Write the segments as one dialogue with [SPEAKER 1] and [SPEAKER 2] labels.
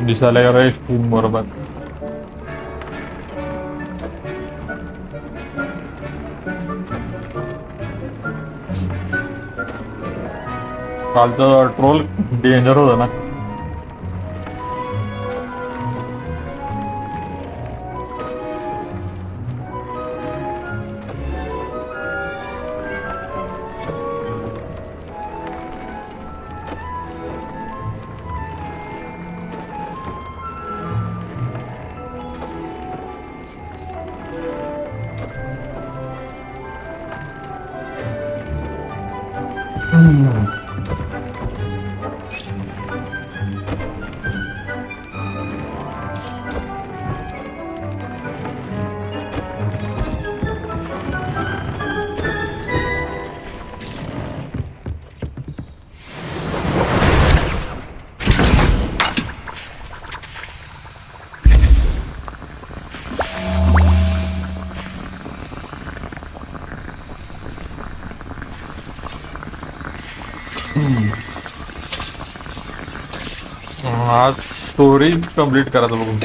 [SPEAKER 1] दिसायला रेस्टरूम बरोबर. कालचं ट्रोल डेंजर होतं ना. आज स्टोरीज कंप्लीट करायचं बघून.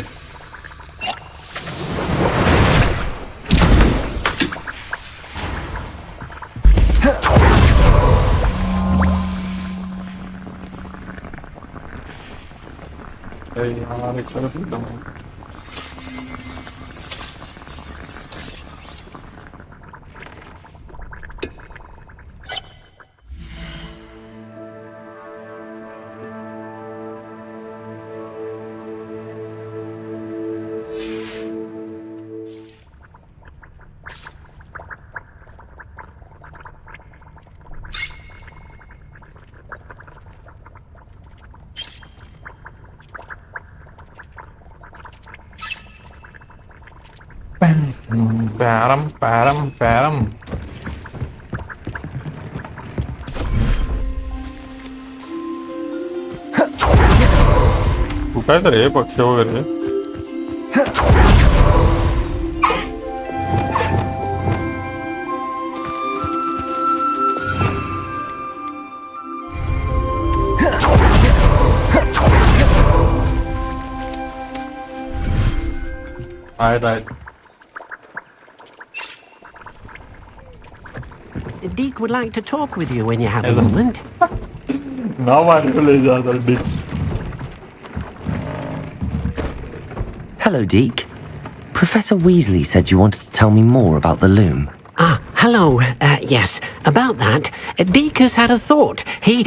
[SPEAKER 1] पॅरम कुठे तर हे पक्ष वगैरे. आहेत.
[SPEAKER 2] Deek would like to talk with you when you have a moment.
[SPEAKER 1] Now I'm going Deek.
[SPEAKER 3] Hello, Deek. Professor Weasley said you wanted to tell me more about the loom.
[SPEAKER 2] Ah, hello. Yes, about that. Deek has had a thought. He...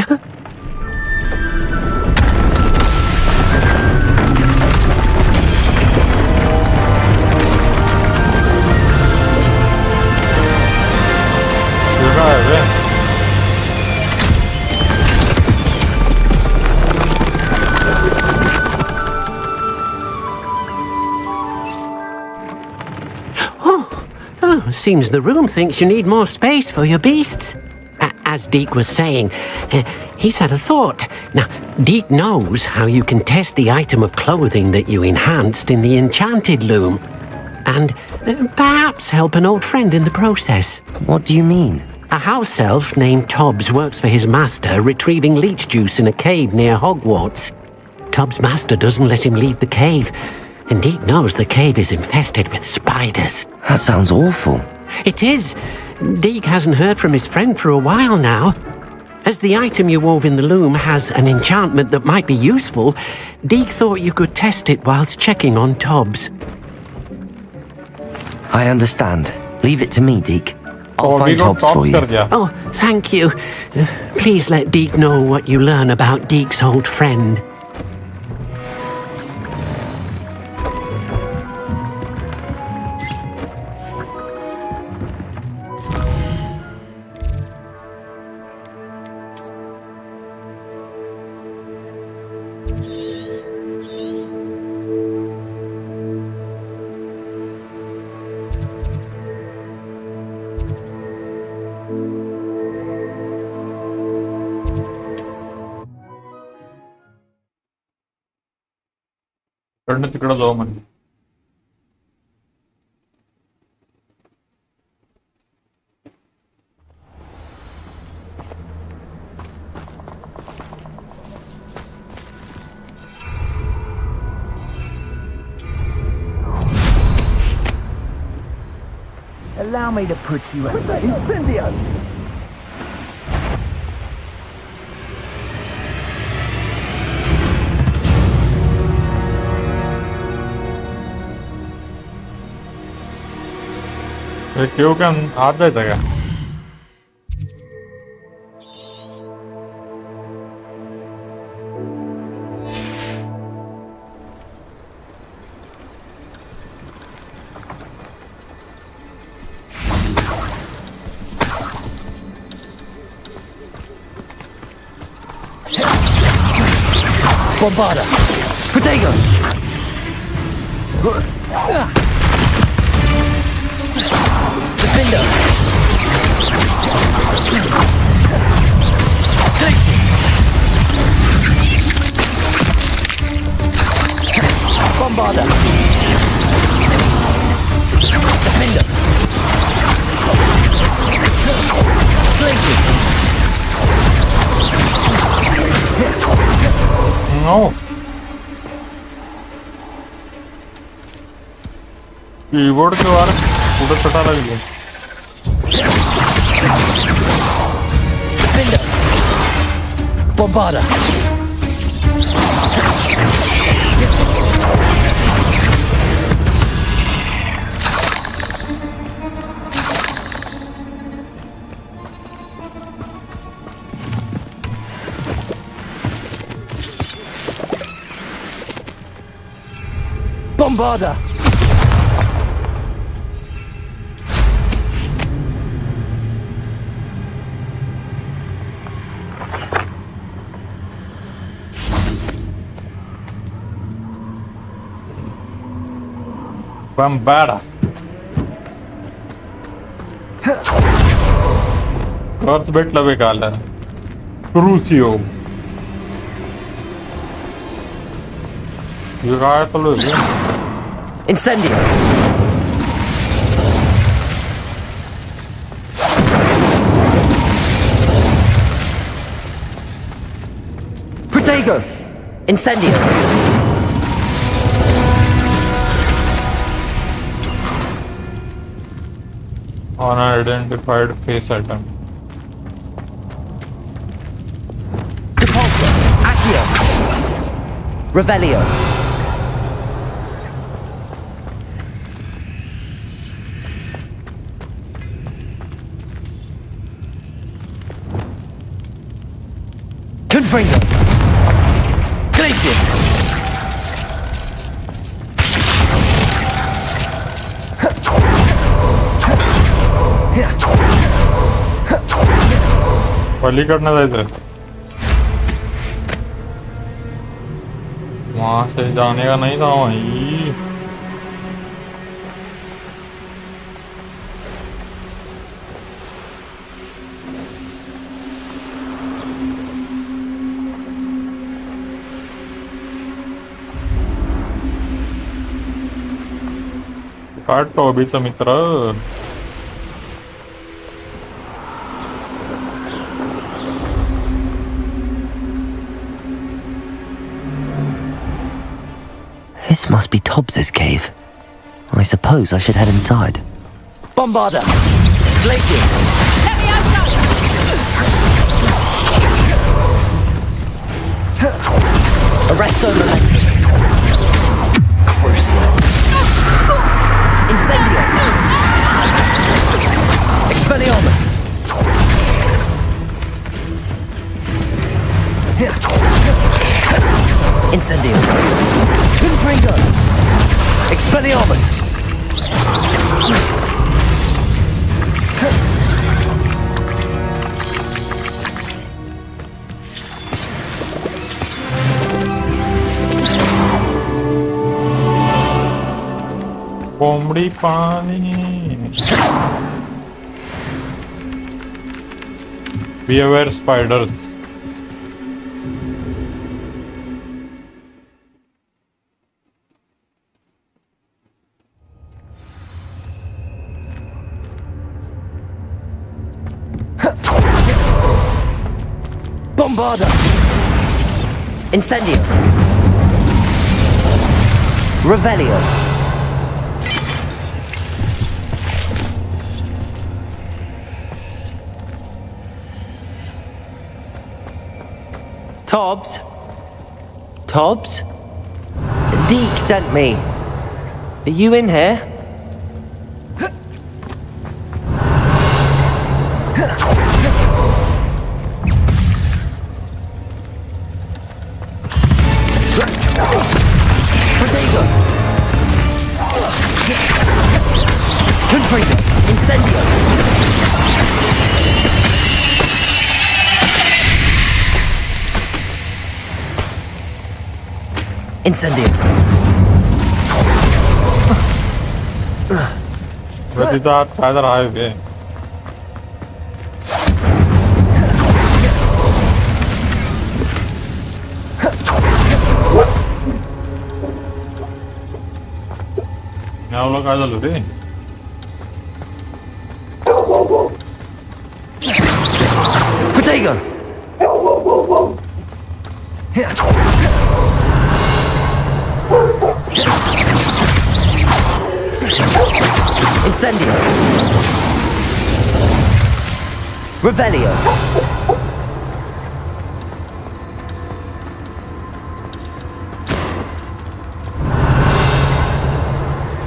[SPEAKER 2] Seems the room thinks you need more space for your beasts. As Deek was saying, he's had a thought. Now, Deek knows how you can test the item of clothing that you enhanced in the enchanted loom. And perhaps help an old friend in the process.
[SPEAKER 3] What do you mean?
[SPEAKER 2] A house elf named Tobbs works for his master retrieving leech juice in a cave near Hogwarts. Tobbs' master doesn't let him leave the cave. And Deek knows the cave is infested with spiders.
[SPEAKER 3] That sounds awful.
[SPEAKER 2] It is. Deek hasn't heard from his friend for a while now. As the item you wove in the loom has an enchantment that might be useful, Deek thought you could test it whilst checking on Tobbs.
[SPEAKER 3] I understand. Leave it to me, Deek. I'll
[SPEAKER 1] we
[SPEAKER 3] find
[SPEAKER 1] got
[SPEAKER 3] Tobbs for you.
[SPEAKER 1] कर दिया.
[SPEAKER 2] Oh, thank you. Please let Deek know what you learn about Deek's old friend.
[SPEAKER 1] इकडनं तिकडं जाऊ म्हणे.
[SPEAKER 4] Allow me to put you out. Incendio!
[SPEAKER 1] क्यों क्या हाथ जायचा का?
[SPEAKER 3] Bombarda! Protego! Defender! Glacius! Bombarda! Defender! Glacius!
[SPEAKER 1] No. Keyboard के बाहर उधर छटा लग गया.
[SPEAKER 3] Defender! Bombarda! Bombarda!
[SPEAKER 1] Bambara. Corpse भेटला बे काला. Crucio. ये काय चालू आहे?
[SPEAKER 3] Incendio! Protego! Incendio!
[SPEAKER 1] Unidentified face item.
[SPEAKER 3] Depulso! Accio! Revelio! Confringo. Glacius.
[SPEAKER 1] पलीकडनं जायचं वहां से जाने का नहीं था वहीं काय टॉबीचा मित्र
[SPEAKER 3] This must be Tobbs's cave. I suppose I should head inside. Bombarder! Glacius!
[SPEAKER 5] Levioso!
[SPEAKER 3] Arresto momentum. Crucio. Incendio! Expelliarmus! Incendio! Confringo! Expelliarmus!
[SPEAKER 1] कोंबडी पाणी Be aware spiders
[SPEAKER 3] Bombarder! Incendio! Revelio! Tobbs? Tobbs? Deek sent me. Are you in here? Protego! Confringo! Incendio! Incendio!
[SPEAKER 1] तिथं आत काय तर आहे बे यावलं काय झालं रे
[SPEAKER 3] Protego! Incendio! Revelio!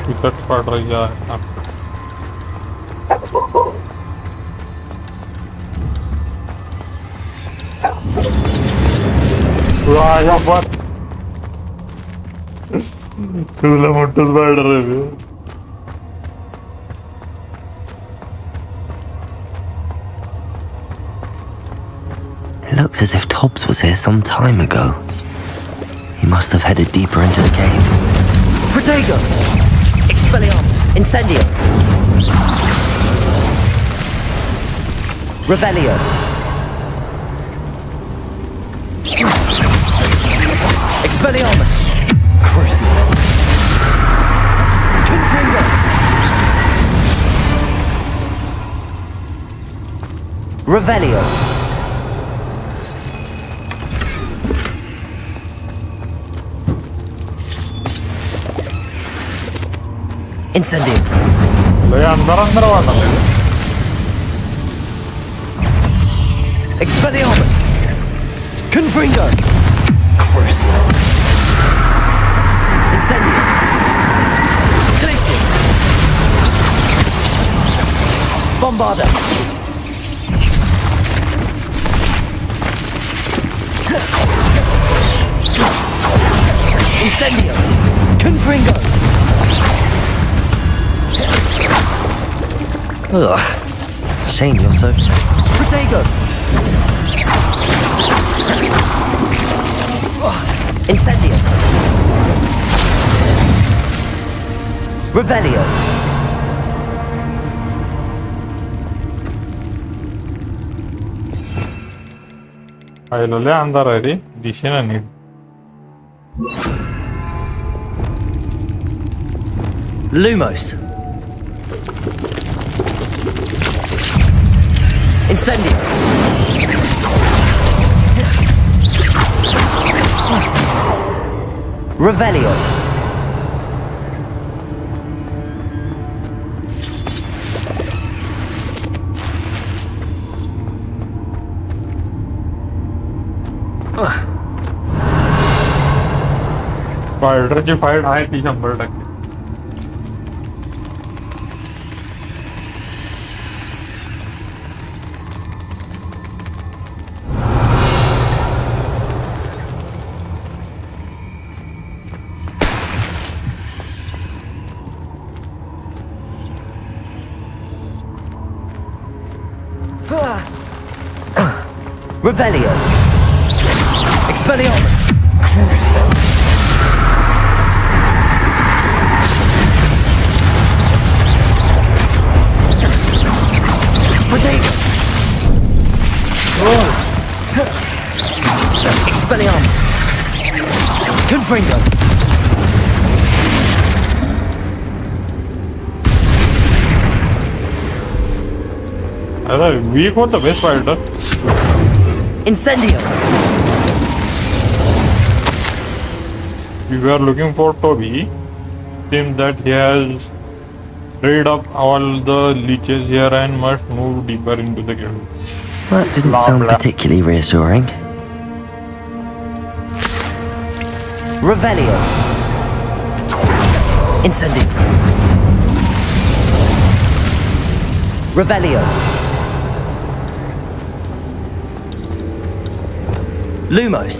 [SPEAKER 1] टिकट पड़ रही है तुला मोठं स्पायडर आहे ते
[SPEAKER 3] It looks as if Tobbs was here some time ago. He must have headed deeper into the cave. Protego! Expelliarmus! Incendio! Revelio! Expelliarmus! Crucio! Confringo! Revelio! Incendio!
[SPEAKER 1] लय अंदर अंदर वाटत
[SPEAKER 3] Expelliarmus! Confringo! Crucio! Incendio! Glacius! Bombarder! Incendio! Confringo! Ugh. Shame you're so... Protego! Incendio! Revelio!
[SPEAKER 1] Ailole andar ready. Dishina need.
[SPEAKER 3] Lumos! Incendio! Revelio!
[SPEAKER 1] फायटरची fight आहे ती 100%.
[SPEAKER 3] Revelio! Expelliarmus! Crucio! Protego! Expelliarmus! Confringo!
[SPEAKER 1] अरे week होता best fighter.
[SPEAKER 3] Incendio!
[SPEAKER 1] We were looking for Toby. Seems that he has freed up all the leeches here and must move deeper into the guild.
[SPEAKER 3] That didn't
[SPEAKER 1] Blah,
[SPEAKER 3] sound
[SPEAKER 1] blah.
[SPEAKER 3] particularly reassuring. Revelio! Incendio! Revelio! Lumos!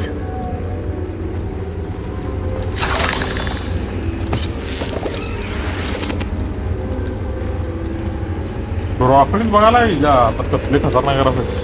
[SPEAKER 1] Rockets बघायला या आता कसले खतरनाक graphics.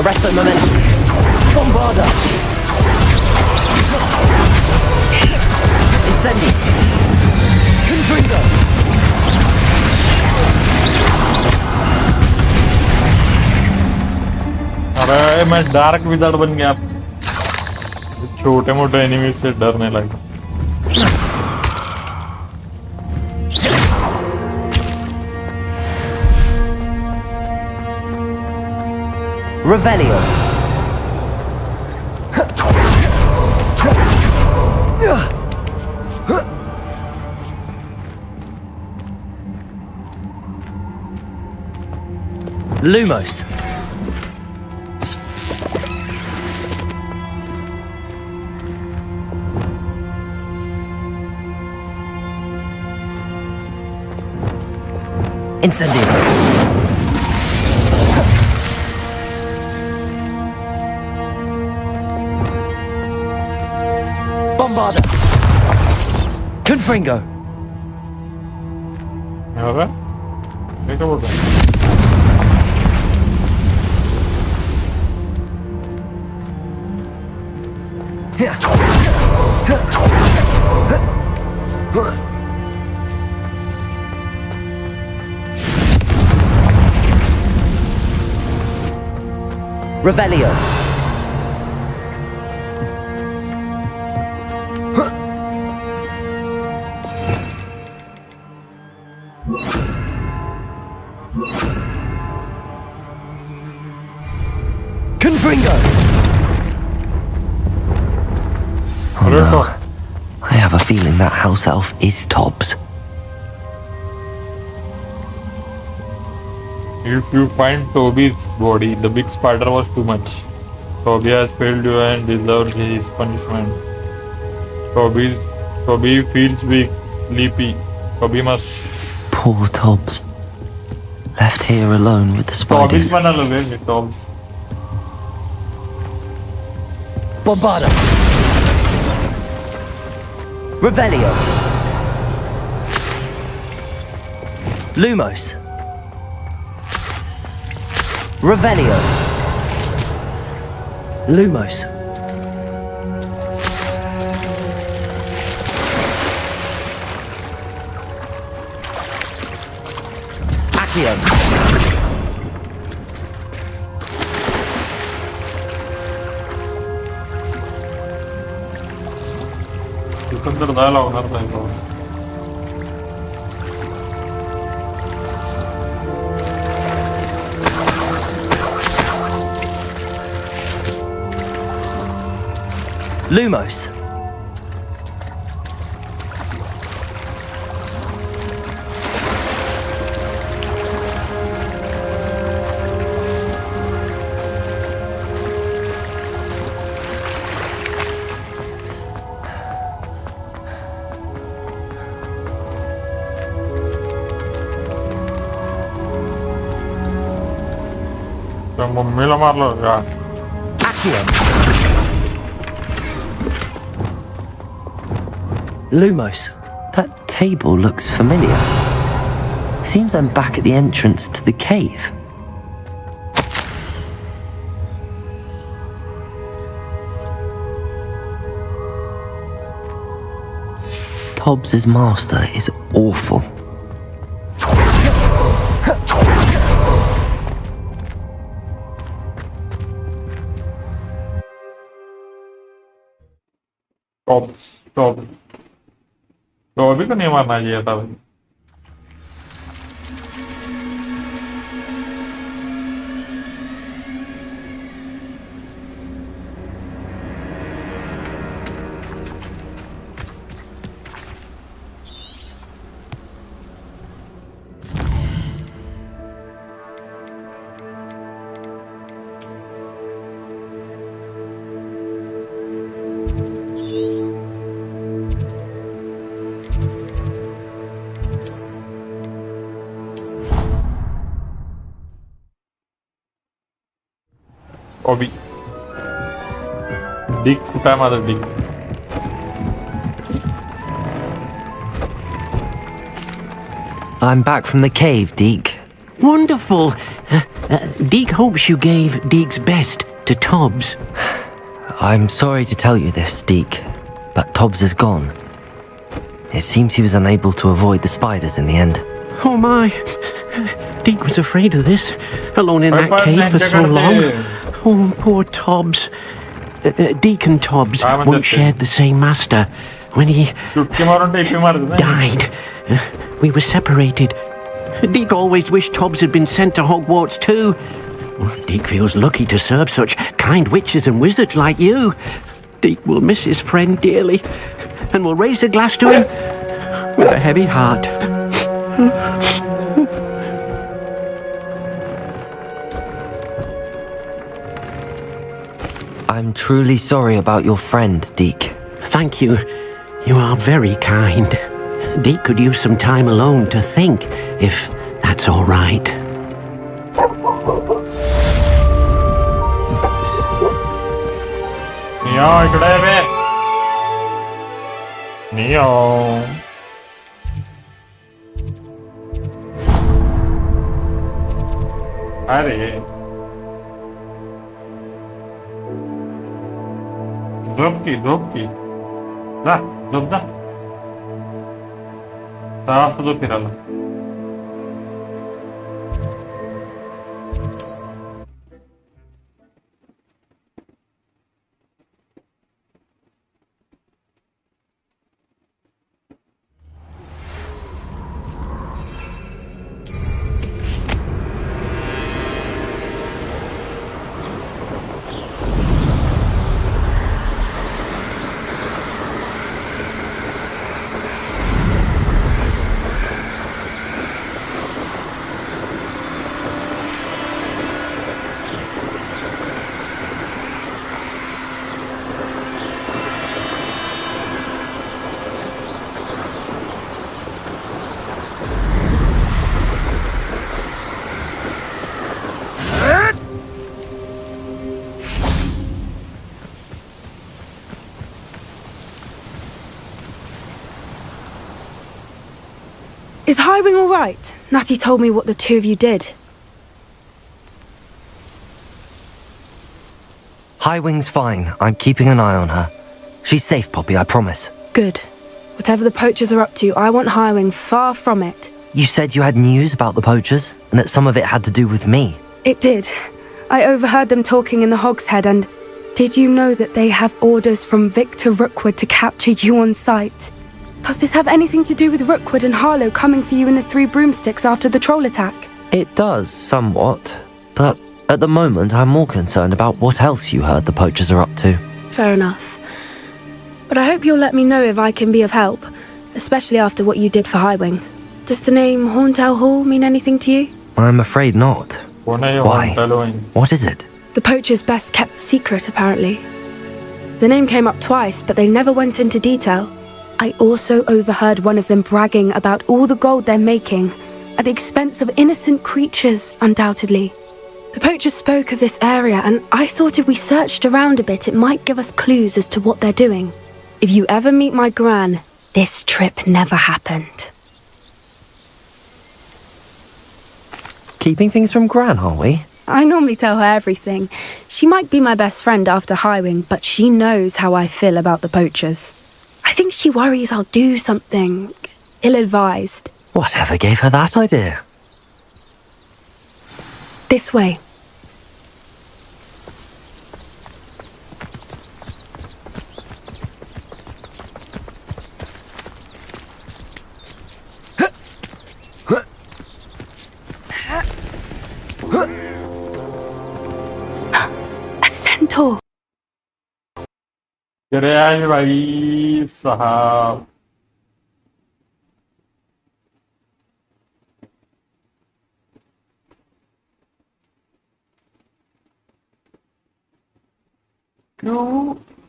[SPEAKER 3] Arresto momentum. Bombarda. Incendi. Confringo.
[SPEAKER 1] अरे मैं dark wizard बन गया. छोटे मोटे एनिमी से डर नहीं लगता.
[SPEAKER 3] Revelio. Lumos. Incendio. Bombarda. Confringo.
[SPEAKER 1] अरे क्या बोलता है?
[SPEAKER 3] Revelio. know. I have a feeling that house elf is Tobbs.
[SPEAKER 1] If you find Toby's body, the big spider was too much. Toby has failed you and deserves his punishment. Toby feels weak, sleepy. Toby must.
[SPEAKER 3] Poor Tobbs. Left here alone with the
[SPEAKER 1] Toby's
[SPEAKER 3] spiders.
[SPEAKER 1] one alone, Tobbs.
[SPEAKER 4] Bombarda. Revelio. Lumos. Revelio. Lumos. Accio.
[SPEAKER 1] एकंदर जायला होणार नाही Tobbs.
[SPEAKER 4] Lumos.
[SPEAKER 1] त्या मम्मीला मारलं का?
[SPEAKER 4] Accio. Lumos.
[SPEAKER 3] That table looks familiar. Seems I'm back at the entrance to the cave. Tobbs' master is awful.
[SPEAKER 1] Toby. Toby को नहीं मारना चाहिए था भाई. Toby. Deek कुठं आहे माझं Deek?
[SPEAKER 3] I'm back from the cave, Deek.
[SPEAKER 2] Wonderful. Deek hopes you gave Deek's best to Tobbs.
[SPEAKER 3] I'm sorry to tell you this, Deek, but Tobbs is gone. It seems he was unable to avoid the spiders in the end.
[SPEAKER 2] Oh my. Deek was afraid of this, alone in that cave for so long. Oh, poor Tobbs. Deek and Tobbs once shared the same master. When he died, we were separated. Deek always wished Tobbs had been sent to Hogwarts too. Deek feels lucky to serve such kind witches and wizards like you. Deek will miss his friend dearly, and will raise a glass to him with a heavy heart.
[SPEAKER 3] I'm truly sorry about your friend, Deek.
[SPEAKER 2] Thank you. You are very kind. Deek could use some time alone to think, if that's all right.
[SPEAKER 1] Neo, इकडे ये बे. Neo. अरे. झोप की. झोप जा. साफ जो फिरायला.
[SPEAKER 5] Is Highwing all right? Natty told me what the two of you did.
[SPEAKER 3] Highwing's fine. I'm keeping an eye on her. She's safe, Poppy, I promise.
[SPEAKER 5] Good. Whatever the poachers are up to, I want Highwing far from it.
[SPEAKER 3] You said you had news about the poachers, and that some of it had to do with me.
[SPEAKER 5] It did. I overheard them talking in the Hogshead, and did you know that they have orders from Victor Rookwood to capture you on sight? Does this have anything to do with Rookwood and Harlow coming for you in the Three Broomsticks after the troll attack?
[SPEAKER 3] It does, somewhat. But at the moment, I'm more concerned about what else you heard the poachers are up to.
[SPEAKER 5] Fair enough. But I hope you'll let me know if I can be of help, especially after what you did for Highwing. Does the name Horntail Hall mean anything to you?
[SPEAKER 3] I'm afraid not. Why?
[SPEAKER 1] Why?
[SPEAKER 3] What is it?
[SPEAKER 5] The poachers' best kept secret, apparently. The name came up twice, but they never went into detail. I also overheard one of them bragging about all the gold they're making, at the expense of innocent creatures, undoubtedly. The poachers spoke of this area, and I thought if we searched around a bit, it might give us clues as to what they're doing. If you ever meet my gran, this trip never happened.
[SPEAKER 3] Keeping things from Gran, are we?
[SPEAKER 5] I normally tell her everything. She might be my best friend after Highwing, but she knows how I feel about the poachers. I think she worries I'll do something ill-advised.
[SPEAKER 3] Whatever gave her that idea?
[SPEAKER 5] This way. A centaur.
[SPEAKER 1] GorillaG भाई साहब क्यों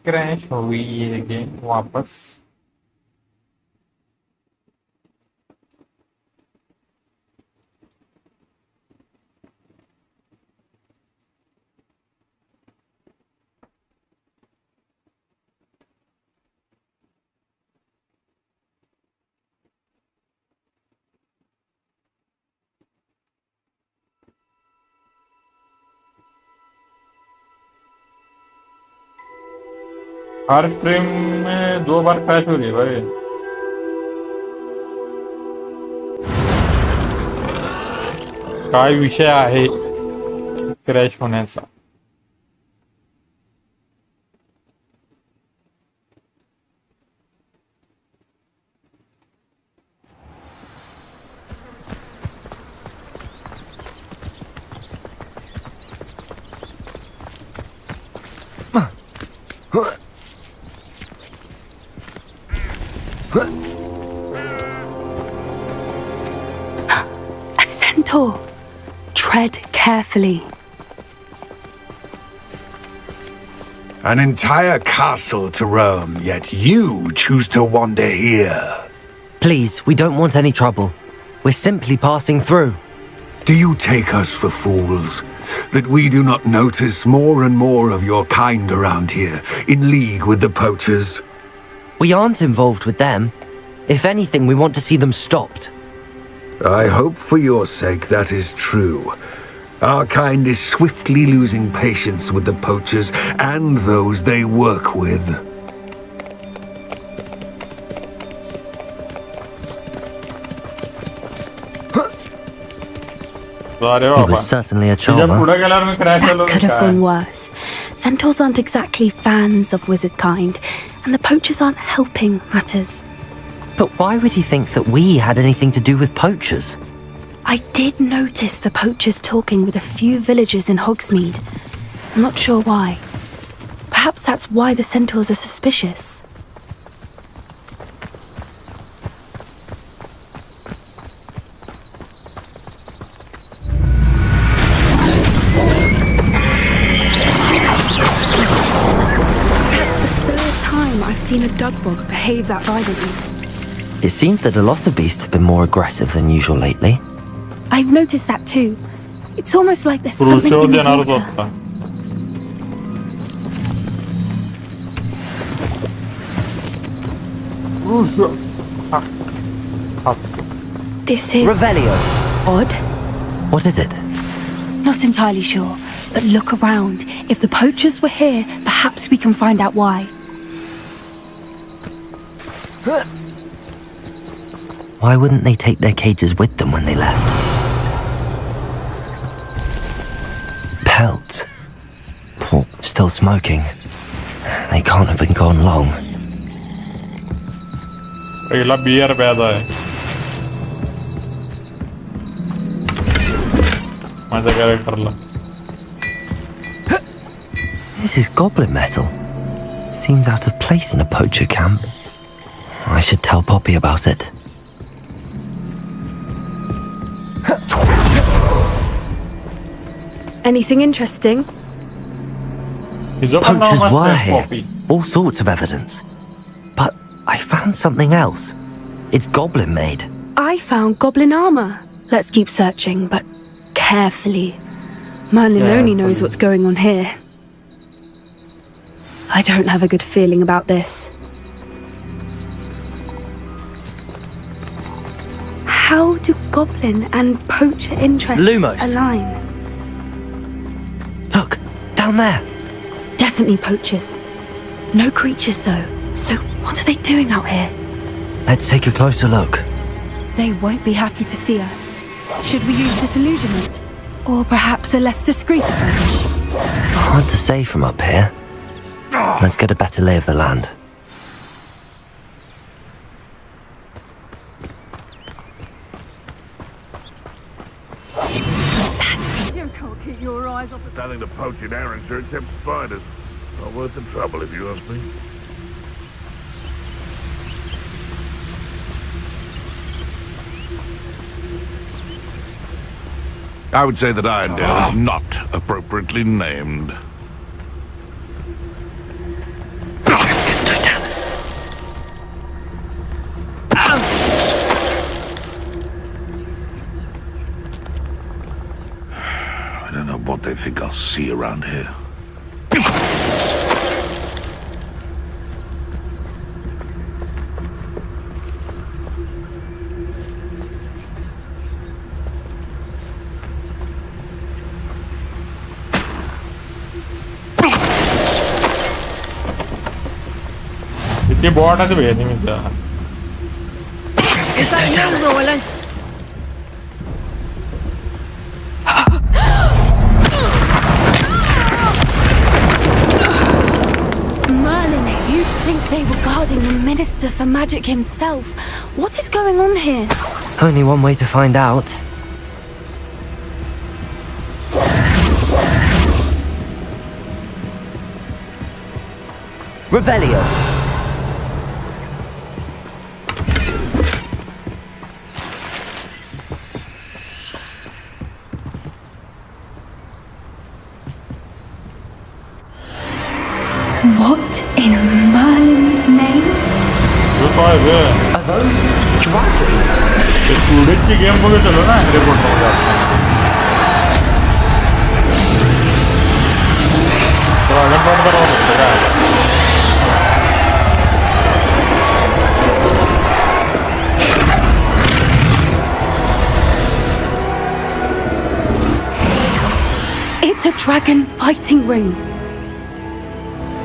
[SPEAKER 1] crash हो गई ये game वापस हर stream में 2 बार crash हो रही है भाई काय विषय आहे क्रैश होण्याचा
[SPEAKER 5] A centaur. Tread carefully.
[SPEAKER 6] An entire castle to roam, yet you choose to wander here.
[SPEAKER 3] Please, we don't want any trouble. We're simply passing through.
[SPEAKER 6] Do you take us for fools? That we do not notice more and more of your kind around here, in league with the poachers?
[SPEAKER 3] We aren't involved with them. If anything, we want to see them stopped.
[SPEAKER 6] I hope for your sake that is true. Our kind is swiftly losing patience with the poachers and those they work with.
[SPEAKER 3] He was certainly a charmer.
[SPEAKER 5] That could have gone worse. Centaurs aren't exactly fans of wizard kind, and the poachers aren't helping matters.
[SPEAKER 3] But why would he think that we had anything to do with poachers?
[SPEAKER 5] I did notice the poachers talking with a few villagers in Hogsmeade. I'm not sure why. Perhaps that's why the centaurs are suspicious. That's the third time I've seen a dugbog behave that violently.
[SPEAKER 3] It seems that a lot of beasts have been more aggressive than usual lately.
[SPEAKER 5] I've noticed that too. It's almost like there's something in the water. This is
[SPEAKER 4] Revelio.
[SPEAKER 5] odd.
[SPEAKER 3] What is it?
[SPEAKER 5] Not entirely sure, but look around. If the poachers were here, perhaps we can find out why.
[SPEAKER 3] Why wouldn't they take their cages with them when they left? Pelts. Poor, still smoking. They can't have been gone long.
[SPEAKER 1] पहिला beer प्यादा है माझा कॅरेक्टरला.
[SPEAKER 3] This is goblin metal. Seems out of place in a poacher camp. I should tell Poppy about it.
[SPEAKER 5] Anything interesting?
[SPEAKER 3] Poachers were here. All sorts of evidence. But I found something else. It's goblin made.
[SPEAKER 5] I found goblin armor. Let's keep searching, but carefully. Merlin only knows what's going on here. I don't have a good feeling about this. How do goblin and poacher interests
[SPEAKER 4] Lumos.
[SPEAKER 5] align?
[SPEAKER 3] Look, down there.
[SPEAKER 5] Definitely poachers. No creatures though. So what are they doing out here?
[SPEAKER 3] Let's take a closer look.
[SPEAKER 5] They won't be happy to see us. Should we use disillusionment? Or perhaps a less discreet approach?
[SPEAKER 3] Hard to say from up here. Let's get a better lay of the land.
[SPEAKER 7] You can't keep your eyes off the...
[SPEAKER 8] Nothing to poach in Arrange except spiders. Not worth the trouble if you ask me. I would say that Irondale is not appropriately named. I don't know what they think I'll see around here.
[SPEAKER 1] इतनी bot है तो भेज नहीं मिलता.
[SPEAKER 5] Merlin, you'd think they were guarding the Minister for Magic himself. What is going on here?
[SPEAKER 3] Only one way to find out.
[SPEAKER 4] Revelio.
[SPEAKER 5] What in Merlin's name?
[SPEAKER 1] जो तो है वे.
[SPEAKER 4] Are those dragons?
[SPEAKER 1] ये today's की game को भी चलो ना Harry Potter हो जाते हैं. तो आगे बढ़ कर और जगह है.
[SPEAKER 5] It's a dragon fighting ring.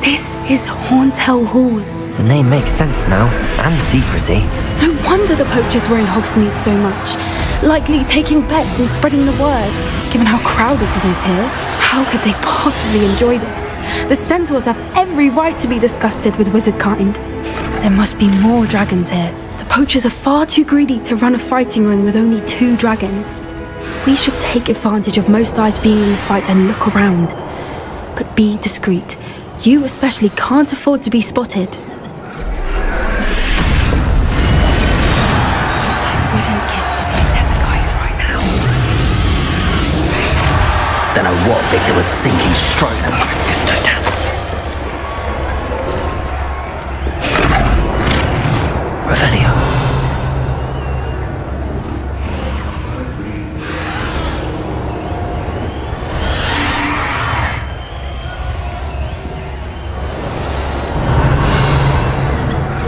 [SPEAKER 5] This is Hauntel Hall.
[SPEAKER 3] The name makes sense now, and the secrecy.
[SPEAKER 5] No wonder the poachers were in Hogsmeade so much. Likely taking bets and spreading the word. Given how crowded it is here, how could they possibly enjoy this? The centaurs have every right to be disgusted with wizard kind. There must be more dragons here. The poachers are far too greedy to run a fighting ring with only 2 dragons. We should take advantage of most eyes being in the fight and look around. But be discreet. You especially can't afford to be spotted. What I wouldn't give to be a Deck right now.
[SPEAKER 4] Don't know what Victor was thinking straight up.
[SPEAKER 3] Revelio.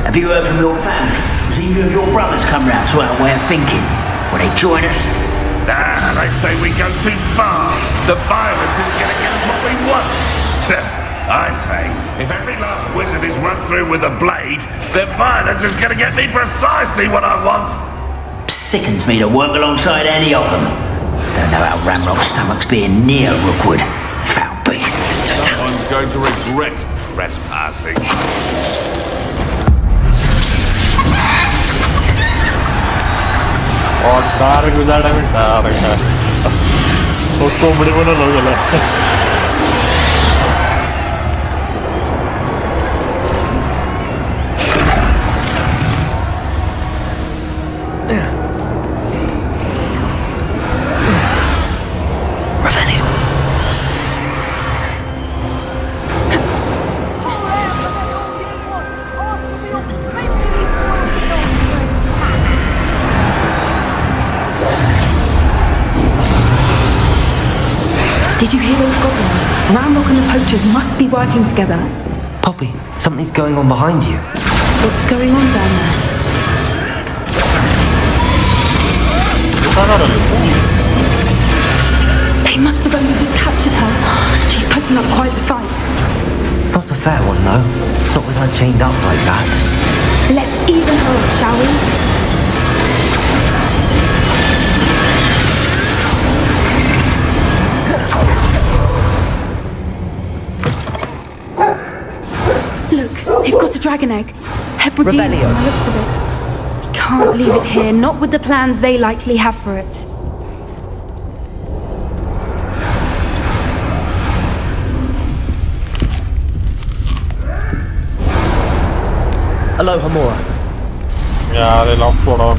[SPEAKER 9] Have you heard from your family? Has either of your brothers come round to our way of thinking?
[SPEAKER 4] Will they join us?
[SPEAKER 8] Ah, they say we go too far. The violence is going to get us what we want. I say, if every last wizard is run through with a blade, then violence is going to get me precisely what I want.
[SPEAKER 4] Sickens me to work alongside any of them. Don't know how Ramrock's stomach's being near Rookwood. Foul beast.
[SPEAKER 8] Someone's going to regret trespassing.
[SPEAKER 1] और dark गुजारा में dark है तो comedy बना लोग
[SPEAKER 5] Did you hear those goblins? Ramrock and the poachers must be working together.
[SPEAKER 3] Poppy, something's going on behind you.
[SPEAKER 5] What's going on down there? They must have only just captured her. She's putting up quite the fight.
[SPEAKER 3] Not a fair one, though. Not with her chained up like that.
[SPEAKER 5] Let's even her up, shall we? Look, they've got a dragon egg. Hebridean from the looks of it. We can't leave it here, not with the plans they likely have for it.
[SPEAKER 3] Hello, Hamura.
[SPEAKER 1] Yeah, they love photo.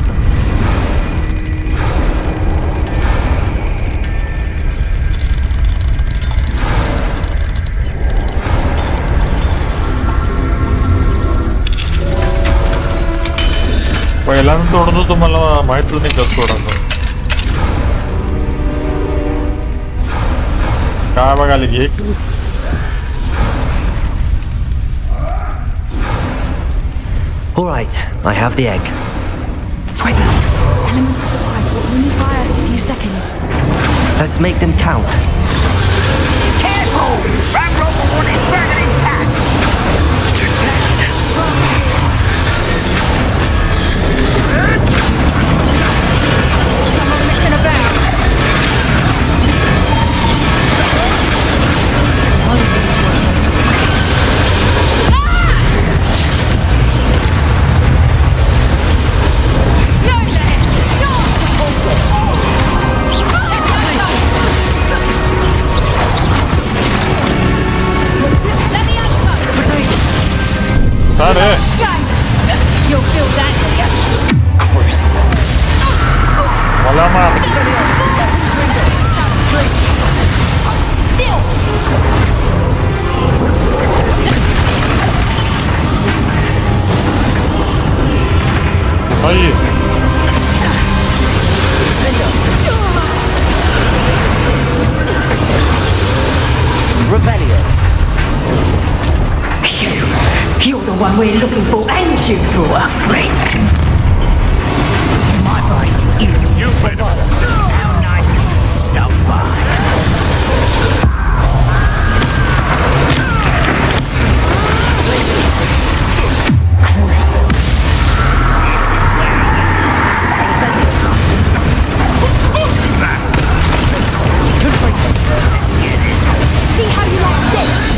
[SPEAKER 1] पहिल्यांदा तोडतो तो मला माहितच नाही कसं तोडायचं काय बघायला घे
[SPEAKER 3] All right, I have the egg.
[SPEAKER 5] Ready. Elements of surprise will only buy us a few seconds.
[SPEAKER 3] Let's make them count.
[SPEAKER 4] Careful! Ramrock will want his dragon intact!
[SPEAKER 7] Someone messing about.
[SPEAKER 1] अरे
[SPEAKER 7] You'll feel that, yes.
[SPEAKER 3] Cruising.
[SPEAKER 1] मला मार आई
[SPEAKER 3] Revelio.
[SPEAKER 9] You're the one we're looking for, and you brought a friend. My bite is
[SPEAKER 8] You better.
[SPEAKER 9] how nice of you to stop by.
[SPEAKER 5] See how you like this?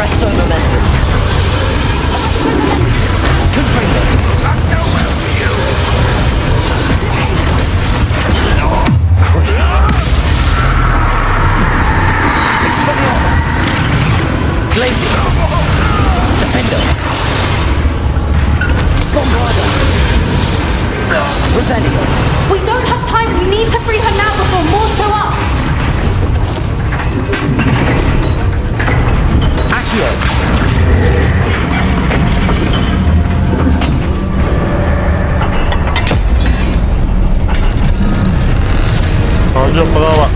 [SPEAKER 3] Resto momentum. Confringo. Crucial. Expelliarmus. Glacier. Defender. Bombarda. Revelio.
[SPEAKER 7] We don't have time. We need to free her now before more show up.
[SPEAKER 3] Accio.
[SPEAKER 1] Hocam buna bak.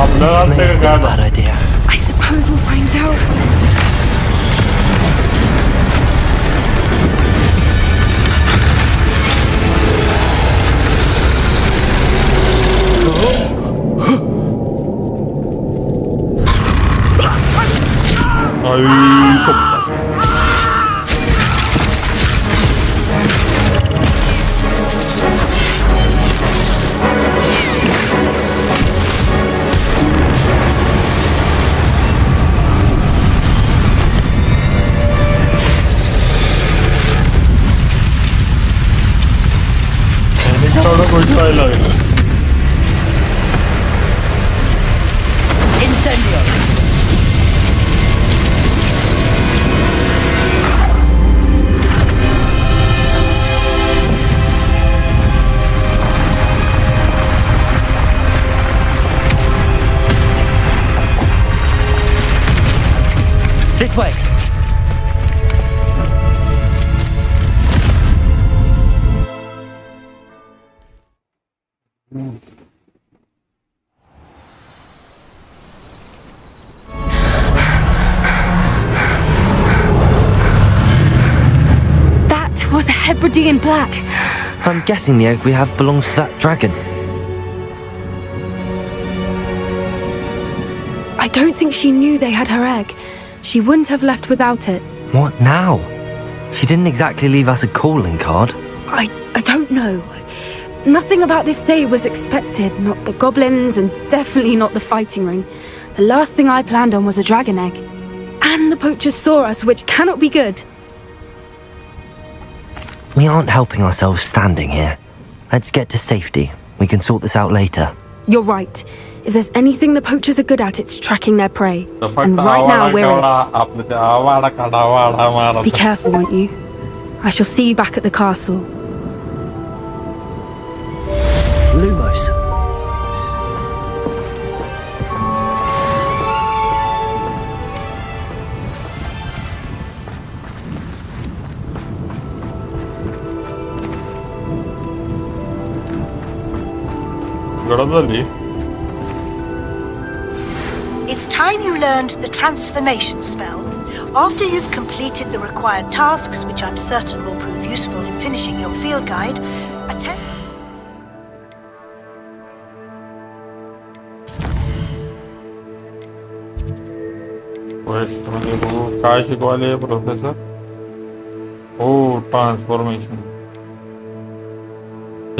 [SPEAKER 1] Abla
[SPEAKER 3] This may have been a bad
[SPEAKER 1] galiba.
[SPEAKER 3] idea.
[SPEAKER 5] I suppose we'll find out.
[SPEAKER 1] Ay sokma. Orada koşmayla.
[SPEAKER 3] Incendio. This way.
[SPEAKER 5] That was a Hebridean black.
[SPEAKER 3] I'm guessing the egg we have belongs to that dragon.
[SPEAKER 5] I don't think she knew they had her egg. She wouldn't have left without it.
[SPEAKER 3] What now? She didn't exactly leave us a calling card.
[SPEAKER 5] I don't know. Nothing about this day was expected. Not the goblins, and definitely not the fighting ring. The last thing I planned on was a dragon egg. And the poachers saw us, which cannot be good.
[SPEAKER 3] We aren't helping ourselves standing here. Let's get to safety. We can sort this out later.
[SPEAKER 5] You're right. If there's anything the poachers are good at, it's tracking their prey. And right now we're it. Be careful, won't you? I shall see you back at the castle.
[SPEAKER 3] Lumos.
[SPEAKER 1] GorillaG.
[SPEAKER 10] It's time you learned the transformation spell. After you've completed the required tasks, which I'm certain will prove useful in finishing your field guide, attempt...
[SPEAKER 1] काय शिकवाले professor? हो transformation.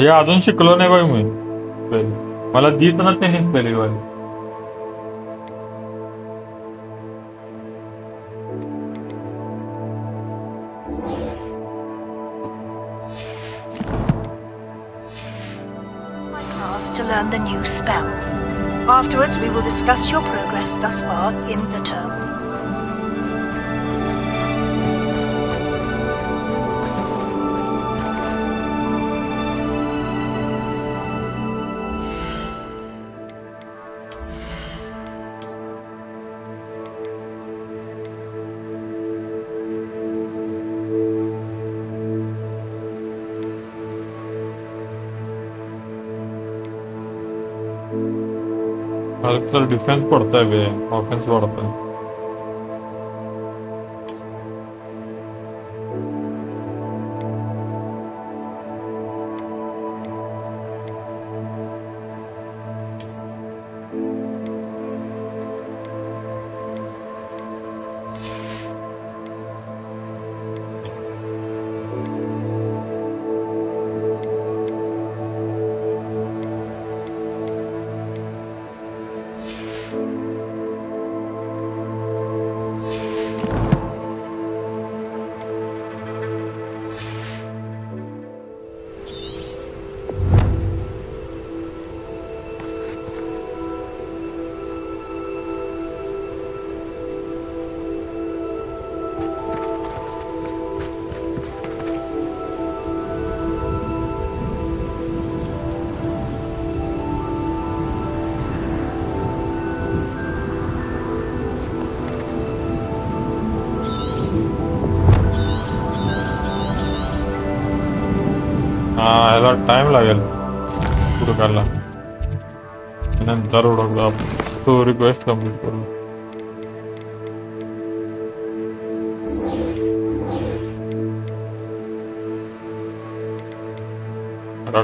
[SPEAKER 1] हे अजून शिकलो नाही by मी. मला this ना त्यांनीच पहिली वाली.
[SPEAKER 10] to learn the new spell. Afterwards, we will discuss your progress thus far in the term.
[SPEAKER 1] Defence पड़ता है ऑफेंस बढ़ता है. टाइम लागेल हुडकायला नंतर हुडकला तो रिक्वेस्ट कम्प्लीट करू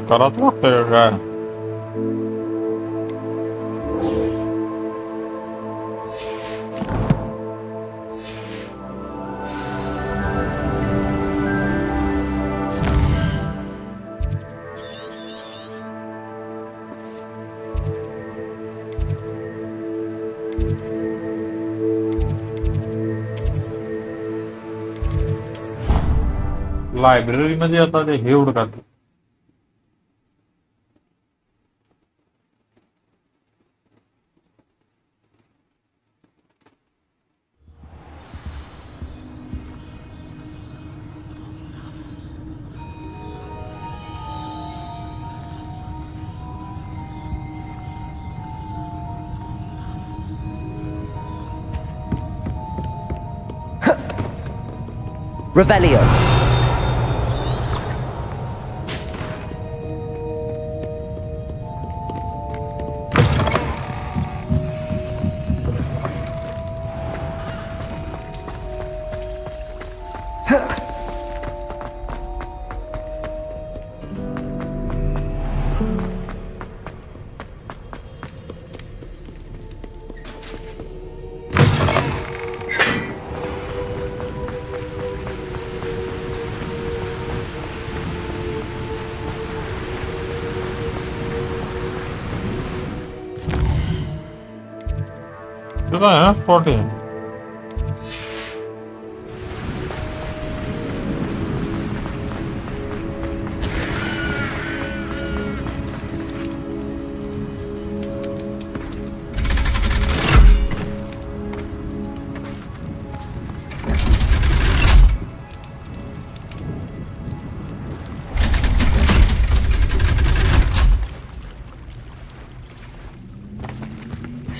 [SPEAKER 1] कराच लागतंय का काय लायब्ररी मध्ये आता ते हे हुडकात
[SPEAKER 3] Revelio.
[SPEAKER 1] कितना है 14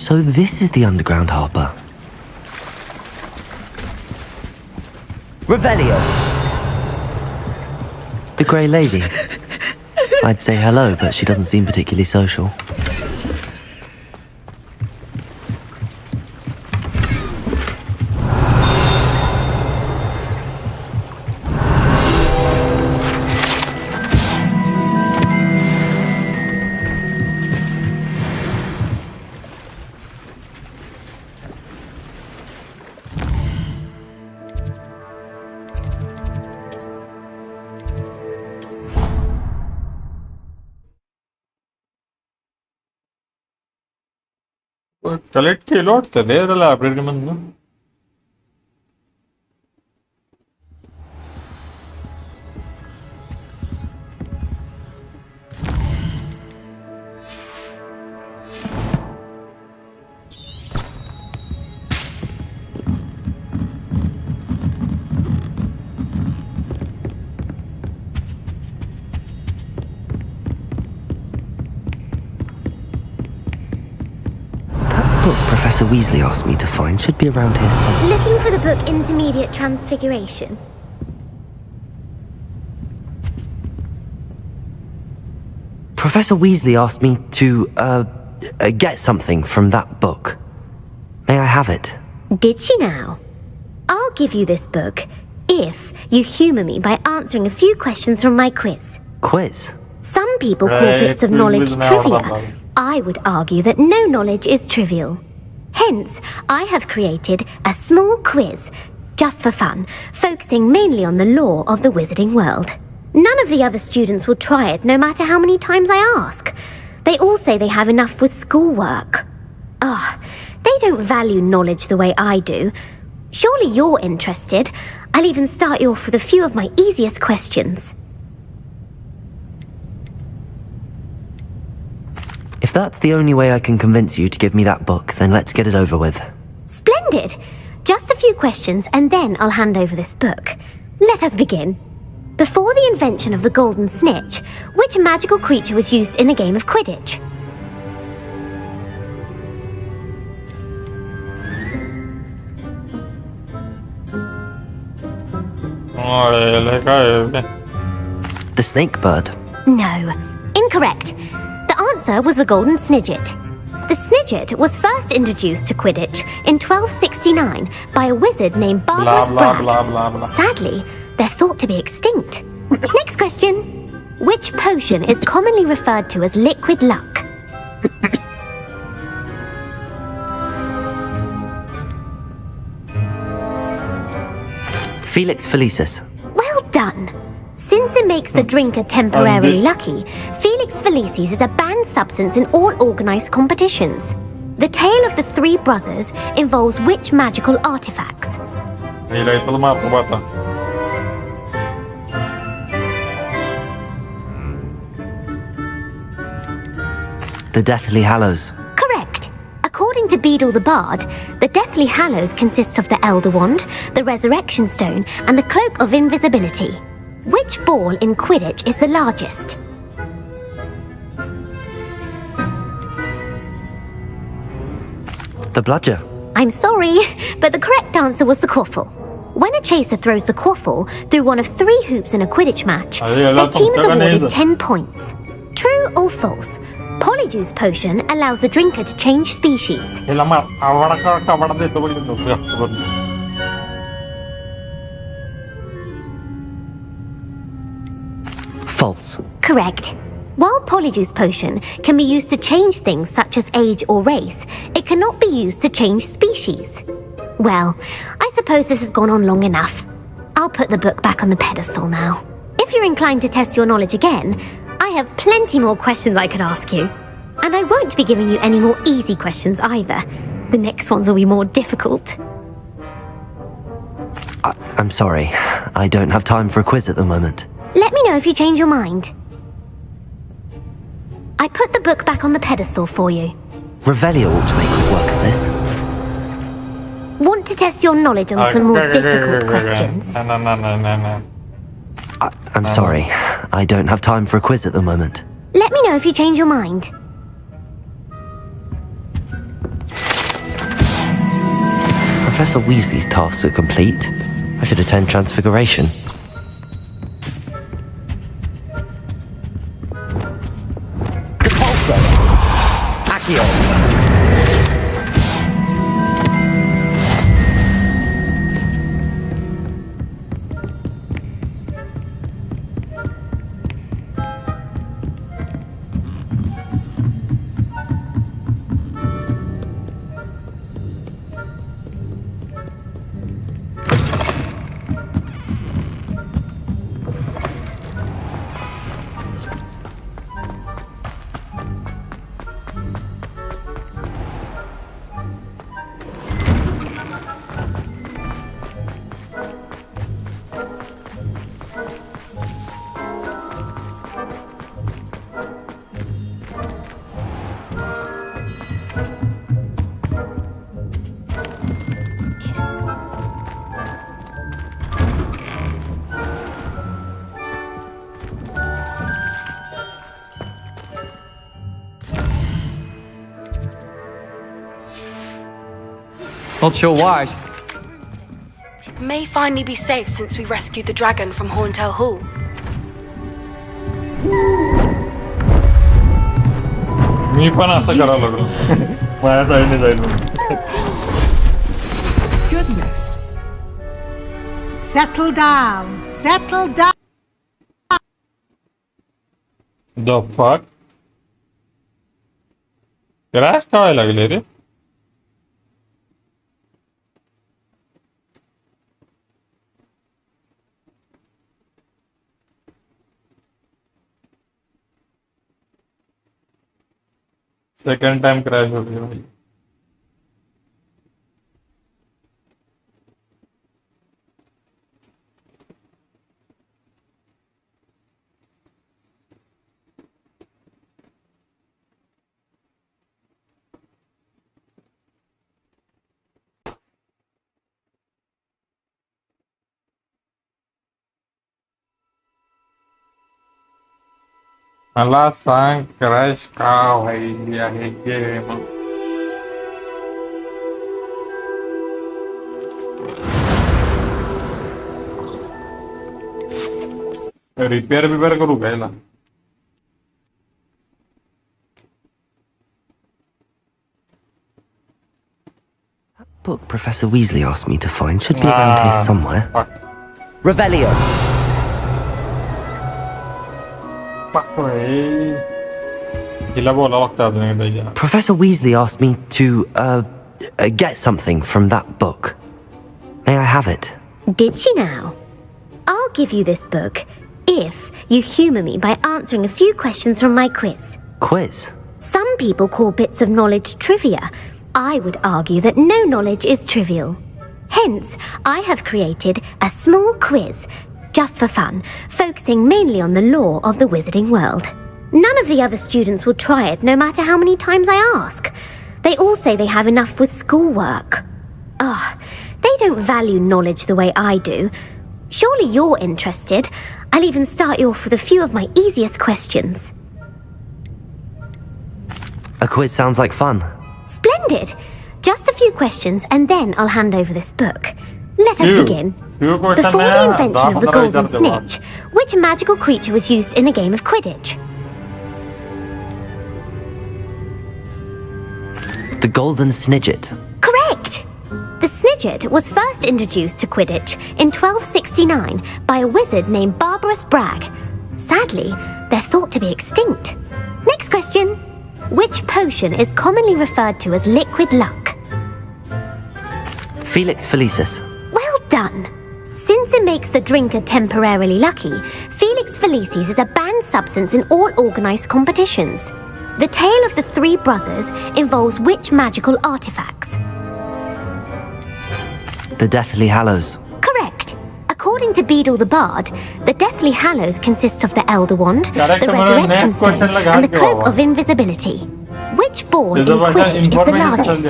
[SPEAKER 3] So this is the underground harbour. Revelio! The Grey Lady. I'd say hello, but she doesn't seem particularly social.
[SPEAKER 1] Collect केलं वाटतं रे लायब्ररी मधनं
[SPEAKER 3] Book Professor Weasley asked me to find should be around here somewhere.
[SPEAKER 11] Looking for the book Intermediate Transfiguration.
[SPEAKER 3] Professor Weasley asked me to, get something from that book. May I have it?
[SPEAKER 11] Did she now? I'll give you this book if you humour me by answering a few questions from my quiz.
[SPEAKER 3] Quiz?
[SPEAKER 11] Some people call bits of knowledge trivia. I would argue that no knowledge is trivial. Hence, I have created a small quiz, just for fun, focusing mainly on the lore of the wizarding world. None of the other students will try it, no matter how many times I ask. They all say they have enough with schoolwork. Ugh, they don't value knowledge the way I do. Surely you're interested. I'll even start you off with a few of my easiest questions.
[SPEAKER 3] If that's the only way I can convince you to give me that book, then let's get it over with.
[SPEAKER 11] Splendid! Just a few questions and then I'll hand over this book. Let us begin. Before the invention of the golden snitch, which magical creature was used in a game of Quidditch?
[SPEAKER 3] The snake bird.
[SPEAKER 11] No, incorrect. The answer was the golden snidget. The snidget was first introduced to Quidditch in 1269 by a wizard named Barbarous Bragg. Sadly, they're thought to be extinct. Next question. Which potion is commonly referred to as liquid luck?
[SPEAKER 3] Felix Felicis.
[SPEAKER 11] Well done. Since it makes the drinker temporarily lucky, Felix Felicis is a banned substance in all organized competitions. The tale of the three brothers involves which magical artifacts?
[SPEAKER 3] The Deathly Hallows.
[SPEAKER 11] Correct. According to Beedle the Bard, the Deathly Hallows consists of the Elder Wand, the Resurrection Stone, and the Cloak of Invisibility. Which ball in Quidditch is the largest?
[SPEAKER 3] The Bludger.
[SPEAKER 11] I'm sorry, but the correct answer was the quaffle. When a chaser throws the quaffle through one of 3 hoops in a Quidditch match, their team is awarded 10 points. True or false? Polyjuice potion allows the drinker to change species.
[SPEAKER 3] False.
[SPEAKER 11] Correct. While Polyjuice potion can be used to change things such as age or race, it cannot be used to change species. Well, I suppose this has gone on long enough. I'll put the book back on the pedestal now. If you're inclined to test your knowledge again, I have plenty more questions I could ask you. And I won't be giving you any more easy questions either. The next ones will be more difficult.
[SPEAKER 3] I'm sorry. I don't have time for a quiz at the moment.
[SPEAKER 11] Let me know if you change your mind. I put the book back on the pedestal for you.
[SPEAKER 3] Revelio ought to make quick work of this.
[SPEAKER 11] Want to test your knowledge on some more difficult questions?
[SPEAKER 3] I'm sorry. I don't have time for a quiz at the moment.
[SPEAKER 11] Let me know if you change your mind.
[SPEAKER 3] Professor Weasley's tasks are complete. I should attend Transfiguration. Depulso! Accio!
[SPEAKER 12] Not sure why.
[SPEAKER 5] It may finally be safe since we rescued the dragon from Horntail Hall.
[SPEAKER 1] मी पण असं करावं लागलो माझ्या साईडने जाईल
[SPEAKER 10] Goodness. Settle down. Settle down.
[SPEAKER 1] The fuck? Crash करायला लागले रे सेकंड टाइम क्रैश हो गया भाई मला सांग क्रॅश का व्हायली आहे गेम रिपेअर बिपेअर करू घ्यायला
[SPEAKER 3] book Professor Weasley asked me to find should be around here somewhere.
[SPEAKER 1] Fuck.
[SPEAKER 3] Revelio!
[SPEAKER 1] Fuck me. Gila bola waktu aduh yang dia.
[SPEAKER 3] Professor Weasley asked me to, get something from that book. May I have it?
[SPEAKER 11] Did she now? I'll give you this book if you humour me by answering a few questions from my quiz.
[SPEAKER 3] Quiz?
[SPEAKER 11] Some people call bits of knowledge trivia. I would argue that no knowledge is trivial. Hence, I have created a small quiz, just for fun, focusing mainly on the lore of the wizarding world. None of the other students will try it, no matter how many times I ask. They all say they have enough with schoolwork. Ugh, they don't value knowledge the way I do. Surely you're interested. I'll even start you off with a few of my easiest questions.
[SPEAKER 3] A quiz sounds like fun.
[SPEAKER 11] Splendid! Just a few questions and then I'll hand over this book. Let us begin. Before the invention of the golden snitch, which magical creature was used in a game of Quidditch?
[SPEAKER 3] The golden snidget.
[SPEAKER 11] Correct! The snidget was first introduced to Quidditch in 1269 by a wizard named Barbarous Bragg. Sadly, they're thought to be extinct. Next question. Which potion is commonly referred to as liquid luck?
[SPEAKER 3] Felix Felicis.
[SPEAKER 11] Well done! Since it makes the drinker temporarily lucky, Felix Felicis is a banned substance in all organised competitions. The tale of the three brothers involves which magical artifacts?
[SPEAKER 3] The Deathly Hallows.
[SPEAKER 11] Correct. According to Beedle the Bard, the Deathly Hallows consists of the Elder Wand, the Resurrection Stone, and the Cloak of Invisibility. Which ball in Quidditch is the largest?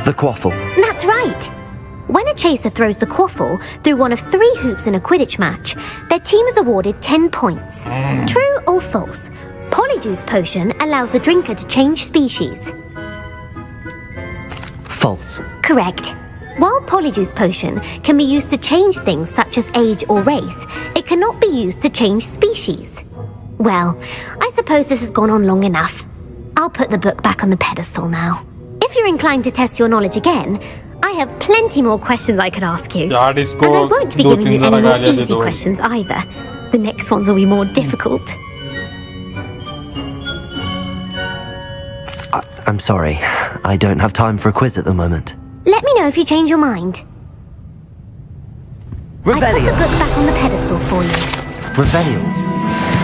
[SPEAKER 3] The Quaffle.
[SPEAKER 11] That's right. When a chaser throws the quaffle through one of 3 hoops in a Quidditch match, their team is awarded 10 points. True or false? Polyjuice Potion allows the drinker to change species.
[SPEAKER 3] False.
[SPEAKER 11] Correct. While Polyjuice Potion can be used to change things such as age or race, it cannot be used to change species. Well, I suppose this has gone on long enough. I'll put the book back on the pedestal now. If you're inclined to test your knowledge again, I have plenty more questions I could ask you. And I won't be giving you any more easy questions either. The next ones will be more difficult.
[SPEAKER 3] I'm sorry. I don't have time for a quiz at the moment.
[SPEAKER 11] Let me know if you change your mind.
[SPEAKER 3] Revelio.
[SPEAKER 11] I put the book back on the pedestal for you.
[SPEAKER 3] Revelio.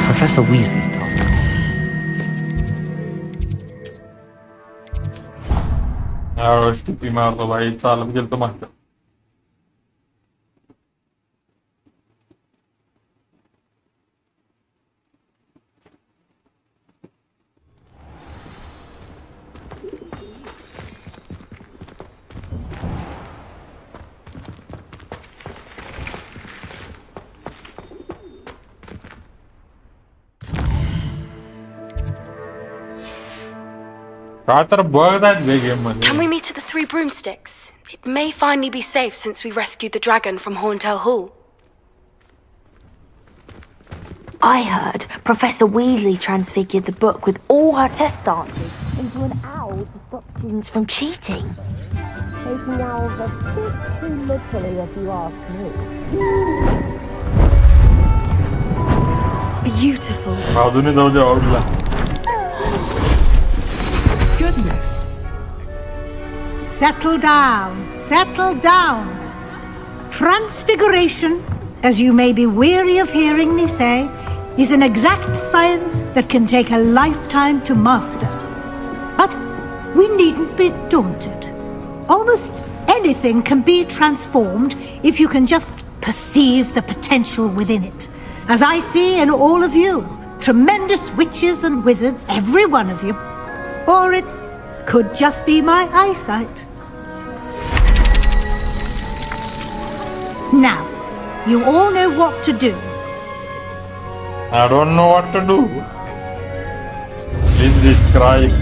[SPEAKER 3] Professor Weasley's done.
[SPEAKER 1] यार टिप्पी मार दो भाई चाल अब तो मत
[SPEAKER 5] Can we meet at the Three Broomsticks? It may finally be safe since we rescued the dragon from Horntail Hall.
[SPEAKER 10] I heard Professor Weasley transfigured the book with all her test answers into an owl to stop students from cheating. Taking owls a bit too literally, if you ask me.
[SPEAKER 5] Beautiful.
[SPEAKER 12] Goodness. Settle down. Settle down. Transfiguration, as you may be weary of hearing me say, is an exact science that can take a lifetime to master. But we needn't be daunted. Almost anything can be transformed if you can just perceive the potential within it. As I see in all of you, tremendous witches and wizards, every one of you. Or it could just be my eyesight. Now, you all know what to do.
[SPEAKER 1] I don't know what to do. Please describe.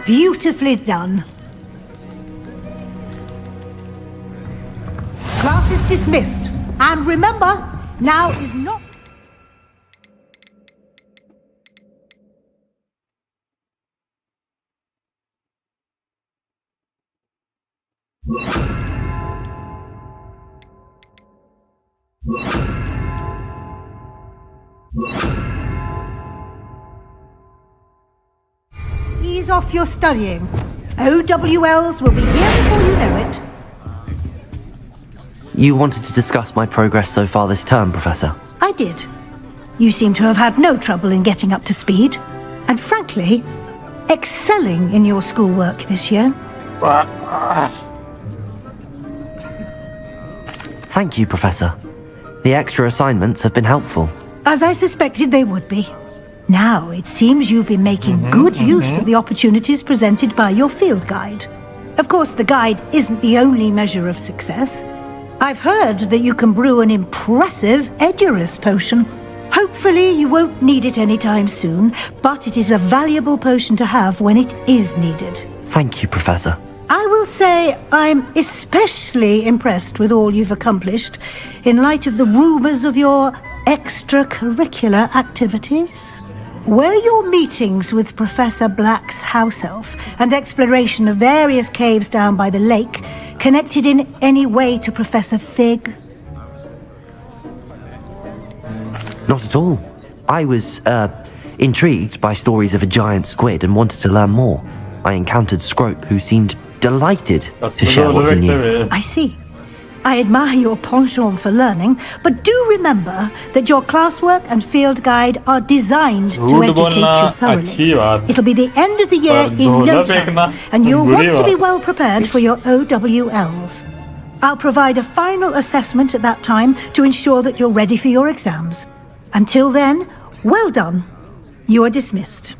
[SPEAKER 12] Beautifully done. Class is dismissed. And remember, now is not... Ease off your studying. OWLs will be here before you know it.
[SPEAKER 3] You wanted to discuss my progress so far this term, Professor?
[SPEAKER 12] I did. You seem to have had no trouble in getting up to speed. And frankly, excelling in your schoolwork this year.
[SPEAKER 3] Thank you, Professor. The extra assignments have been helpful.
[SPEAKER 12] As I suspected they would be. Now, it seems you've been making good use of the opportunities presented by your field guide. Of course, the guide isn't the only measure of success. I've heard that you can brew an impressive Edurus potion. Hopefully, you won't need it anytime soon, but it is a valuable potion to have when it is needed.
[SPEAKER 3] Thank you, Professor.
[SPEAKER 12] I will say I'm especially impressed with all you've accomplished in light of the rumors of your extracurricular activities. Were your meetings with Professor Black's house elf and exploration of various caves down by the lake connected in any way to Professor Fig?
[SPEAKER 3] Not at all. I was, intrigued by stories of a giant squid and wanted to learn more. I encountered Scrope, who seemed delighted to share what he knew.
[SPEAKER 12] I see. I admire your penchant for learning, but do remember that your classwork and field guide are designed to educate you thoroughly. It'll be the end of the year in no time, and you'll want to be well prepared for your OWLs. I'll provide a final assessment at that time to ensure that you're ready for your exams. Until then, well done. You are dismissed.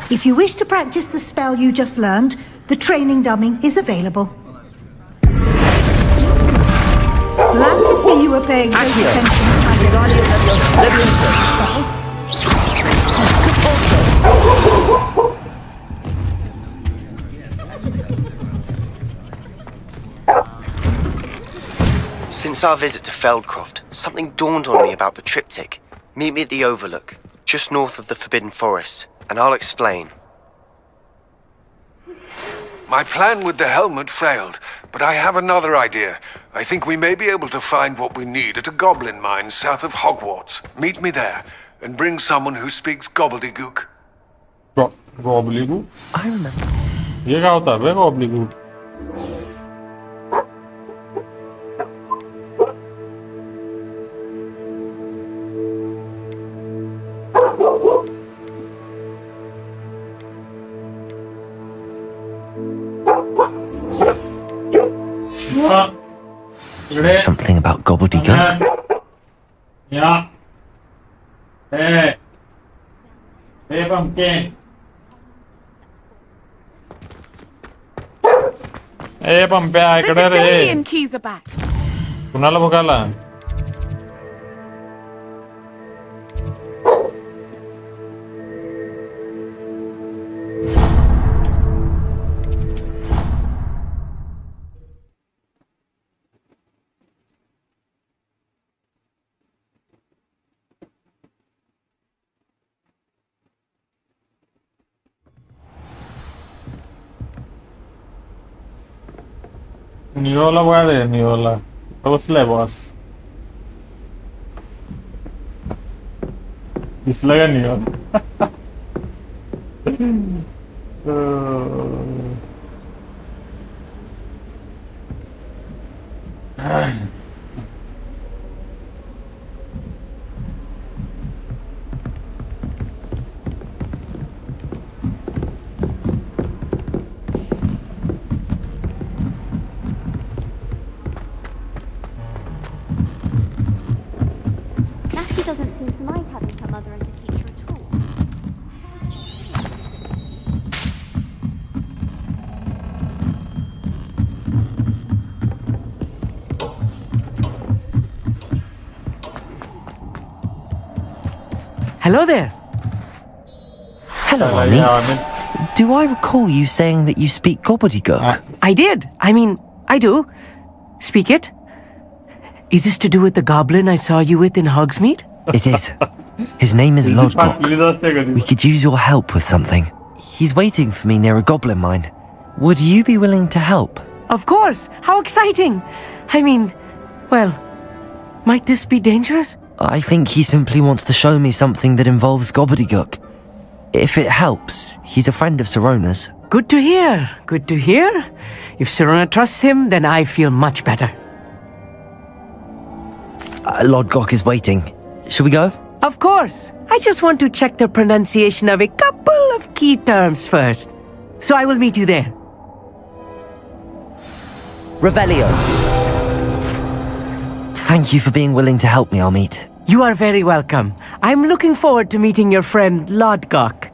[SPEAKER 12] If you wish to practice the spell you just learned, the training dummy is available. Glad to see you were paying close attention to my Levioso.
[SPEAKER 13] Since our visit to Feldcroft, something dawned on me about the triptych. Meet me at the Overlook, just north of the Forbidden Forest, and I'll explain.
[SPEAKER 6] My plan with the helmet failed, but I have another idea. I think we may be able to find what we need at a goblin mine south of Hogwarts. Meet me there, and bring someone who speaks gobbledygook.
[SPEAKER 1] Gobbledygook?
[SPEAKER 3] I remember.
[SPEAKER 1] ये क्या होता है gobbledygook?
[SPEAKER 3] Something about gobbledygook?
[SPEAKER 1] Yeah. Hey. Hey, pumpkin. Hey, pumpkin,
[SPEAKER 14] The Daedalian keys are back.
[SPEAKER 1] कुणाला बघायला? Niola guarda, Niola. बसलाय boss. दिसला का Niyola?
[SPEAKER 11] Doesn't seem to mind having her mother as a teacher at all.
[SPEAKER 3] Hello there. Hello, Amit. Do I recall you saying that you speak gobbledygook?
[SPEAKER 15] I did. I do. Speak it. Is this to do with the goblin I saw you with in Hogsmeade?
[SPEAKER 3] It is. His name is Lodgok. We could use your help with something. He's waiting for me near a goblin mine. Would you be willing to help?
[SPEAKER 15] Of course. How exciting. Might this be dangerous?
[SPEAKER 3] I think he simply wants to show me something that involves gobbledygook. If it helps, he's a friend of Sirona's.
[SPEAKER 15] Good to hear. Good to hear. If Sirona trusts him, then I feel much better.
[SPEAKER 3] Lodgok is waiting. Should we go?
[SPEAKER 15] Of course. I just want to check the pronunciation of a couple of key terms first. So I will meet you there.
[SPEAKER 3] Revelio. Thank you for being willing to help me, Amit.
[SPEAKER 15] You are very welcome. I'm looking forward to meeting your friend Lodgok.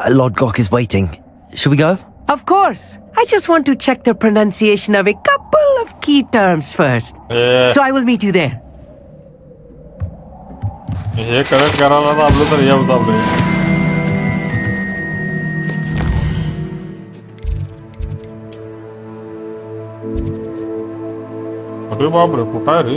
[SPEAKER 3] Lodgok is waiting. Should we go?
[SPEAKER 15] Of course. I just want to check the pronunciation of a couple of key terms first. So I will meet you there.
[SPEAKER 1] हे correct करायला तर आपलं तर हे होतं आपलं अरे बापरे कुठं आहे रे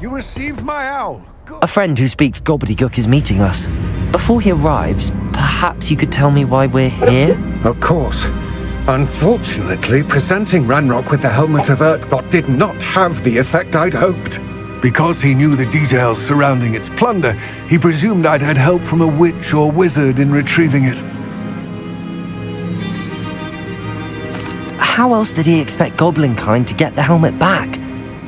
[SPEAKER 6] You received my owl.
[SPEAKER 3] A friend who speaks gobbledygook is meeting us. Before he arrives, perhaps you could tell me why we're here?
[SPEAKER 6] Of course. Unfortunately, presenting Ranrock with the helmet of Urtkot did not have the effect I'd hoped. Because he knew the details surrounding its plunder, he presumed I'd had help from a witch or wizard in retrieving it.
[SPEAKER 3] How else did he expect Goblinkind to get the helmet back?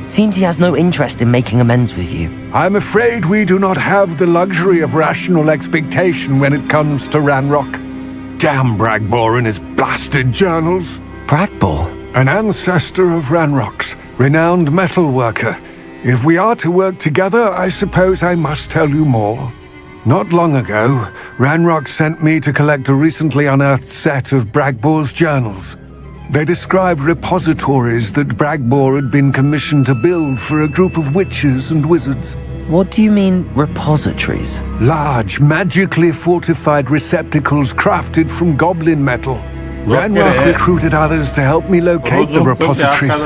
[SPEAKER 3] Seems he has no interest in making amends with you.
[SPEAKER 6] I'm afraid we do not have the luxury of rational expectation when it comes to Ranrock. Damn Bragbor and his blasted journals.
[SPEAKER 3] Bragbor?
[SPEAKER 6] An ancestor of Ranrock's, renowned metal worker. If we are to work together, I suppose I must tell you more. Not long ago, Ranrock sent me to collect a recently unearthed set of Bragbor's journals. They described repositories that Bragbor had been commissioned to build for a group of witches and wizards.
[SPEAKER 3] What do you mean, repositories?
[SPEAKER 6] Large, magically fortified receptacles crafted from goblin metal. Ranrock recruited others to help me locate the repositories.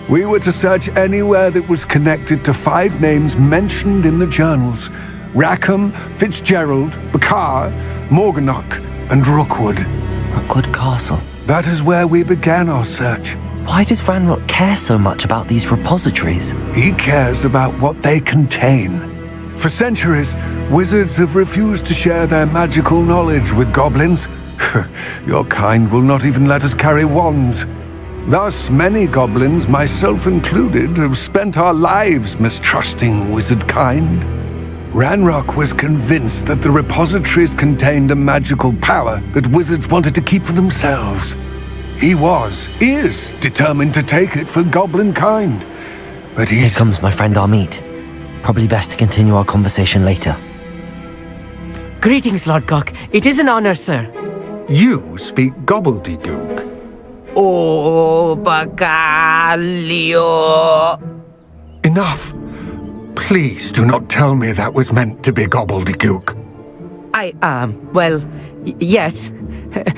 [SPEAKER 6] We were to search anywhere that was connected to 5 names mentioned in the journals. Rackham, Fitzgerald, Bakar, Morganach, and Rookwood.
[SPEAKER 3] Rookwood Castle.
[SPEAKER 6] That is where we began our search.
[SPEAKER 3] Why does Ranrock care so much about these repositories?
[SPEAKER 6] He cares about what they contain. For centuries, wizards have refused to share their magical knowledge with goblins. Your kind will not even let us carry wands. Thus, many goblins, myself included, have spent our lives mistrusting wizard kind. Ranrock was convinced that the repositories contained a magical power that wizards wanted to keep for themselves. He is determined to take it for goblin kind. But
[SPEAKER 3] Here comes my friend Amit. Probably best to continue our conversation later.
[SPEAKER 15] Greetings, Lodgok. It is an honor, sir.
[SPEAKER 6] You speak gobbledygook.
[SPEAKER 15] Oh, Bagalio.
[SPEAKER 6] Enough. Please do not tell me that was meant to be gobbledygook.
[SPEAKER 15] Yes.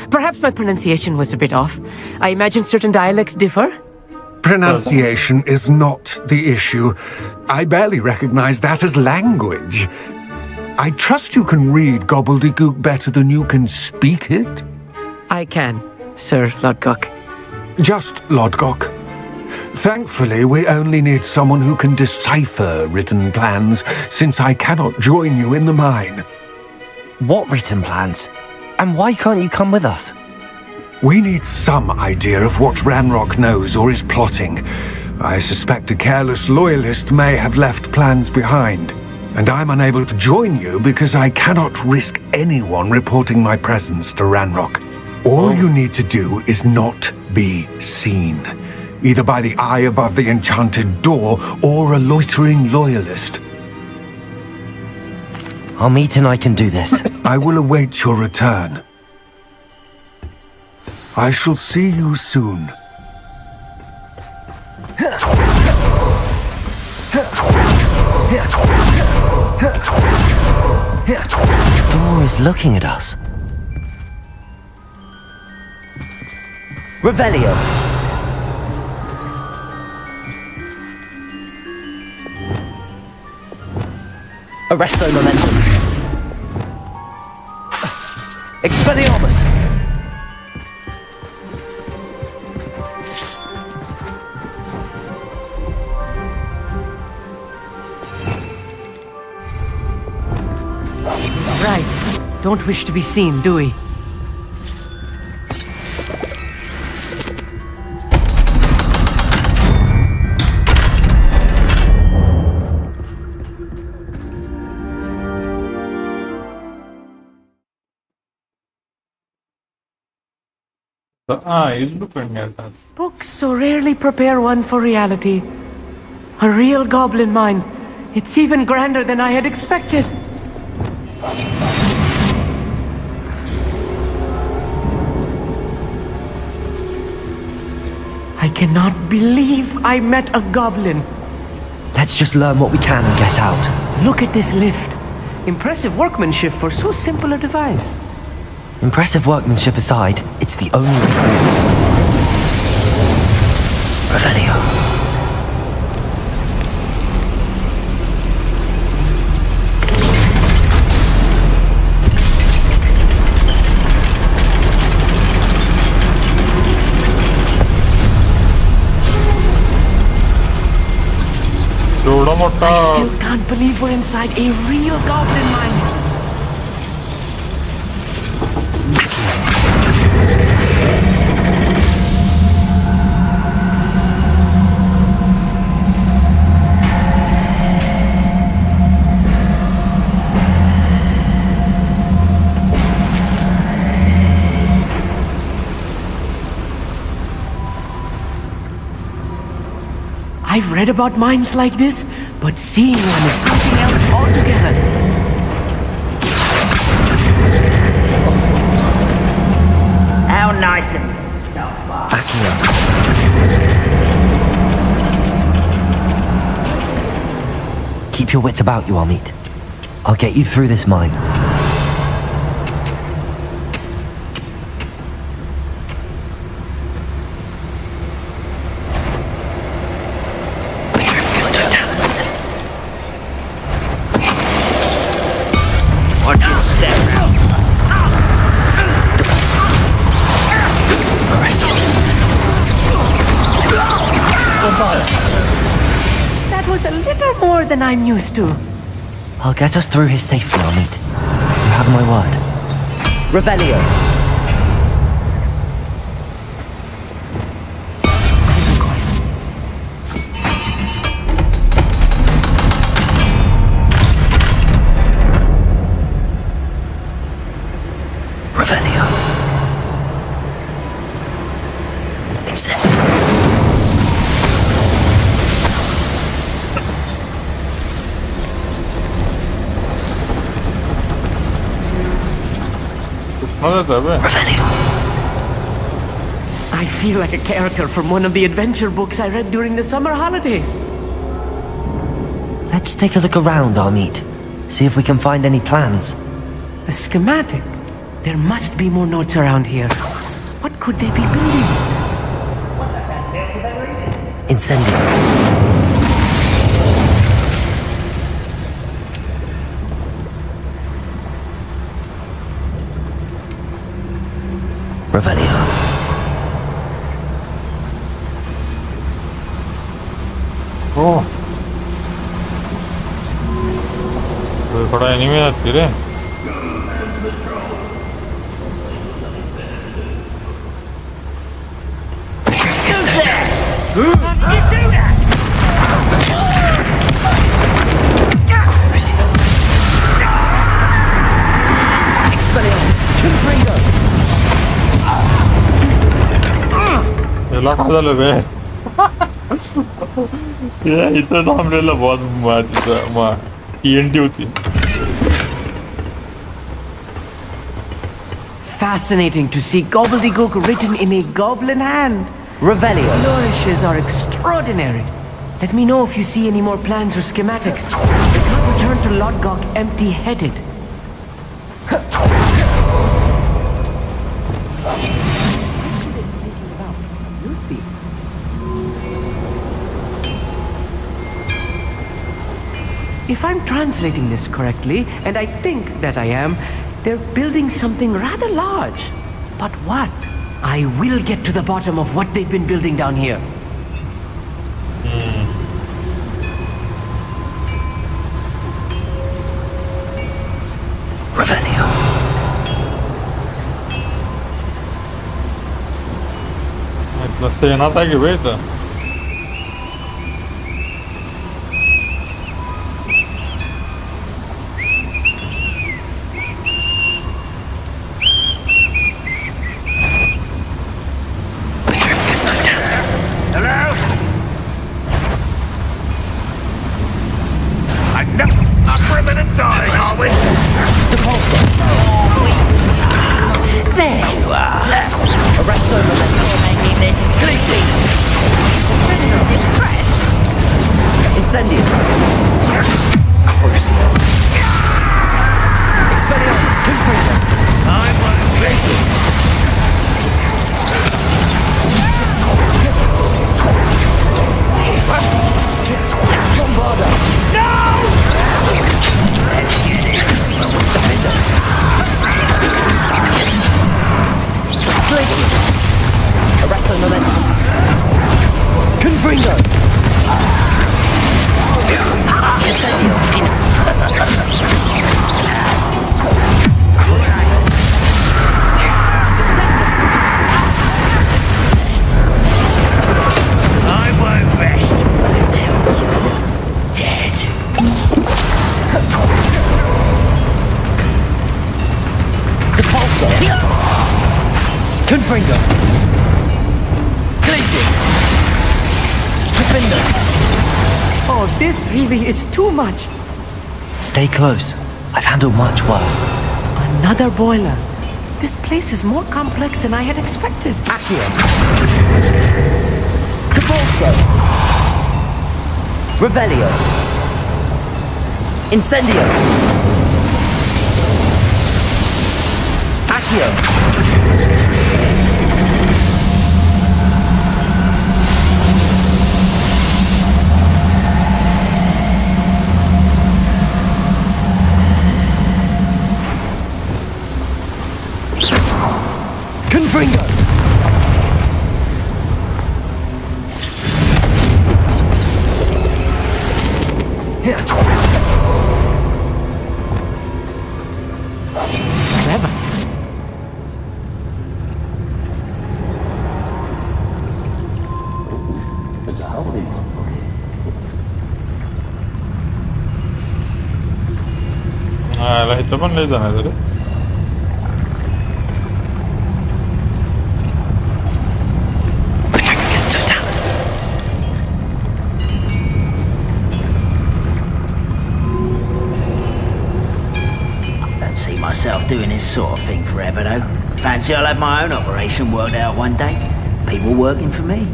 [SPEAKER 15] Perhaps my pronunciation was a bit off. I imagine certain dialects differ.
[SPEAKER 6] Pronunciation is not the issue. I barely recognize that as language. I trust you can read gobbledygook better than you can speak it?
[SPEAKER 15] I can, Sir Lodgok.
[SPEAKER 6] Just Lodgok. Thankfully, we only need someone who can decipher written plans, since I cannot join you in the mine.
[SPEAKER 3] What written plans? And why can't you come with us?
[SPEAKER 6] We need some idea of what Ranrock knows or is plotting. I suspect a careless loyalist may have left plans behind. And I'm unable to join you because I cannot risk anyone reporting my presence to Ranrock. All you need to do is not be seen, either by the eye above the enchanted door or a loitering loyalist.
[SPEAKER 3] Amit and I can do this.
[SPEAKER 6] I will await your return. I shall see you soon.
[SPEAKER 3] The door is looking at us. Revelio. Arresto momentum. Expelliarmus.
[SPEAKER 15] Right. Don't wish to be seen, do we?
[SPEAKER 1] The eye is looking at us.
[SPEAKER 15] Books so rarely prepare one for reality. A real goblin mine. It's even grander than I had expected. I cannot believe I met a goblin.
[SPEAKER 3] Let's just learn what we can and get out.
[SPEAKER 15] Look at this lift. Impressive workmanship for so simple a device.
[SPEAKER 3] Impressive workmanship aside, it's the only way forward. Revelio.
[SPEAKER 15] I still can't believe we're inside a real goblin mine. I've read about mines like this, but seeing one is something else altogether.
[SPEAKER 4] How nice of you.
[SPEAKER 3] Keep your wits about you, Amit. I'll get you through this mine.
[SPEAKER 4] Watch your step.
[SPEAKER 15] That was a little more than I'm used to.
[SPEAKER 3] I'll get us through his safely, Amit. You have my word. Revelio. Revelio. It's it. I
[SPEAKER 15] feel like a character from one of the adventure books I read during the summer holidays.
[SPEAKER 3] Let's take a look around, Amit. See if we can find any plans.
[SPEAKER 15] A schematic? There must be more notes around here. What could they be building?
[SPEAKER 3] Incendio. Revelio.
[SPEAKER 1] Oh. थोड़ा anime आती रे तुला काय झालं बे इथं थांबलेलं boss तिथं TNT होती.
[SPEAKER 15] Fascinating to see gobbledygook written in a goblin hand. Revelio. Flourishes are extraordinary. Let me know if you see any more plans or schematics. I can't return to Lodgok empty-headed. You'll see. If I'm translating this correctly, and I think that I am, they're building something rather large. But what? I will get to the bottom of what they've been building down here.
[SPEAKER 3] Revelio.
[SPEAKER 1] Let's say another way.
[SPEAKER 3] Stay close. I've handled much worse.
[SPEAKER 15] Another boiler. This place is more complex than I had expected.
[SPEAKER 3] Accio. Capolso. Revelio. Incendio. Accio. Confringo! Here. Clever.
[SPEAKER 1] lah itu pun dari sana tadi.
[SPEAKER 4] Myself doing this sort of thing forever though. Fancy I'll have my own operation worked out one day. People working for me.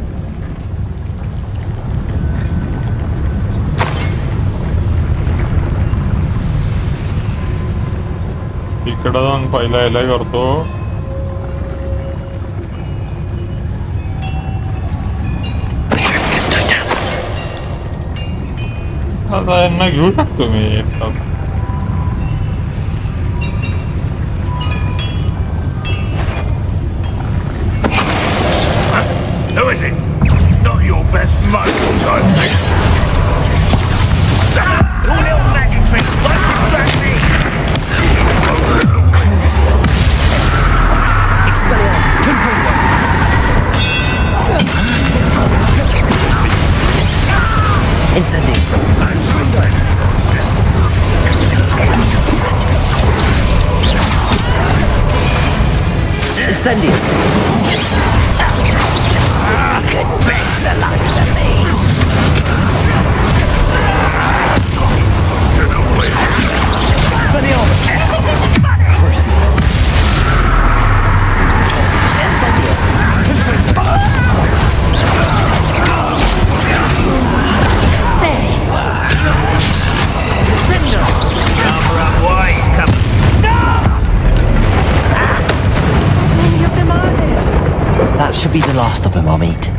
[SPEAKER 1] इकडे जाऊन पहिला यायला करतो. आता यांना घेऊ शकतो मी एकटा.
[SPEAKER 8] Who is it? Not your best muscle type thing. Little nagging trick, like exactly.
[SPEAKER 3] Expelliarmus, Confringo. Incendio. Incendio. the likes of me. Expelliarmus! Crucible! Incendio! There you are! Descendo!
[SPEAKER 4] Cover up wise, cover.
[SPEAKER 15] How many of them are there?
[SPEAKER 3] That should be the last of them, I'll meet.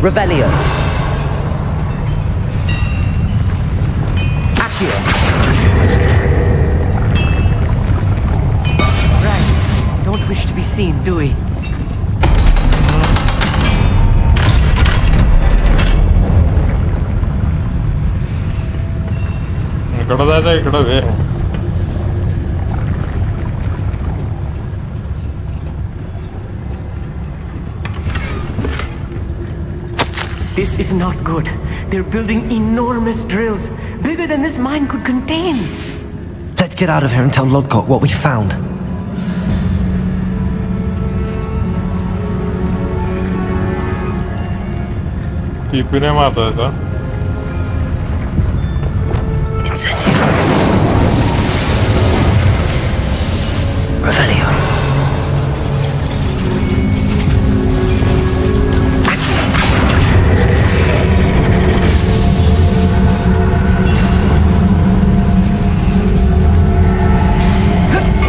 [SPEAKER 3] Revelio. Accio.
[SPEAKER 15] Right. Don't wish to be seen, do we? This is not good. They're building enormous drills, bigger than this mine could contain.
[SPEAKER 3] Let's get out of here and tell Lodgok what we found.
[SPEAKER 1] Tipine mata ito.
[SPEAKER 3] Incendio. Revelio.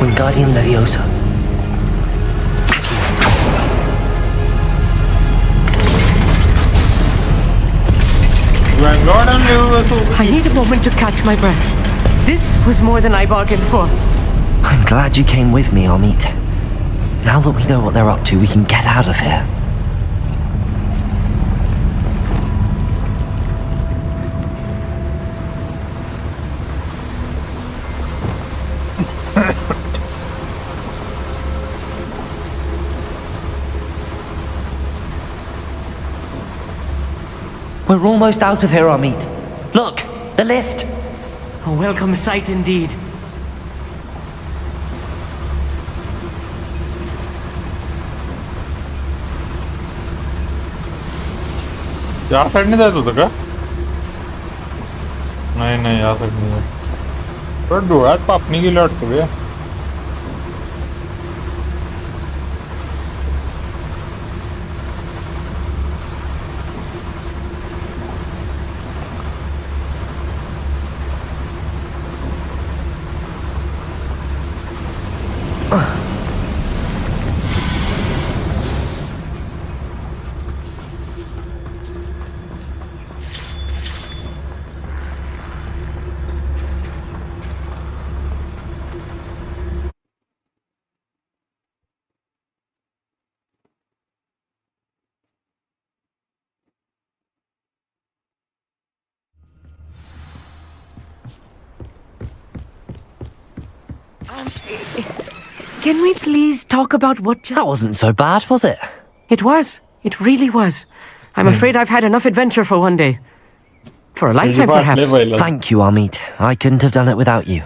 [SPEAKER 3] Wingardium Levioso.
[SPEAKER 15] I need a moment to catch my breath. This was more than I bargained for.
[SPEAKER 3] I'm glad you came with me, Amit. Now that we know what they're up to, we can get out of here. We're almost out of here, Amit. Look, the lift.
[SPEAKER 15] A welcome sight indeed.
[SPEAKER 1] या साईडने जायचं होतं का? नाही नाही या साईडने जायचं. पण डोळ्यात पापणी गेली वाटतं बे.
[SPEAKER 15] Can we please talk about what
[SPEAKER 3] That wasn't so bad, was it?
[SPEAKER 15] It was. It really was. I'm afraid I've had enough adventure for one day. For a lifetime, perhaps.
[SPEAKER 3] Thank you, Amit. I couldn't have done it without you.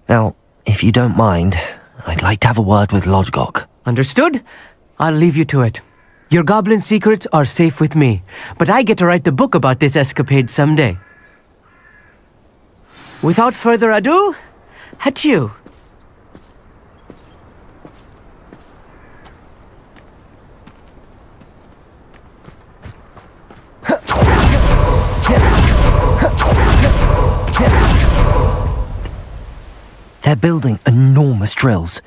[SPEAKER 3] Now, if you don't mind, I'd like to have a word with Lodgok.
[SPEAKER 15] Understood? I'll leave you to it. Your goblin secrets are safe with me, but I get to write the book about this escapade someday. Without further ado, adieu.
[SPEAKER 3] They're building enormous drills.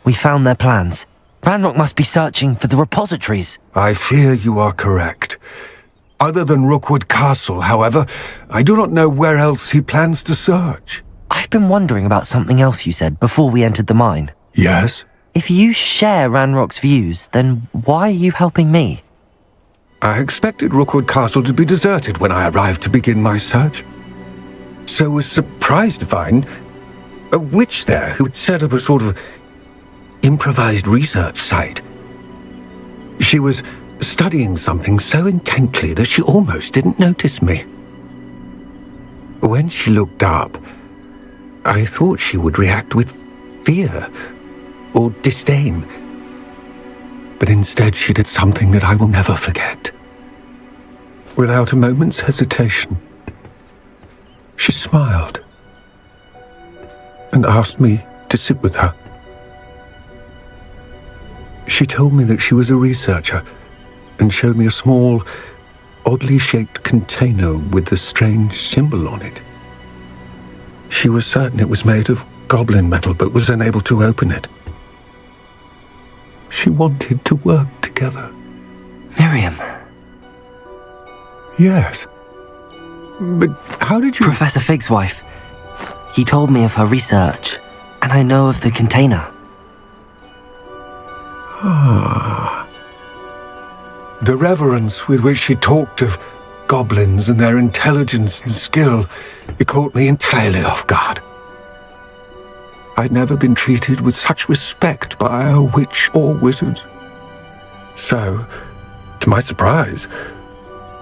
[SPEAKER 3] We found their plans. Ranrock must be searching for the repositories.
[SPEAKER 6] I fear you are correct. Other than Rookwood Castle, however, I do not know where else he plans to search.
[SPEAKER 3] I've been wondering about something else you said before we entered the mine.
[SPEAKER 6] Yes?
[SPEAKER 3] If you share Ranrock's views, then why are you helping me?
[SPEAKER 6] I expected Rookwood Castle to be deserted when I arrived to begin my search. So was surprised to find a witch there who had set up a sort of improvised research site. She was studying something so intently that she almost didn't notice me. When she looked up, I thought she would react with fear or disdain. But instead she did something that I will never forget. Without a moment's hesitation, she smiled and asked me to sit with her. She told me that she was a researcher and showed me a small, oddly shaped container with a strange symbol on it. She was certain it was made of goblin metal, but was unable to open it. She wanted to work together.
[SPEAKER 3] Miriam.
[SPEAKER 6] Yes. But how did you...
[SPEAKER 3] Professor Fig's wife. He told me of her research, and I know of the container.
[SPEAKER 6] Ah. The reverence with which she talked of goblins and their intelligence and skill, it caught me entirely off guard. I'd never been treated with such respect by a witch or wizard. So, to my surprise,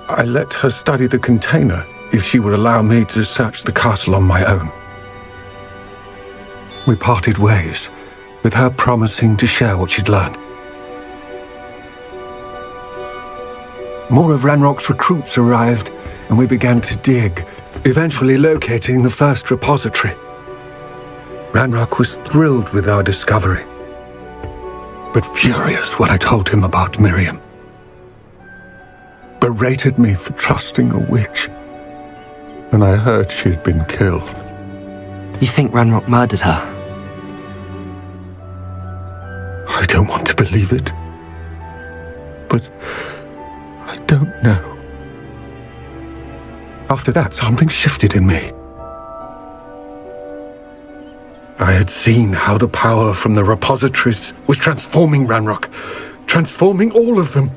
[SPEAKER 6] I let her study the container if she would allow me to search the castle on my own. We parted ways, with her promising to share what she'd learned. More of Ranrock's recruits arrived, and we began to dig, eventually locating the first repository. Ranrock was thrilled with our discovery, but furious when I told him about Miriam. Berated me for trusting a witch, and I heard she had been killed.
[SPEAKER 3] You think Ranrock murdered her?
[SPEAKER 6] I don't want to believe it, but I don't know. After that, something shifted in me. I had seen how the power from the repositories was transforming Ranrock, transforming all of them.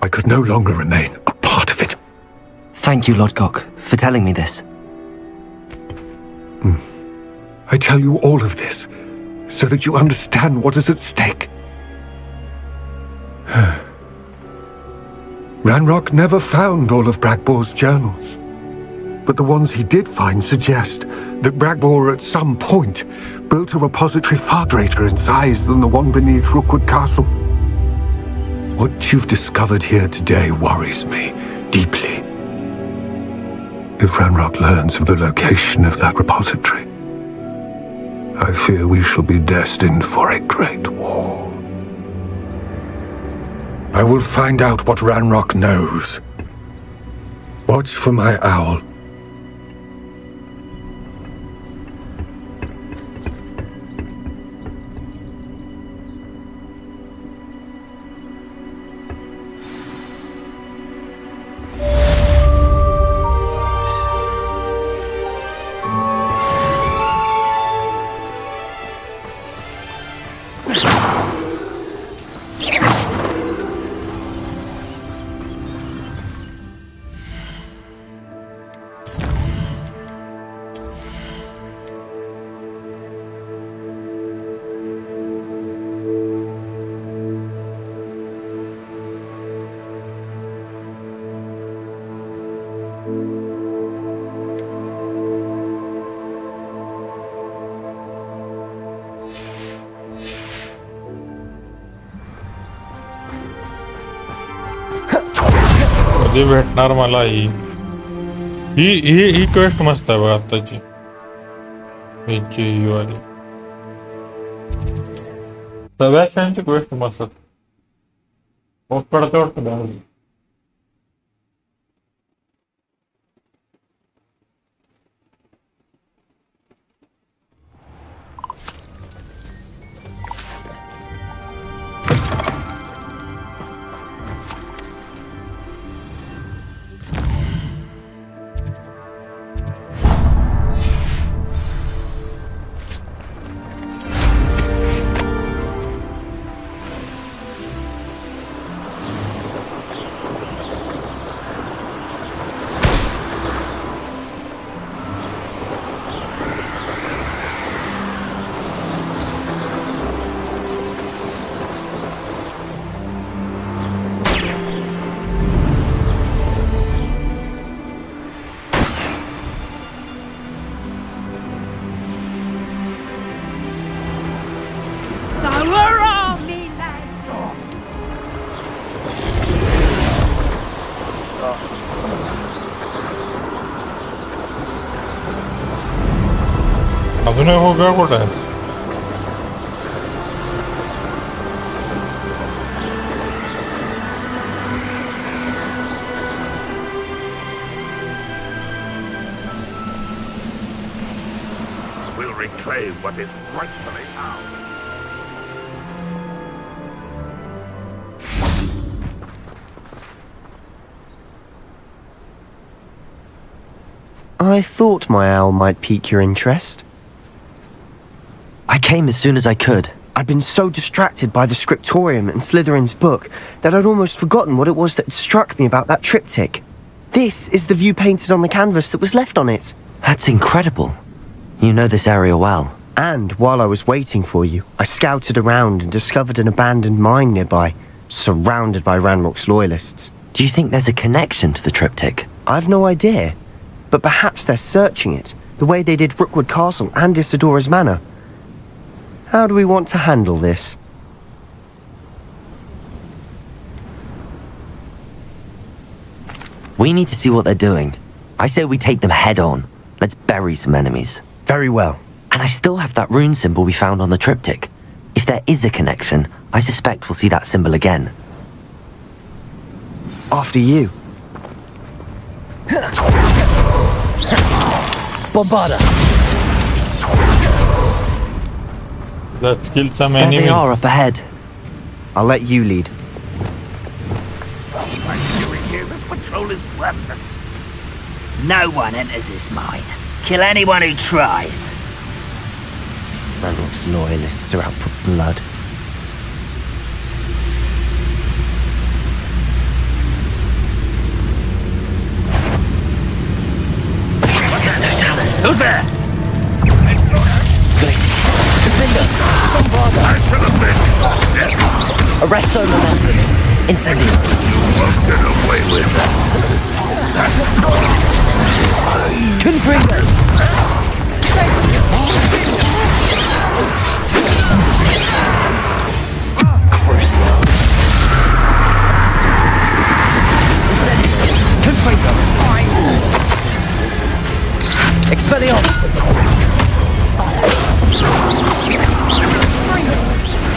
[SPEAKER 6] I could no longer remain a part of it.
[SPEAKER 3] Thank you, Lodgok, for telling me this.
[SPEAKER 6] I tell you all of this so that you understand what is at stake. Ranrock never found all of Bragbor's journals, but the ones he did find suggest that Bragbor at some point built a repository far greater in size than the one beneath Rookwood Castle. What you've discovered here today worries me deeply. If Ranrock learns of the location of that repository, I fear we shall be destined for a great war. I will find out what Ranrock knows. Watch for my owl.
[SPEAKER 1] कधी भेटणार मला ही quest मस्त आहे बघ आताची ही वाली सगळ्यांची quest मस्त पडते वाटतं अजून एक होगा कुठं आहे?
[SPEAKER 8] We'll reclaim what is rightfully ours.
[SPEAKER 13] I thought my owl might pique your interest.
[SPEAKER 3] I came as soon as I could.
[SPEAKER 13] I'd been so distracted by the scriptorium and Slytherin's book that I'd almost forgotten what it was that had struck me about that triptych. This is the view painted on the canvas that was left on it.
[SPEAKER 3] That's incredible. You know this area well.
[SPEAKER 13] And while I was waiting for you, I scouted around and discovered an abandoned mine nearby, surrounded by Ranrock's loyalists.
[SPEAKER 3] Do you think there's a connection to the triptych?
[SPEAKER 13] I've no idea, but perhaps they're searching it, the way they did Rookwood Castle and Isidora's Manor. How do we want to handle this?
[SPEAKER 3] We need to see what they're doing. I say we take them head on. Let's bury some enemies.
[SPEAKER 13] Very well.
[SPEAKER 3] And I still have that rune symbol we found on the triptych. If there is a connection, I suspect we'll see that symbol again.
[SPEAKER 13] After you.
[SPEAKER 3] Bombarda!
[SPEAKER 1] Let's kill some
[SPEAKER 3] There
[SPEAKER 1] enemies.
[SPEAKER 3] they are up ahead.
[SPEAKER 13] I'll let you lead.
[SPEAKER 8] This patrol is worthless.
[SPEAKER 4] No one enters this mine. Kill anyone who tries.
[SPEAKER 13] Ranrock's loyalists are out for blood.
[SPEAKER 8] Who's there?
[SPEAKER 3] Arresto momentum. Incendio.
[SPEAKER 8] You won't get away with
[SPEAKER 3] Confringo. Crucio. Incendio. Confringo. Expelliarmus.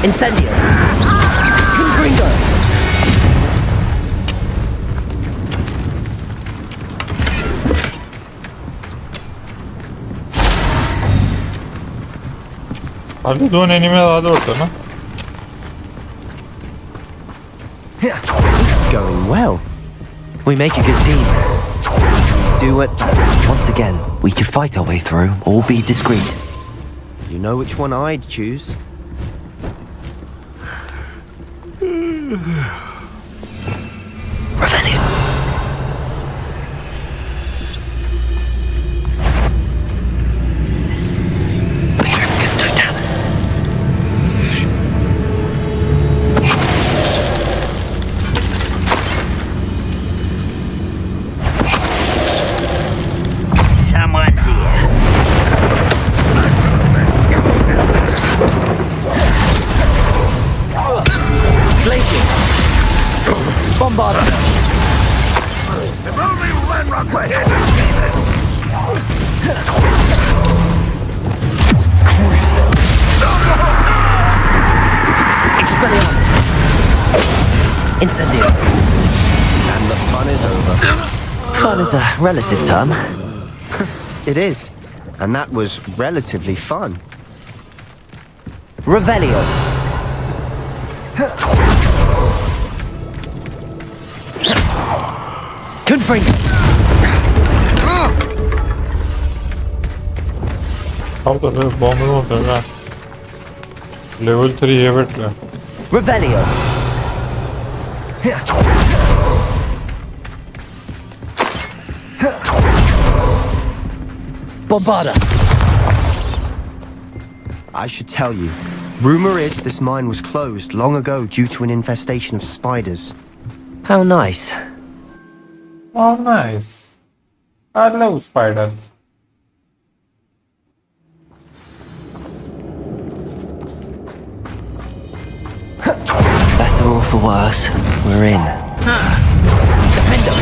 [SPEAKER 3] Incendio. Confringo.
[SPEAKER 1] अरे दोन enemy आले होते ना.
[SPEAKER 13] This is going well.
[SPEAKER 3] We make a good team.
[SPEAKER 13] Do it.
[SPEAKER 3] Once again, we could fight our way through or be discreet.
[SPEAKER 13] You know which one I'd choose.
[SPEAKER 3] Revenue. Petrifacus totalis.
[SPEAKER 4] Someone's here.
[SPEAKER 3] Glaciers. Bombarda.
[SPEAKER 8] If only Ranrock were here to see this!
[SPEAKER 3] Crucio. Expelliarmus. Incendio.
[SPEAKER 13] And the fun is over.
[SPEAKER 3] Fun is a relative term.
[SPEAKER 13] It is. And that was relatively fun.
[SPEAKER 3] Revelio. Confringo.
[SPEAKER 1] How the hell bomb होता है? Level 3 है बेटा.
[SPEAKER 3] Revelio. Bombarda.
[SPEAKER 13] I should tell you. Rumor is this mine was closed long ago due to an infestation of spiders.
[SPEAKER 3] How nice.
[SPEAKER 1] Oh, nice. I love spiders.
[SPEAKER 3] for worse, we're in.
[SPEAKER 15] Defender!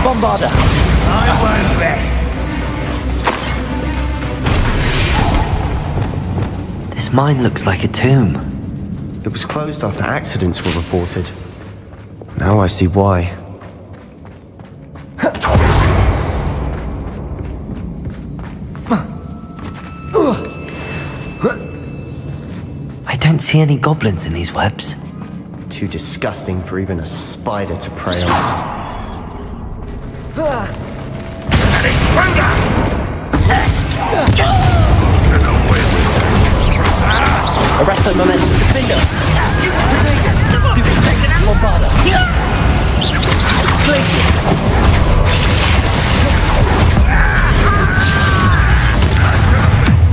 [SPEAKER 15] Bombarder!
[SPEAKER 8] I won't bet.
[SPEAKER 3] This mine looks like a tomb.
[SPEAKER 13] It was closed after accidents were reported. Now I see why.
[SPEAKER 3] I don't see any goblins in these webs.
[SPEAKER 13] Too disgusting for even a spider to prey on.
[SPEAKER 8] An intruder!
[SPEAKER 15] Arresto momentum. Defender! Bombarder! Glacier!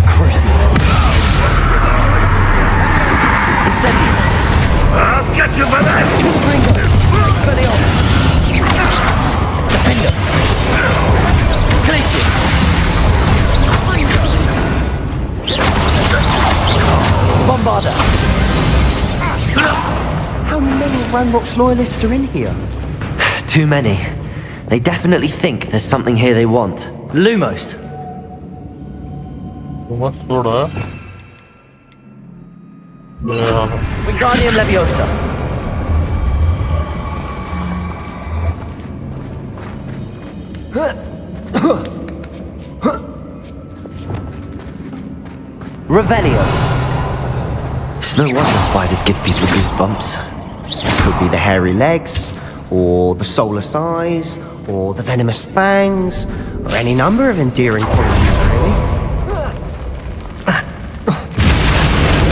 [SPEAKER 15] Crucial! Incendio!
[SPEAKER 8] I'll get you for that!
[SPEAKER 15] Confringo! Expelliarmus! Defender! Glacier! Bombarder!
[SPEAKER 13] How many Ranrock's loyalists are in here?
[SPEAKER 3] Too many. They definitely think there's something here they want.
[SPEAKER 15] Lumos!
[SPEAKER 1] What's soda? Yeah.
[SPEAKER 15] Wingardium Levioso! Revelio!
[SPEAKER 3] It's no wonder spiders give people goosebumps.
[SPEAKER 13] Could be the hairy legs, or the soulless eyes, or the venomous fangs, or any number of endearing qualities, really.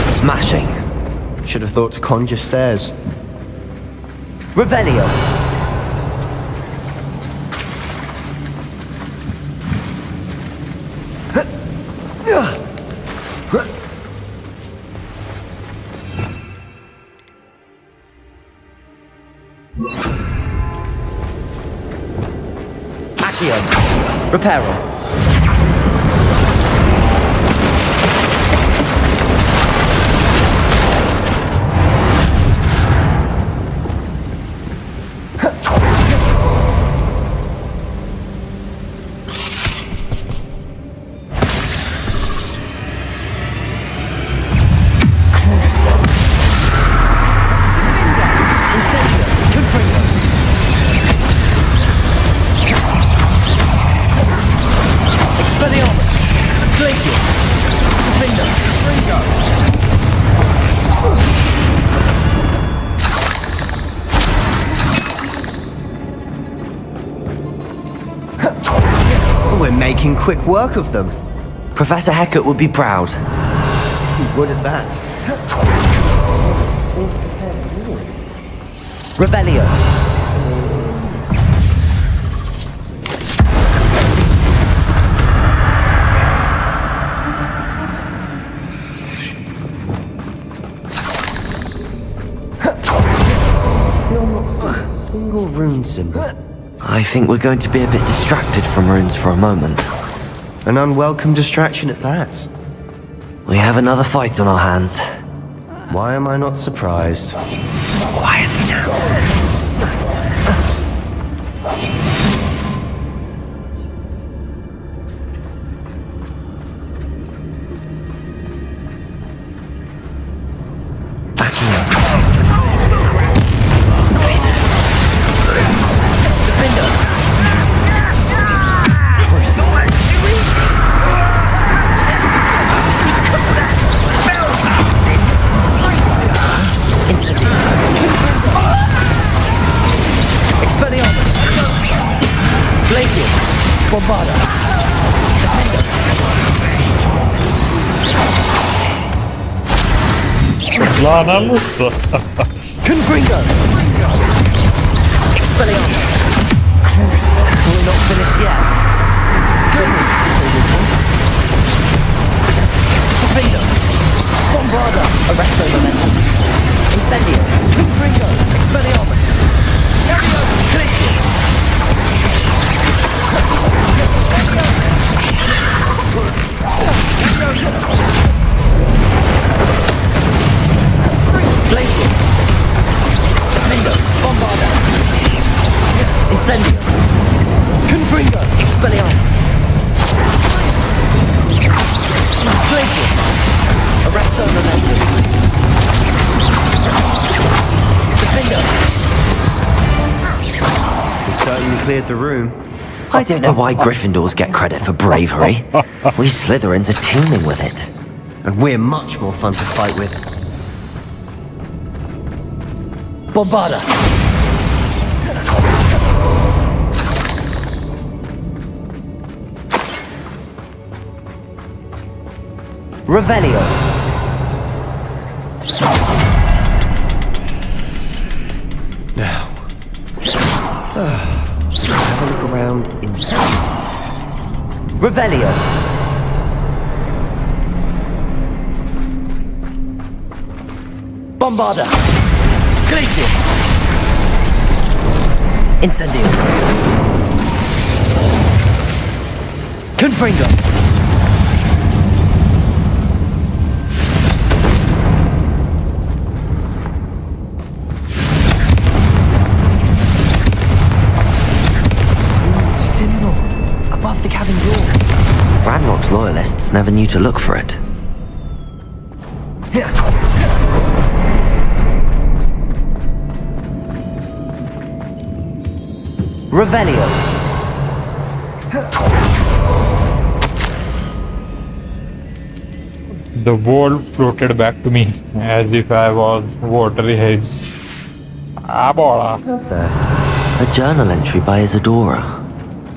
[SPEAKER 3] Smashing.
[SPEAKER 13] Should have thought to conjure stairs.
[SPEAKER 15] Revelio! Accio! Reparo!
[SPEAKER 13] We're making quick work of them.
[SPEAKER 3] Professor Hecat would be proud.
[SPEAKER 13] He would at that.
[SPEAKER 15] Revelio!
[SPEAKER 13] Still not seeing a single rune symbol.
[SPEAKER 3] I think we're going to be a bit distracted from runes for a moment.
[SPEAKER 13] An unwelcome distraction at that.
[SPEAKER 3] We have another fight on our hands.
[SPEAKER 13] Why am I not surprised?
[SPEAKER 3] Quietly now.
[SPEAKER 1] Lana Musa.
[SPEAKER 15] Confringo! Expelliarmus! We're not finished yet. Confringo! Bombarder! Arresto momentum! Incendio! Confringo! Expelliarmus! Glacius!
[SPEAKER 13] cleared the room.
[SPEAKER 3] I don't know why Gryffindors get credit for bravery. We Slytherins are teeming with it.
[SPEAKER 13] And we're much more fun to fight with.
[SPEAKER 3] Bombarda! Revelio!
[SPEAKER 13] Now, have a look around in peace.
[SPEAKER 3] Revelio! Bombarda! Glacius! Incendio! Confringo!
[SPEAKER 13] Symbol above the cabin door.
[SPEAKER 3] Ranrock's loyalists never knew to look for it. Revelio!
[SPEAKER 1] The world floated back to me as if I was watery haze. Ah, bola.
[SPEAKER 3] A journal entry by Isadora.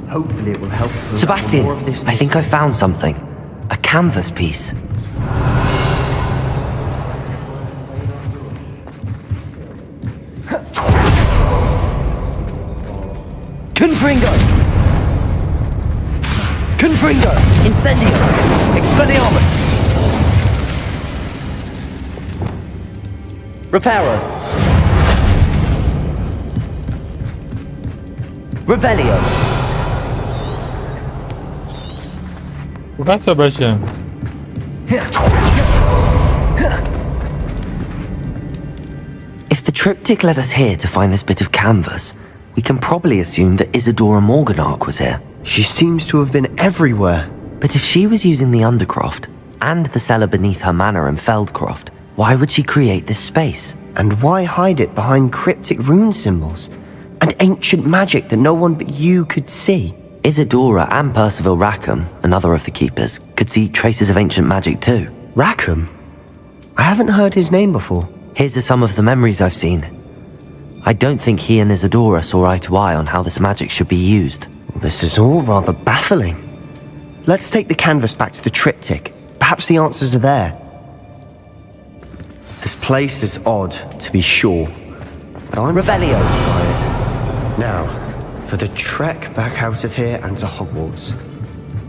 [SPEAKER 13] Hopefully it will help.
[SPEAKER 3] Sebastian, I think I found something. A canvas piece. Confringo! Confringo! Incendio! Expelliarmus! Reparo! Revelio!
[SPEAKER 1] Kuda Sebastian?
[SPEAKER 3] If the triptych led us here to find this bit of canvas, we can probably assume that Isadora Morganach was here.
[SPEAKER 13] She seems to have been everywhere.
[SPEAKER 3] But if she was using the Undercroft, and the cellar beneath her manor in Feldcroft, why would she create this space?
[SPEAKER 13] And why hide it behind cryptic rune symbols? And ancient magic that no one but you could see?
[SPEAKER 3] Isadora and Percival Rackham, another of the keepers, could see traces of ancient magic too.
[SPEAKER 13] Rackham? I haven't heard his name before.
[SPEAKER 3] Here's some of the memories I've seen. I don't think he and Isadora saw eye to eye on how this magic should be used.
[SPEAKER 13] This is all rather baffling. Let's take the canvas back to the triptych. Perhaps the answers are there. This place is odd, to be sure, but I'm
[SPEAKER 3] Revelio.
[SPEAKER 13] fascinated by it. Now, for the trek back out of here and to Hogwarts.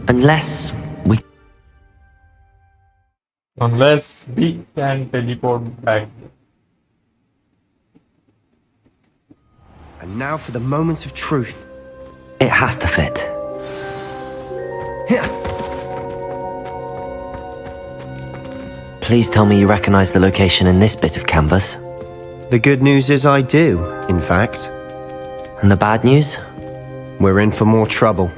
[SPEAKER 3] Unless
[SPEAKER 1] we can teleport back.
[SPEAKER 13] And now for the moment of truth.
[SPEAKER 3] it has to fit. Please tell me you recognize the location in this bit of canvas.
[SPEAKER 13] The good news is I do, in fact.
[SPEAKER 3] And the bad news?
[SPEAKER 13] We're in for more trouble.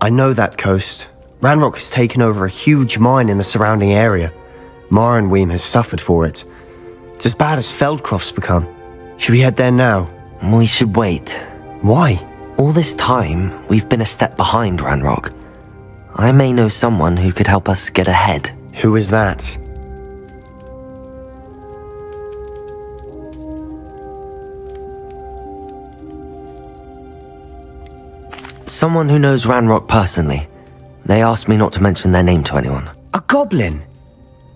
[SPEAKER 13] I know that coast. Ranrock has taken over a huge mine in the surrounding area. Marenweem has suffered for it. It's as bad as Feldcroft's become. Should we head there now?
[SPEAKER 3] We should wait.
[SPEAKER 13] Why?
[SPEAKER 3] All this time, we've been a step behind Ranrock. I may know someone who could help us get ahead.
[SPEAKER 13] Who is that?
[SPEAKER 3] Someone who knows Ranrock personally. They asked me not to mention their name to anyone.
[SPEAKER 13] A goblin?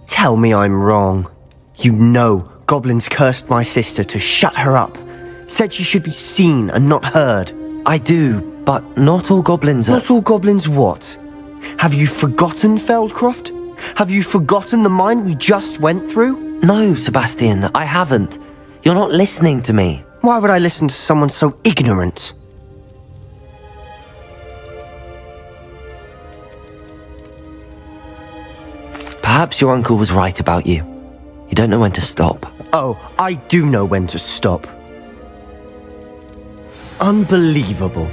[SPEAKER 13] Tell me I'm wrong. You know goblins cursed my sister to shut her up. Said she should be seen and not heard.
[SPEAKER 3] I do, but not all goblins are...
[SPEAKER 13] Not all goblins what? Have you forgotten Feldcroft? Have you forgotten the mine we just went through?
[SPEAKER 3] No, Sebastian, I haven't. You're not listening to me.
[SPEAKER 13] Why would I listen to someone so ignorant?
[SPEAKER 3] Perhaps your uncle was right about you. You don't know when to stop.
[SPEAKER 13] Oh, I do know when to stop. Unbelievable.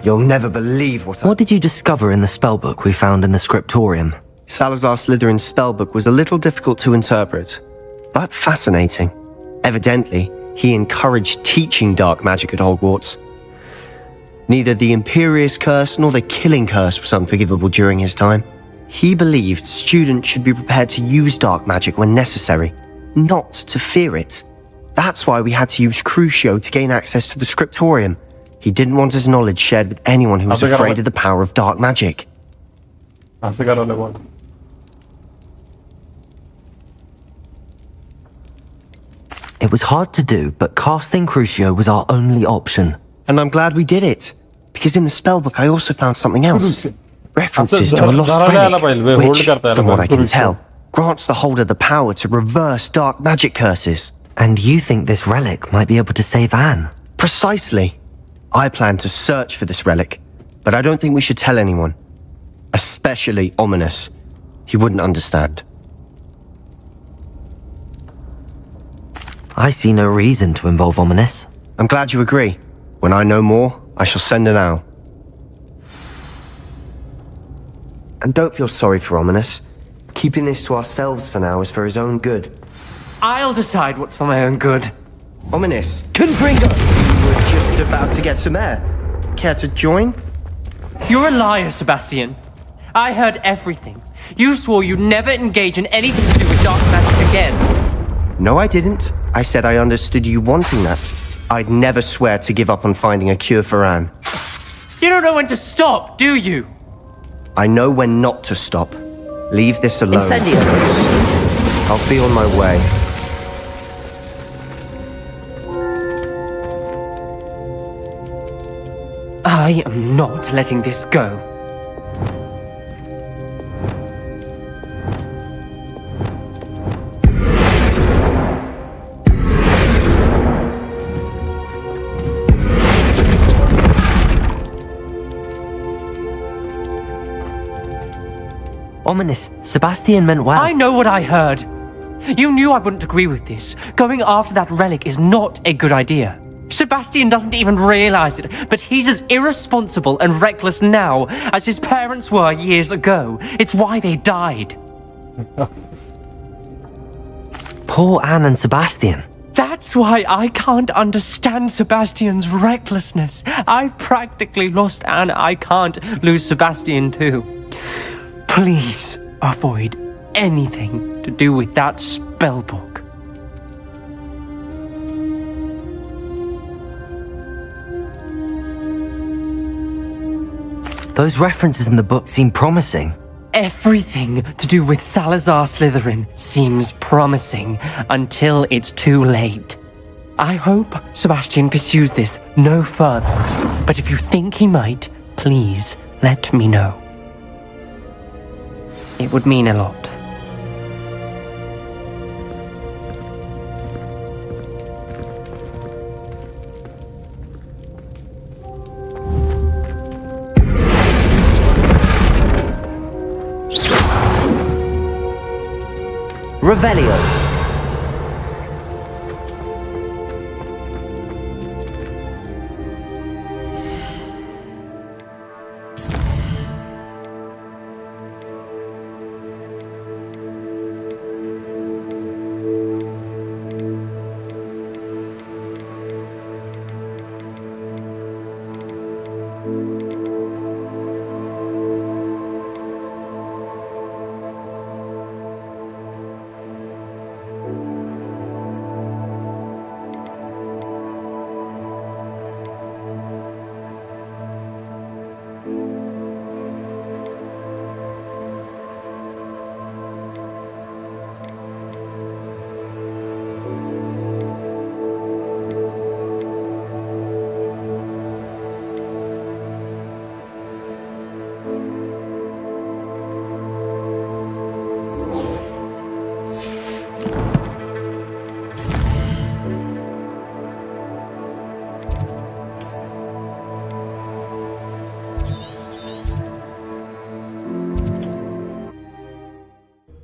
[SPEAKER 13] You'll never believe
[SPEAKER 3] What did you discover in the spellbook we found in the scriptorium?
[SPEAKER 13] Salazar Slytherin's spellbook was a little difficult to interpret, but fascinating. Evidently, he encouraged teaching dark magic at Hogwarts. Neither the Imperious Curse nor the Killing Curse was unforgivable during his time. He believed students should be prepared to use dark magic when necessary, not to fear it. That's why we had to use Crucio to gain access to the scriptorium. He didn't want his knowledge shared with anyone who was afraid of the power of dark magic.
[SPEAKER 3] It was hard to do, but casting Crucio was our only option.
[SPEAKER 13] And I'm glad we did it, because in the spellbook I also found something else. References to a lost relic, which, from what I can tell, grants the holder the power to reverse dark magic curses.
[SPEAKER 3] And you think this relic might be able to save Anne?
[SPEAKER 13] Precisely. I plan to search for this relic, but I don't think we should tell anyone. Especially Ominous. He wouldn't understand.
[SPEAKER 3] I see no reason to involve Ominous.
[SPEAKER 13] I'm glad you agree. When I know more, I shall send an owl. And don't feel sorry for Ominous. Keeping this to ourselves for now is for his own good.
[SPEAKER 15] I'll decide what's for my own good.
[SPEAKER 13] Ominous. Confringo! You were just about to get some air. Care to join?
[SPEAKER 15] You're a liar, Sebastian. I heard everything. You swore you'd never engage in anything to do with dark magic again.
[SPEAKER 13] No, I didn't. I said I understood you wanting that. I'd never swear to give up on finding a cure for Anne.
[SPEAKER 15] You don't know when to stop, do you?
[SPEAKER 13] I know when not to stop. Leave this alone.
[SPEAKER 3] Incendio!
[SPEAKER 13] I'll be on my way.
[SPEAKER 15] I am not letting this go.
[SPEAKER 3] Ominous, Sebastian meant well.
[SPEAKER 15] I know what I heard. You knew I wouldn't agree with this. Going after that relic is not a good idea. Sebastian doesn't even realize it, but he's as irresponsible and reckless now as his parents were years ago. It's why they died.
[SPEAKER 3] Poor Anne and Sebastian.
[SPEAKER 15] That's why I can't understand Sebastian's recklessness. I've practically lost Anne. I can't lose Sebastian too. Please avoid anything to do with that spellbook.
[SPEAKER 3] Those references in the book seem promising.
[SPEAKER 15] Everything to do with Salazar Slytherin seems promising until it's too late. I hope Sebastian pursues this no further, but if you think he might, please let me know. It would mean a lot.
[SPEAKER 3] Revelio.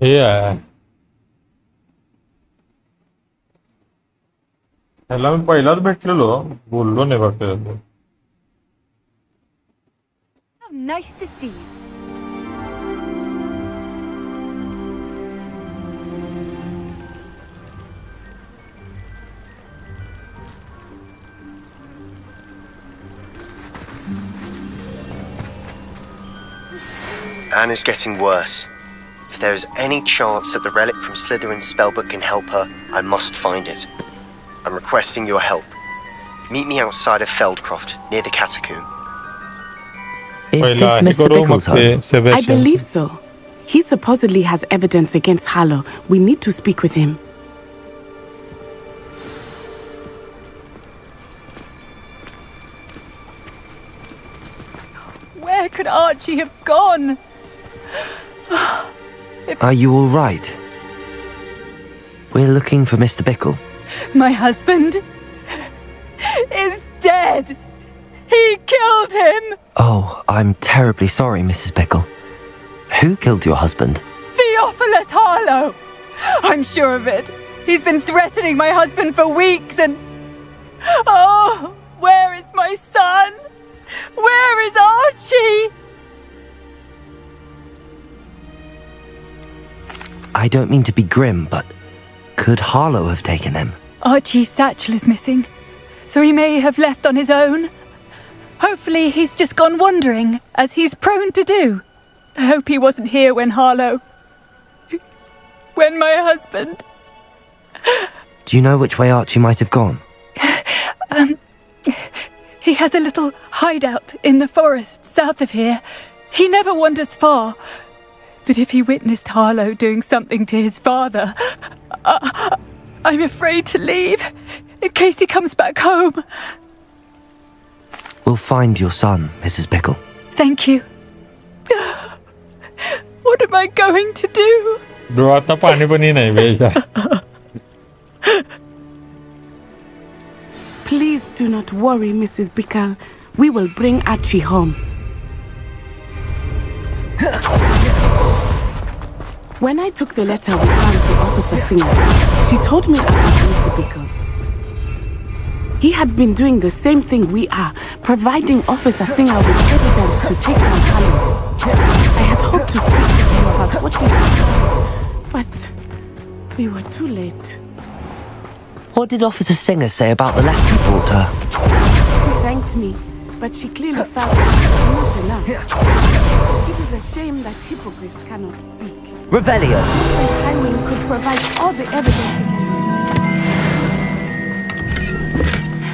[SPEAKER 1] Yeah. ह्याला मी पहिलाच भेटलेलो बोललो नाही बघ त्याच्यात
[SPEAKER 9] Nice to see you.
[SPEAKER 13] Anne is getting worse. If there is any chance that the relic from Slytherin's spellbook can help her, I must find it. I'm requesting your help. Meet me outside of Feldcroft, near the catacomb.
[SPEAKER 3] Is this Mr. Bickle's home?
[SPEAKER 14] I believe so. He supposedly has evidence against Harlow. We need to speak with him.
[SPEAKER 9] Where could Archie have gone?
[SPEAKER 3] Are you all right? We're looking for Mr. Bickle.
[SPEAKER 9] My husband is dead. He killed him.
[SPEAKER 3] Oh, I'm terribly sorry, Mrs. Bickle. Who killed your husband?
[SPEAKER 9] Theophilus Harlow. I'm sure of it. He's been threatening my husband for weeks and... Oh, where is my son? Where is Archie?
[SPEAKER 3] I don't mean to be grim, but could Harlow have taken him?
[SPEAKER 9] Archie's satchel is missing, so he may have left on his own. Hopefully he's just gone wandering, as he's prone to do. I hope he wasn't here when Harlow... when my husband...
[SPEAKER 3] Do you know which way Archie might have gone?
[SPEAKER 9] He has a little hideout in the forest south of here. He never wanders far. But if he witnessed Harlow doing something to his father, I'm afraid to leave, in case he comes back home.
[SPEAKER 3] We'll find your son, Mrs. Bickle.
[SPEAKER 9] Thank you. What am I going to do?
[SPEAKER 1] डोळ्यातनं पाणी पण नाही वेळेच्या.
[SPEAKER 14] Please do not worry, Mrs. Bickle. We will bring Archie home. When I took the letter we found to Officer Singer, she told me about Mr. Bickle. He had been doing the same thing we are, providing Officer Singer with evidence to take down Harlow. I had hoped to speak to him about what we had found, but we were too late.
[SPEAKER 3] What did Officer Singer say about the letter you brought her?
[SPEAKER 14] She thanked me, but she clearly felt it was not enough. It is a shame that hippogriffs cannot speak.
[SPEAKER 3] Revelio!
[SPEAKER 14] Highway could provide all the evidence.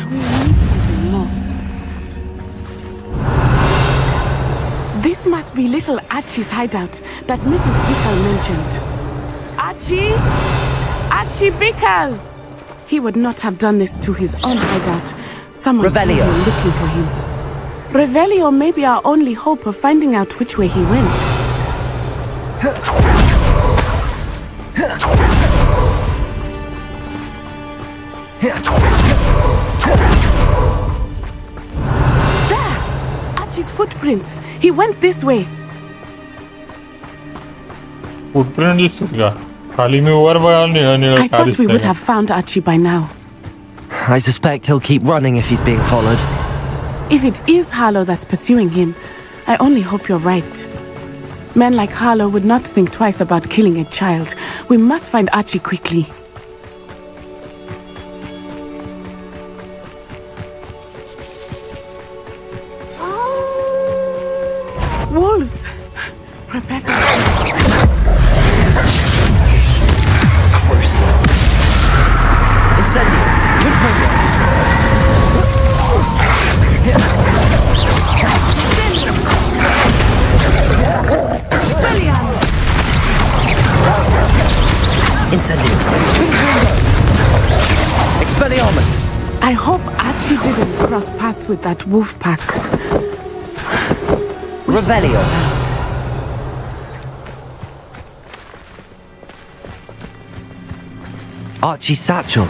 [SPEAKER 14] We need something more. This must be little Archie's hideout that Mrs. Bickle mentioned. Archie! Archie Bickle! He would not have done this to his own hideout. Someone
[SPEAKER 3] Revelio.
[SPEAKER 14] may be looking for him. Revelio may be our only hope of finding out which way he went. There! Archie's footprints. He went this way.
[SPEAKER 1] Footprint दिसतात का खाली मी वर बघायला निळं
[SPEAKER 14] I thought we would have found Archie by now.
[SPEAKER 3] I suspect he'll keep running if he's being followed.
[SPEAKER 14] If it is Harlow that's pursuing him, I only hope you're right. Men like Harlow would not think twice about killing a child. We must find Archie quickly. Wolves! Prepare for
[SPEAKER 3] Incendio! Inferno! Incendio! Expelliarmus!
[SPEAKER 14] I hope Archie didn't cross paths with that wolf pack.
[SPEAKER 3] Revelio! Archie's satchel.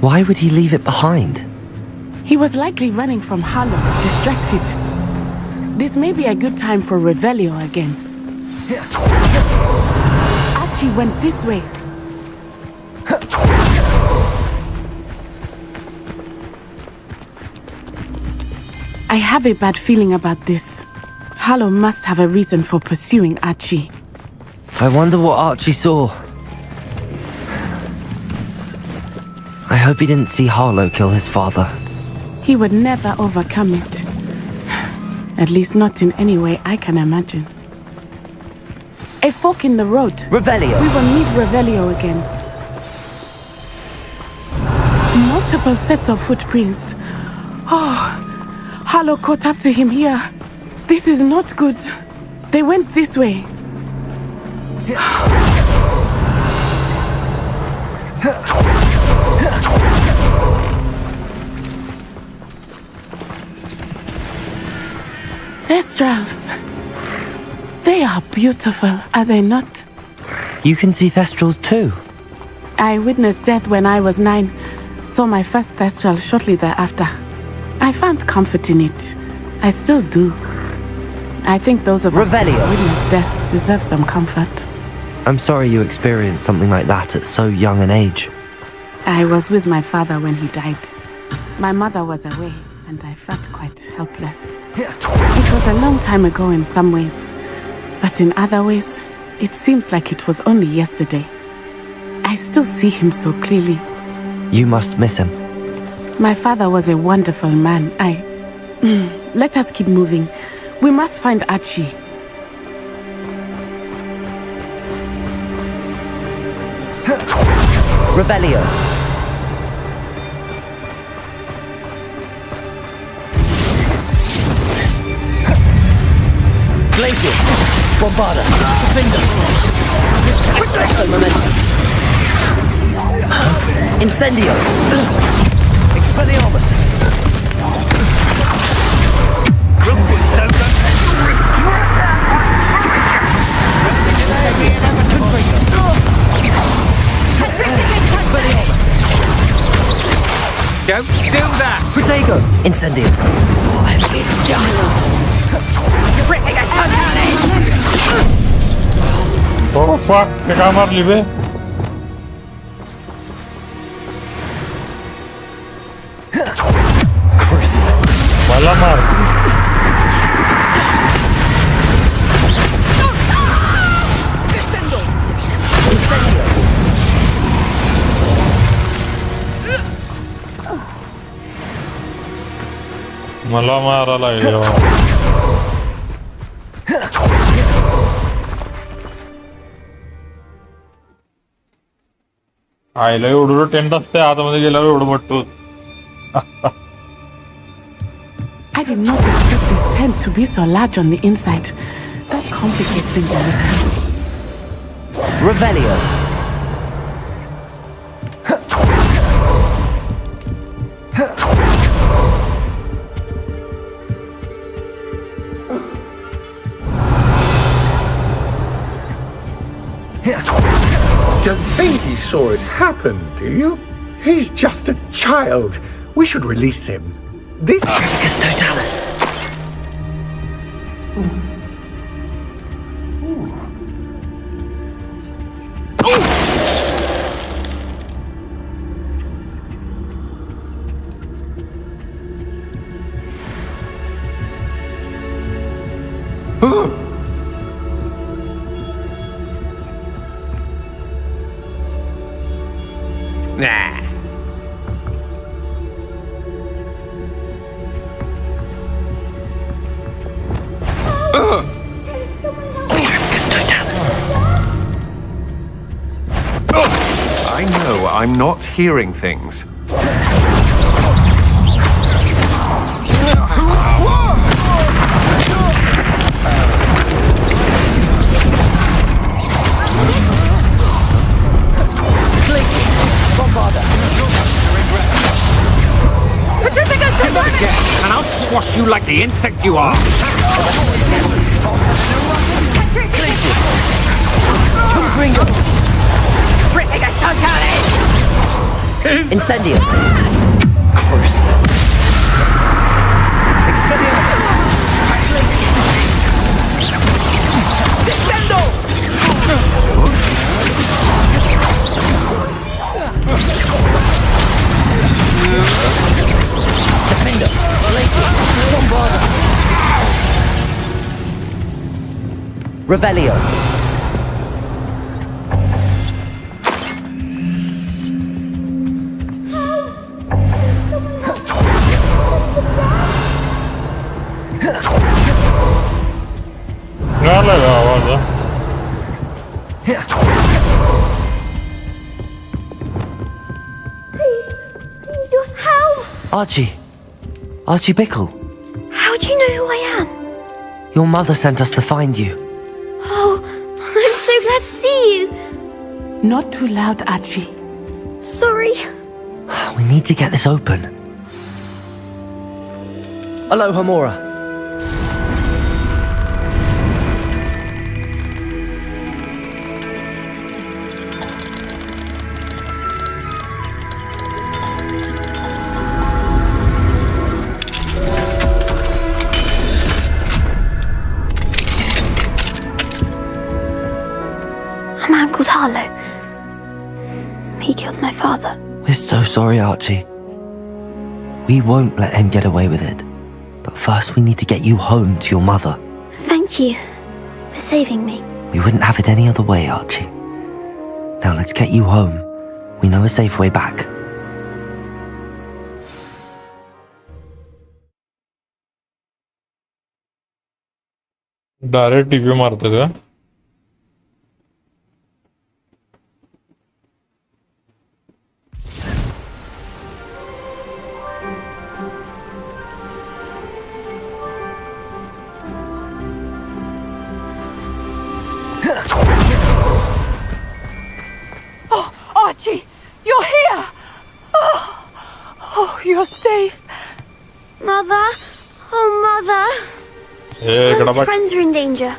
[SPEAKER 3] Why would he leave it behind?
[SPEAKER 14] He was likely running from Harlow, distracted. This may be a good time for Revelio again. Archie went this way. I have a bad feeling about this. Harlow must have a reason for pursuing Archie.
[SPEAKER 3] I wonder what Archie saw. I hope he didn't see Harlow kill his father.
[SPEAKER 14] He would never overcome it. At least not in any way I can imagine. A fork in the road.
[SPEAKER 3] Revelio.
[SPEAKER 14] We will meet Revelio again. Multiple sets of footprints. Oh, Harlow caught up to him here. This is not good. They went this way. Thestrals. They are beautiful, are they not?
[SPEAKER 3] You can see Thestrals too.
[SPEAKER 14] I witnessed death when I was 9. Saw my first Thestral shortly thereafter. I found comfort in it. I still do. I think those of us who witnessed death deserve some comfort.
[SPEAKER 3] I'm sorry you experienced something like that at so young an age.
[SPEAKER 14] I was with my father when he died. My mother was away, and I felt quite helpless. It was a long time ago in some ways, but in other ways, it seems like it was only yesterday. I still see him so clearly.
[SPEAKER 3] You must miss him.
[SPEAKER 14] My father was a wonderful man. Let us keep moving. We must find Archie.
[SPEAKER 3] Revelio. Glacius. Bombarda. Defender. Momentum. Incendio. Expelliarmus.
[SPEAKER 16] Don't do that!
[SPEAKER 3] Protego! Incendio!
[SPEAKER 1] Oh fuck, che camarli be? Balla Marco. मला मारायला लागेल. आईला एवढं tent असते आतमध्ये गेल्यावर एवढं मोठं.
[SPEAKER 14] I did not expect this tent to be so large on the inside. That complicates things a little.
[SPEAKER 3] Revelio.
[SPEAKER 17] Don't think he saw it happen, do you? He's just a child. We should release him. This
[SPEAKER 3] Triptych totalis.
[SPEAKER 16] Nah.
[SPEAKER 17] I know I'm not hearing things.
[SPEAKER 16] And I'll squash you like the insect you are!
[SPEAKER 3] Incendio. Crucial. Expelliarmus. Descendo! Defender. Glacius. Bombarda. Revelio.
[SPEAKER 1] क्या लगा आवाज है?
[SPEAKER 11] Please, your help!
[SPEAKER 3] Archie Bickle.
[SPEAKER 11] How do you know who I am?
[SPEAKER 3] Your mother sent us to find you.
[SPEAKER 11] Oh, I'm so glad to see you.
[SPEAKER 14] Not too loud, Archie.
[SPEAKER 11] Sorry.
[SPEAKER 3] We need to get this open. Aloha, Mora.
[SPEAKER 11] A man called Harlow. He killed my father.
[SPEAKER 3] We're so sorry, Archie. We won't let him get away with it. But first we need to get you home to your mother.
[SPEAKER 11] Thank you for saving me.
[SPEAKER 3] We wouldn't have it any other way, Archie. Now let's get you home. We know a safe way back.
[SPEAKER 1] Direct TV मारते थे.
[SPEAKER 9] Archie, you're here! Oh, you're safe.
[SPEAKER 11] Mother? Oh, Mother. Father's friends are in danger.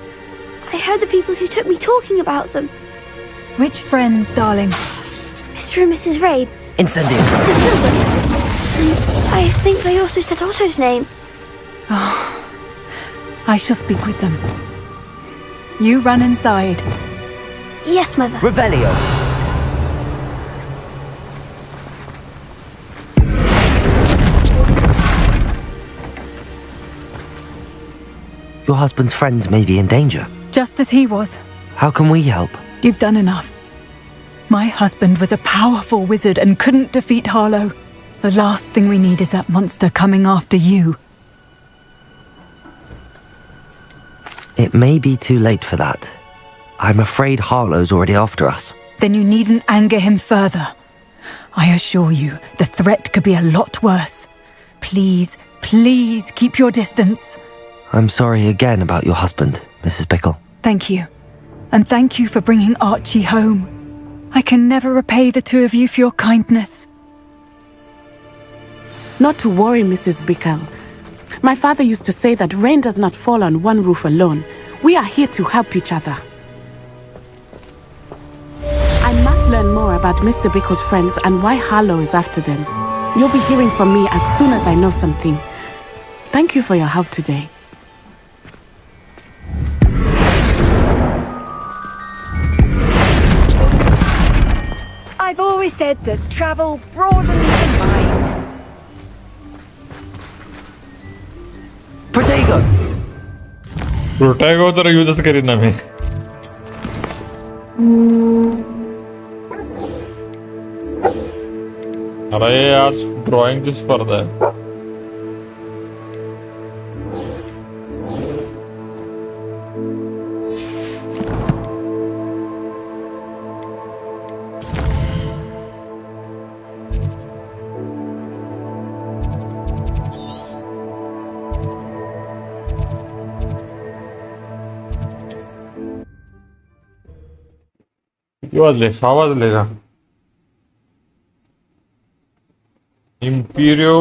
[SPEAKER 11] I heard the people who took me talking about them.
[SPEAKER 9] Which friends, darling?
[SPEAKER 11] Mr. and Mrs. Rabe.
[SPEAKER 3] Incendio.
[SPEAKER 11] Mr. Gilbert. And I think they also said Otto's name.
[SPEAKER 9] Oh, I shall speak with them. You run inside.
[SPEAKER 11] Yes, Mother.
[SPEAKER 3] Revelio. Your husband's friends may be in danger.
[SPEAKER 9] Just as he was.
[SPEAKER 3] How can we help?
[SPEAKER 9] You've done enough. My husband was a powerful wizard and couldn't defeat Harlow. The last thing we need is that monster coming after you.
[SPEAKER 3] It may be too late for that. I'm afraid Harlow's already after us.
[SPEAKER 9] Then you needn't anger him further. I assure you, the threat could be a lot worse. Please, please keep your distance.
[SPEAKER 3] I'm sorry again about your husband, Mrs. Bickle.
[SPEAKER 9] Thank you. And thank you for bringing Archie home. I can never repay the two of you for your kindness.
[SPEAKER 14] Not to worry, Mrs. Bickle. My father used to say that rain does not fall on one roof alone. We are here to help each other. I must learn more about Mr. Bickle's friends and why Harlow is after them. You'll be hearing from me as soon as I know something. Thank you for your help today.
[SPEAKER 9] I've always said that travel broadens the mind.
[SPEAKER 3] Protego!
[SPEAKER 1] Protego तर यूजच करीन ना मी. अरे आज ड्रॉइंगची स्पर्धा आहे. किती वाजले? 6 वाजले का? इम्पिरियो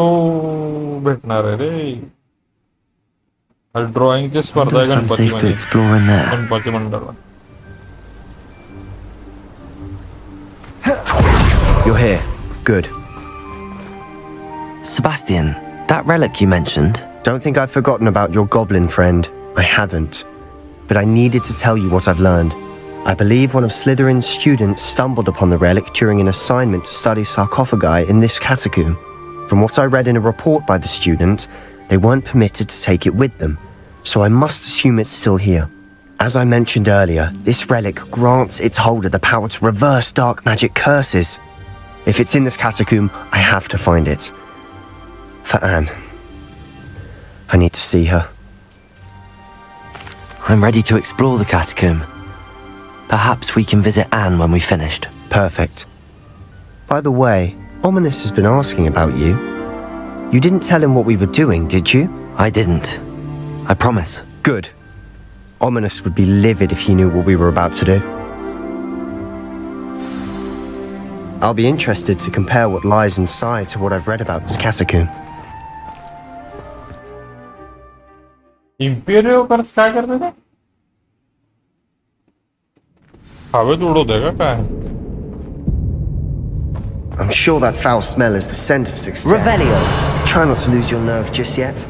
[SPEAKER 1] भेटणार आहे रे. ड्रॉइंगची स्पर्धा आहे गणपतीमध्ये. गणपती मंडळात.
[SPEAKER 13] You're here. Good.
[SPEAKER 3] Sebastian, that relic you mentioned.
[SPEAKER 13] Don't think I've forgotten about your goblin friend. I haven't. But I needed to tell you what I've learned. I believe one of Slytherin's students stumbled upon the relic during an assignment to study sarcophagi in this catacomb. From what I read in a report by the student, they weren't permitted to take it with them, so I must assume it's still here. As I mentioned earlier, this relic grants its holder the power to reverse dark magic curses. If it's in this catacomb, I have to find it. For Anne. I need to see her.
[SPEAKER 3] I'm ready to explore the catacomb. Perhaps we can visit Anne when we've finished.
[SPEAKER 13] Perfect. By the way, Ominous has been asking about you. You didn't tell him what we were doing, did you?
[SPEAKER 3] I didn't. I promise.
[SPEAKER 13] Good. Ominous would be livid if he knew what we were about to do. I'll be interested to compare what lies inside to what I've read about this catacomb.
[SPEAKER 1] Imperial curse काय करते ते हवेत उडवतंय का काय
[SPEAKER 13] I'm sure that foul smell is the scent of success.
[SPEAKER 3] Revelio.
[SPEAKER 13] Try not to lose your nerve just yet.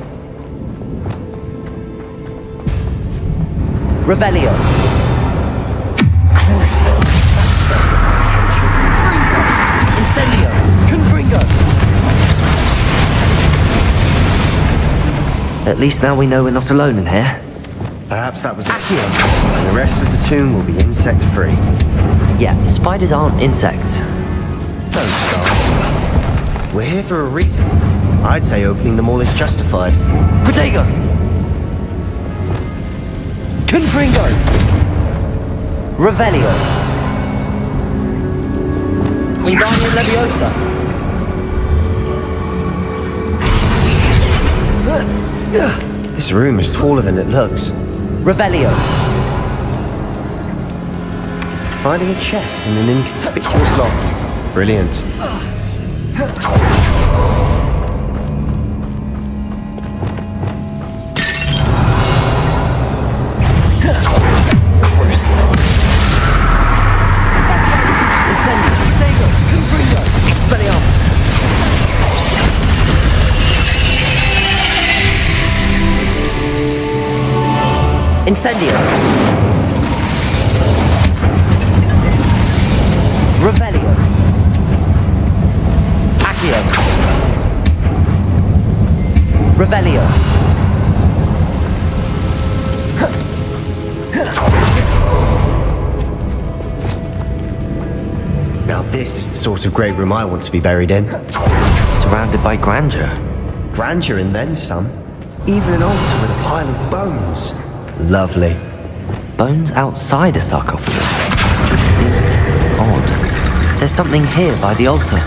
[SPEAKER 3] Revelio.
[SPEAKER 13] Crucio.
[SPEAKER 3] Incendio. Confringo. At least now we know we're not alone in here.
[SPEAKER 13] Perhaps that was it. And the rest of the tomb will be insect-free.
[SPEAKER 3] Yeah, spiders aren't insects.
[SPEAKER 13] Don't start. We're here for a reason. I'd say opening them all is justified.
[SPEAKER 3] Protego! Confringo! Revelio! Wingardium Leviosa!
[SPEAKER 13] This room is taller than it looks.
[SPEAKER 3] Revelio!
[SPEAKER 13] Finding a chest in an inconspicuous loft. Brilliant.
[SPEAKER 3] Incendio! Revelio! Accio! Revelio!
[SPEAKER 13] Now this is the sort of great room I want to be buried in.
[SPEAKER 3] Surrounded by grandeur.
[SPEAKER 13] Grandeur and then some. Even an altar with a pile of bones. Lovely.
[SPEAKER 3] Bones outside a sarcophagus? Seems odd. There's something here by the altar.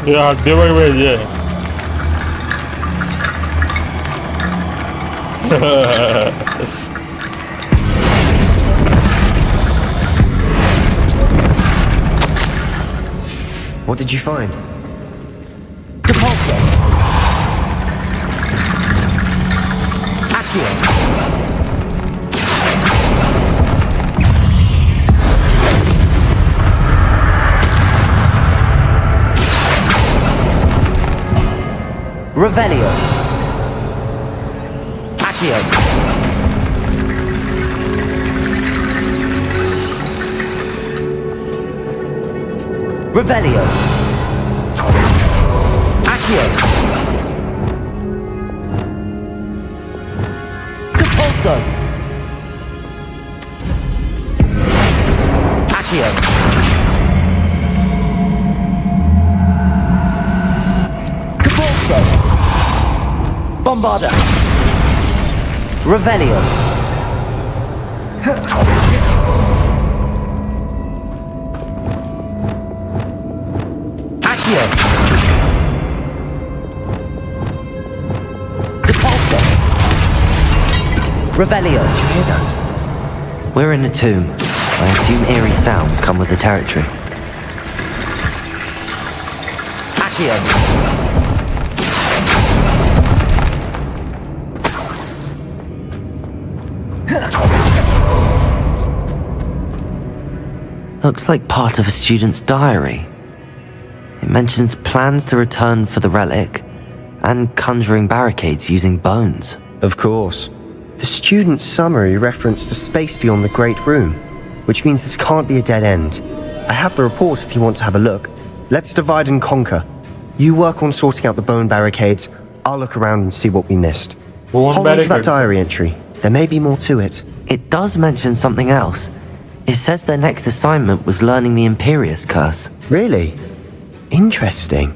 [SPEAKER 1] Yeah, they were way, yeah.
[SPEAKER 13] What did you find?
[SPEAKER 3] Depulso! Accio! Revelio! Accio! Revelio! Accio! Depulso! Accio! Depulso! Bombarda! Revelio! Accio! Depulso! Revelio!
[SPEAKER 13] Did you hear that?
[SPEAKER 3] We're in a tomb. I assume eerie sounds come with the territory. Accio! Looks like part of a student's diary. It mentions plans to return for the relic and conjuring barricades using bones.
[SPEAKER 13] Of course. The student's summary referenced a space beyond the Great Room, which means this can't be a dead end. I have the report if you want to have a look. Let's divide and conquer. You work on sorting out the bone barricades, I'll look around and see what we missed. Hold on to that diary entry. There may be more to it.
[SPEAKER 3] It does mention something else. It says their next assignment was learning the Imperious Curse.
[SPEAKER 13] Really? Interesting.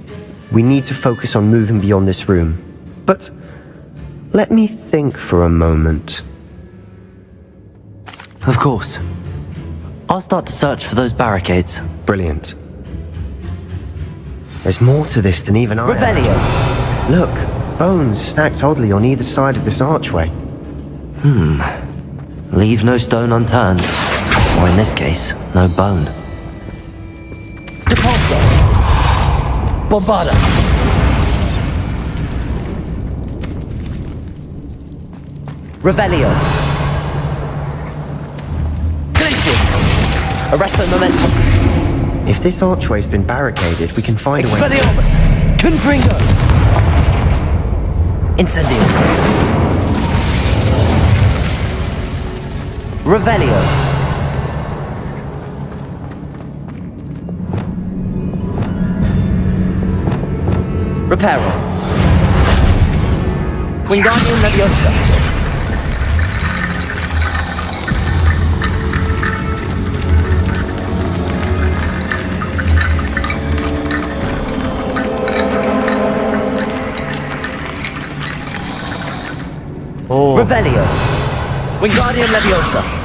[SPEAKER 13] We need to focus on moving beyond this room. But let me think for a moment.
[SPEAKER 3] Of course. I'll start to search for those barricades.
[SPEAKER 13] Brilliant. There's more to this than even I...
[SPEAKER 3] Revelio!
[SPEAKER 13] Look, bones stacked oddly on either side of this archway.
[SPEAKER 3] Leave no stone unturned. Or in this case, no bone.
[SPEAKER 15] Depulso! Bombarda!
[SPEAKER 3] Revelio!
[SPEAKER 15] Glacius! Arresto momentum!
[SPEAKER 13] If this archway's been barricaded, we can find a way...
[SPEAKER 15] Expelliarmus! Confringo! Incendio!
[SPEAKER 3] Revelio!
[SPEAKER 15] Reparo! Wingardium Levioso!
[SPEAKER 1] Oh.
[SPEAKER 15] Revelio! Wingardium Leviosa!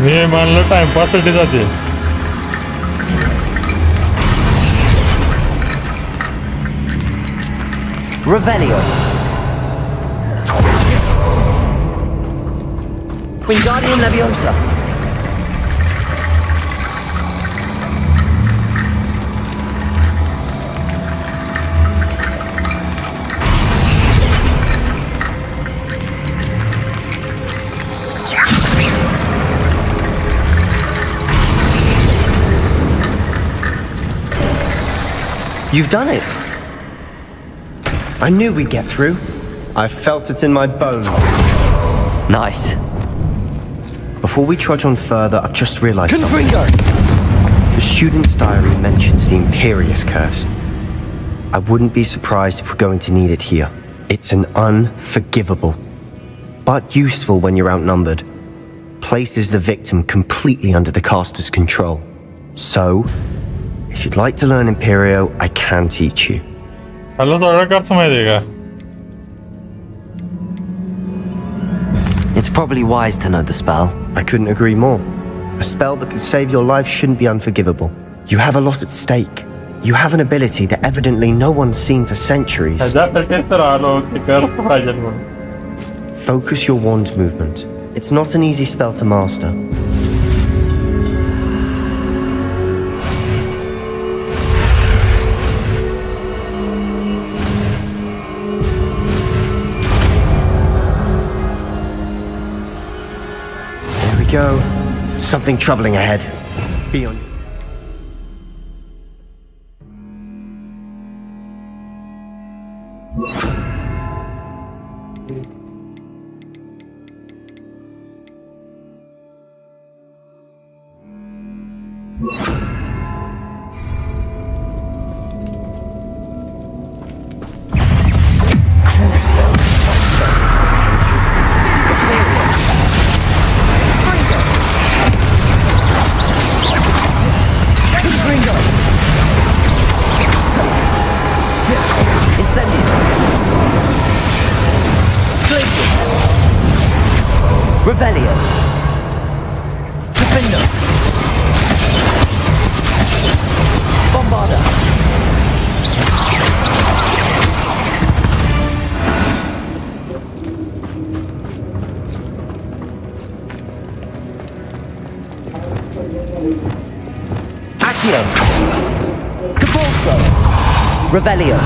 [SPEAKER 1] मी मानलं टाइमपाससाठी जाते.
[SPEAKER 3] Revelio!
[SPEAKER 15] Wingardium Leviosa!
[SPEAKER 13] You've done it! I knew we'd get through. I felt it in my bones.
[SPEAKER 3] Nice.
[SPEAKER 13] Before we trudge on further, I've just realized
[SPEAKER 15] Confringo!
[SPEAKER 13] something. The student's diary mentions the Imperious Curse. I wouldn't be surprised if we're going to need it here. It's an unforgivable, but useful when you're outnumbered. Places the victim completely under the caster's control. So, if you'd like to learn Imperio, I can teach you.
[SPEAKER 1] Hello, थोड़ा कर समझेगा.
[SPEAKER 3] It's probably wise to know the spell.
[SPEAKER 13] I couldn't agree more. A spell that could save your life shouldn't be unforgivable. You have a lot at stake. You have an ability that evidently no one's seen for centuries. Focus your wand movement. It's not an easy spell to master. There we go. Something troubling ahead. Be on.
[SPEAKER 15] Revelio! Defender! Bombarda! Accio! Depulso! Revelio!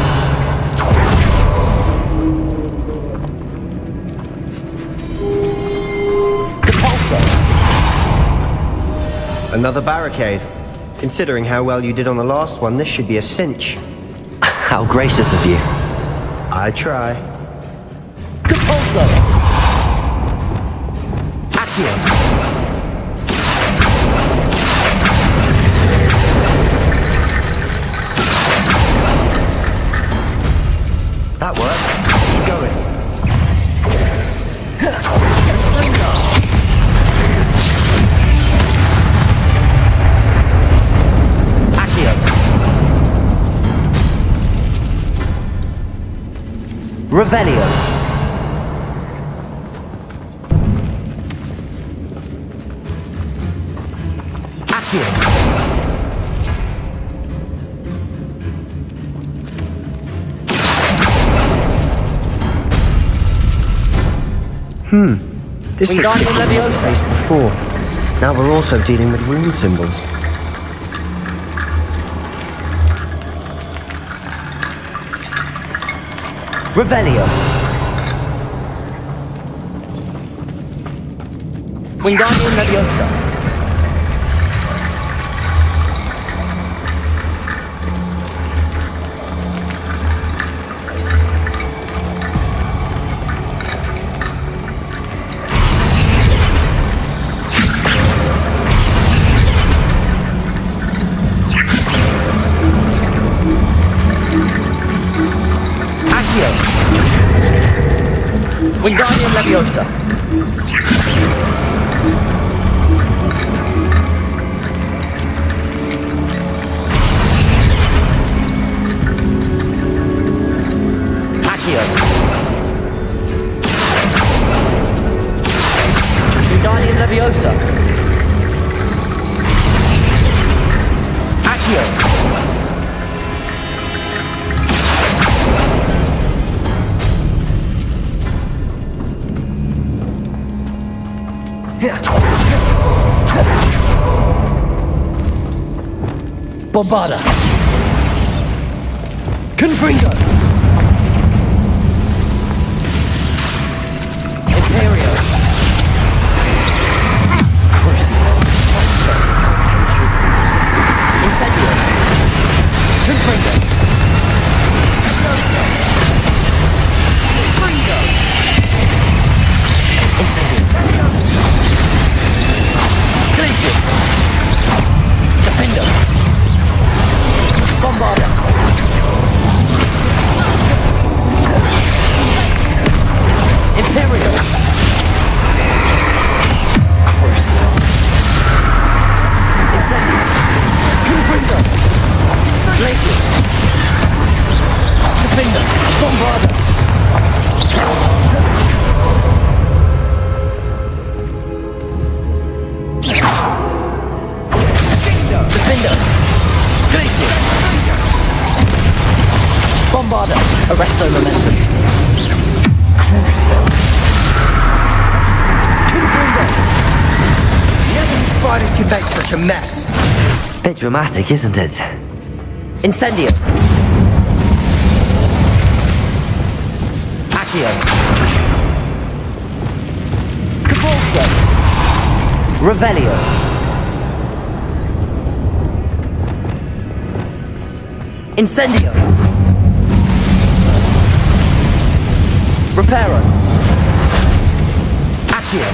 [SPEAKER 13] Another barricade. Considering how well you did on the last one, this should be a cinch.
[SPEAKER 3] How gracious of you.
[SPEAKER 13] I try.
[SPEAKER 15] Depulso! Accio!
[SPEAKER 13] This looks like we've faced before. Now we're also dealing with rune symbols.
[SPEAKER 3] Revelio. Wingardium Leviosa. Wingardium Leviosa. Accio. Wingardium Leviosa. Accio. Bombarda. Confringo. Imperio. Crucio. Incendio. Confringo. Confringo. Incendio. Glacius. Defender. Bombarda. Imperio. Crucio. Incendio. Confringo. Glacius. Defender. Bombarda. Defender. Glacius. Bombarda. Arresto momentum. Crucio. Confringo. Never knew spiders could make such a mess. Bit dramatic, isn't it? Incendio. Accio. Cabalso. Revelio. Incendio. Reparo. Accio.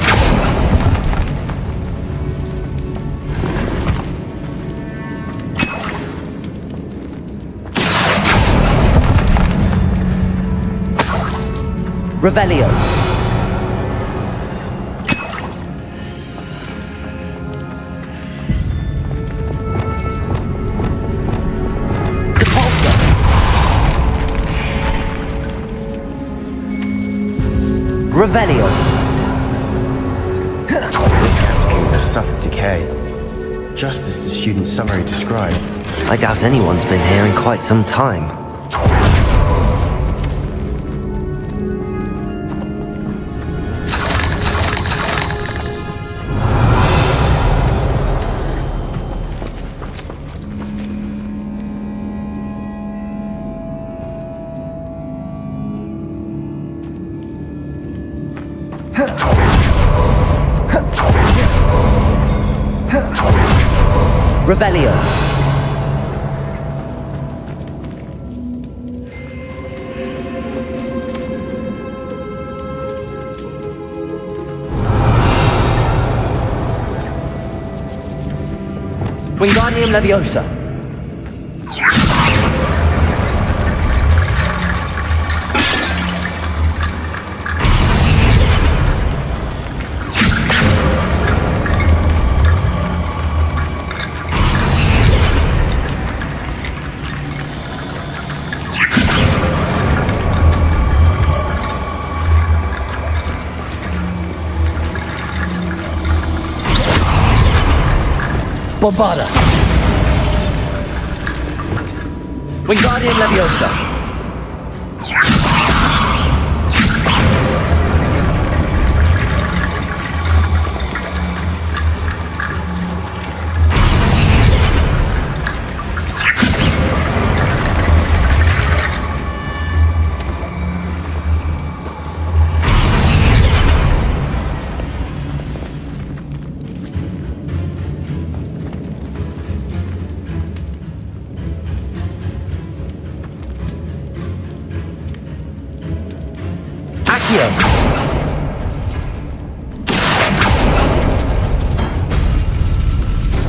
[SPEAKER 3] Revelio. Depulso. Revelio.
[SPEAKER 13] This catacomb has suffered decay, just as the student's summary described.
[SPEAKER 3] I doubt anyone's been here in quite some time. Revelio. Wingardium Leviosa.
[SPEAKER 15] Bombarda. Wingardium Levioso.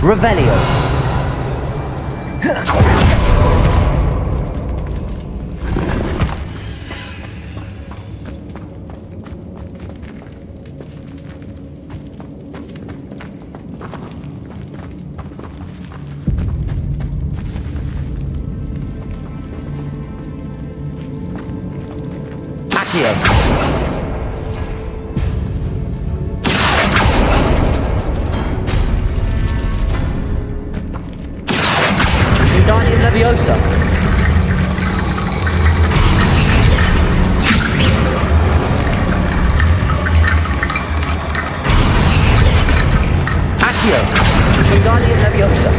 [SPEAKER 15] Revelio. Accio. Leviosa. Accio. Wingardium Leviosa.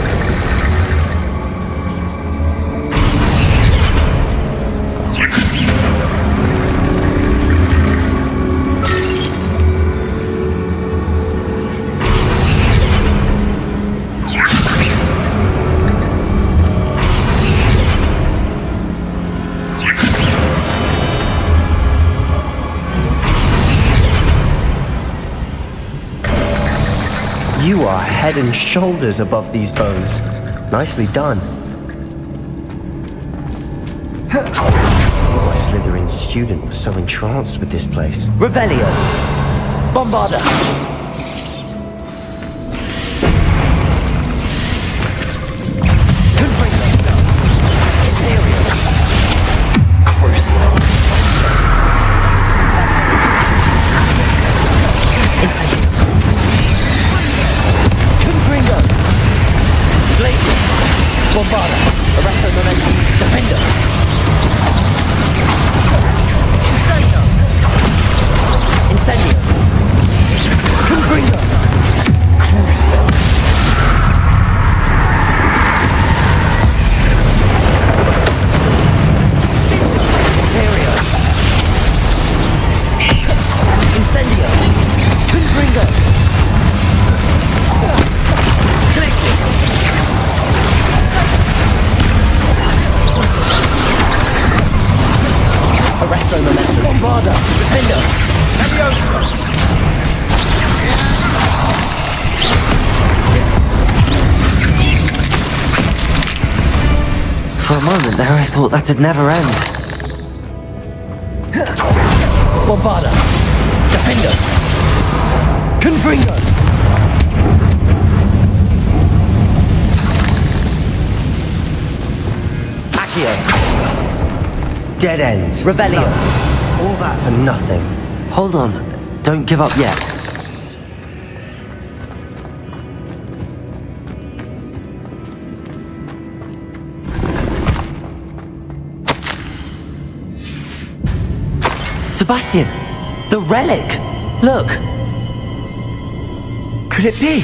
[SPEAKER 13] You are head and shoulders above these bones. Nicely done. I see why Slytherin's student was so entranced with this place.
[SPEAKER 15] Revelio. Bombarda.
[SPEAKER 3] Bombarda. Arresto momentum. Defender. Incendio. Confringo. Crucio. Imperio. Incendio. Confringo. Glacius. Arresto momentum. Bombarda. Defender. Levioso. For a moment there, I thought that'd never end.
[SPEAKER 15] Bombarda. Defender. Confringo.
[SPEAKER 3] Accio.
[SPEAKER 13] Dead end.
[SPEAKER 3] Revelio.
[SPEAKER 13] No. All that for nothing.
[SPEAKER 3] Hold on. Don't give up yet. Sebastian! The relic! Look!
[SPEAKER 13] Could it be?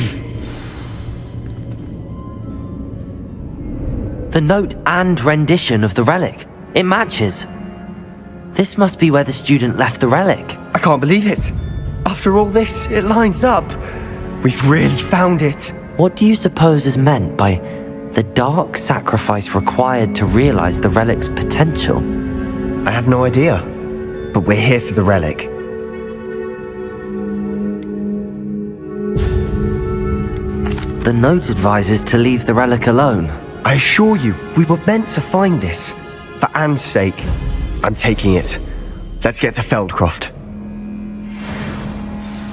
[SPEAKER 3] The note and rendition of the relic. It matches. This must be where the student left the relic.
[SPEAKER 13] I can't believe it. After all this, it lines up. We've really found it.
[SPEAKER 3] What do you suppose is meant by the dark sacrifice required to realize the relic's potential?
[SPEAKER 13] I have no idea. But we're here for the relic.
[SPEAKER 3] The note advises to leave the relic alone.
[SPEAKER 13] I assure you, we were meant to find this. For Anne's sake, I'm taking it. Let's get to Feldcroft.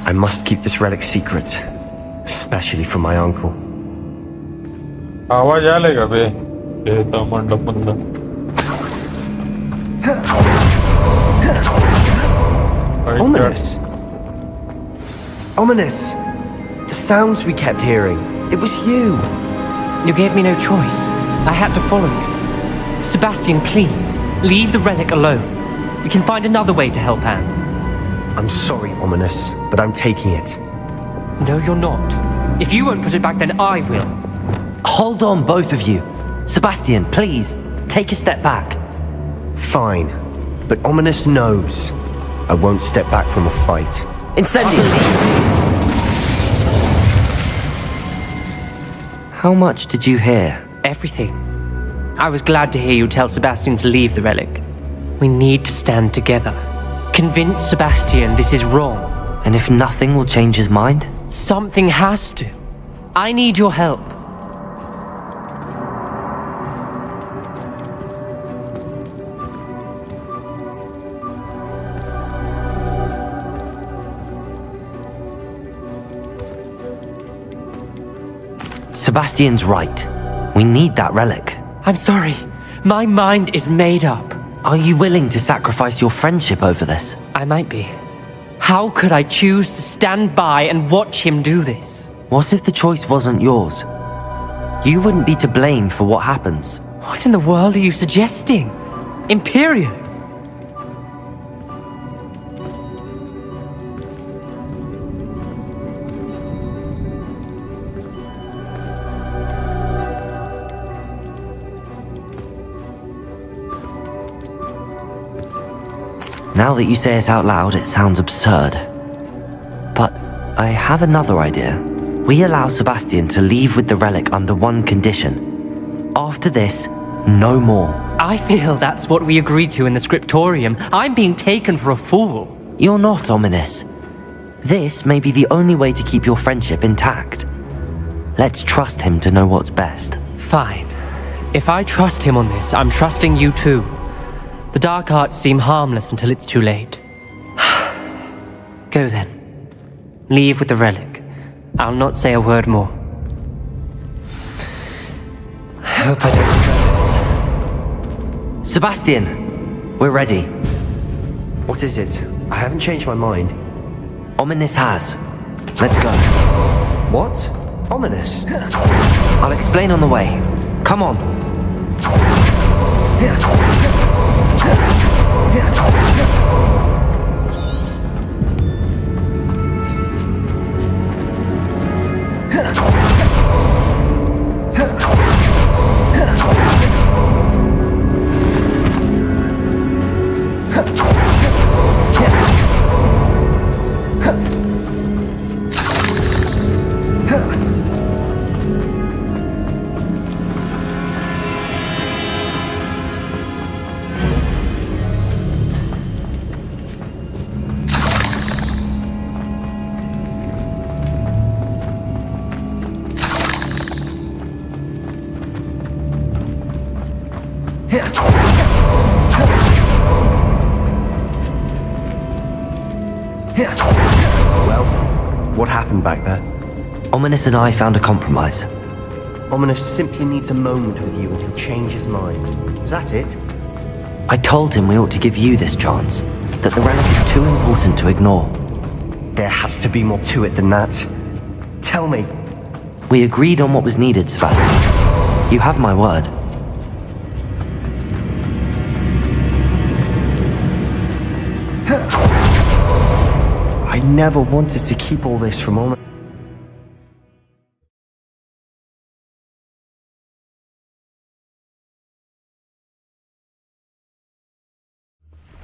[SPEAKER 13] I must keep this relic secret, especially from my uncle.
[SPEAKER 1] आवाज आलेगा बे ये तो मंडप मंडप
[SPEAKER 13] Ominous. Ominous. The sounds we kept hearing. It was you.
[SPEAKER 15] You gave me no choice. I had to follow you. Sebastian, please, leave the relic alone. We can find another way to help Anne.
[SPEAKER 13] I'm sorry, Ominous, but I'm taking it.
[SPEAKER 15] No, you're not. If you won't put it back, then I will.
[SPEAKER 3] Hold on, both of you. Sebastian, please, take a step back.
[SPEAKER 13] Fine, but Ominous knows I won't step back from a fight.
[SPEAKER 3] Incendio! How much did you hear?
[SPEAKER 15] Everything. I was glad to hear you tell Sebastian to leave the relic. We need to stand together. Convince Sebastian this is wrong.
[SPEAKER 3] And if nothing will change his mind?
[SPEAKER 15] Something has to. I need your help.
[SPEAKER 3] Sebastian's right. We need that relic.
[SPEAKER 15] I'm sorry. My mind is made up.
[SPEAKER 3] Are you willing to sacrifice your friendship over this?
[SPEAKER 15] I might be. How could I choose to stand by and watch him do this?
[SPEAKER 3] What if the choice wasn't yours? You wouldn't be to blame for what happens.
[SPEAKER 15] What in the world are you suggesting? Imperium?
[SPEAKER 3] Now that you say it out loud, it sounds absurd. But I have another idea. We allow Sebastian to leave with the relic under one condition. After this, no more.
[SPEAKER 15] I feel that's what we agreed to in the scriptorium. I'm being taken for a fool.
[SPEAKER 3] You're not, Ominous. This may be the only way to keep your friendship intact. Let's trust him to know what's best.
[SPEAKER 15] Fine. If I trust him on this, I'm trusting you too. The dark arts seem harmless until it's too late. Go then. Leave with the relic. I'll not say a word more. I hope I don't regret this.
[SPEAKER 3] Sebastian! We're ready.
[SPEAKER 13] What is it? I haven't changed my mind.
[SPEAKER 3] Ominous has. Let's go.
[SPEAKER 13] What? Ominous?
[SPEAKER 3] I'll explain on the way. Come on.
[SPEAKER 13] Well, what happened back there?
[SPEAKER 3] Ominous and I found a compromise.
[SPEAKER 13] Ominous simply needs a moment with you and he'll change his mind. Is that it?
[SPEAKER 3] I told him we ought to give you this chance, that the relic is too important to ignore.
[SPEAKER 13] There has to be more to it than that. Tell me.
[SPEAKER 3] We agreed on what was needed, Sebastian. You have my word.
[SPEAKER 13] I never wanted to keep all this from Ominous.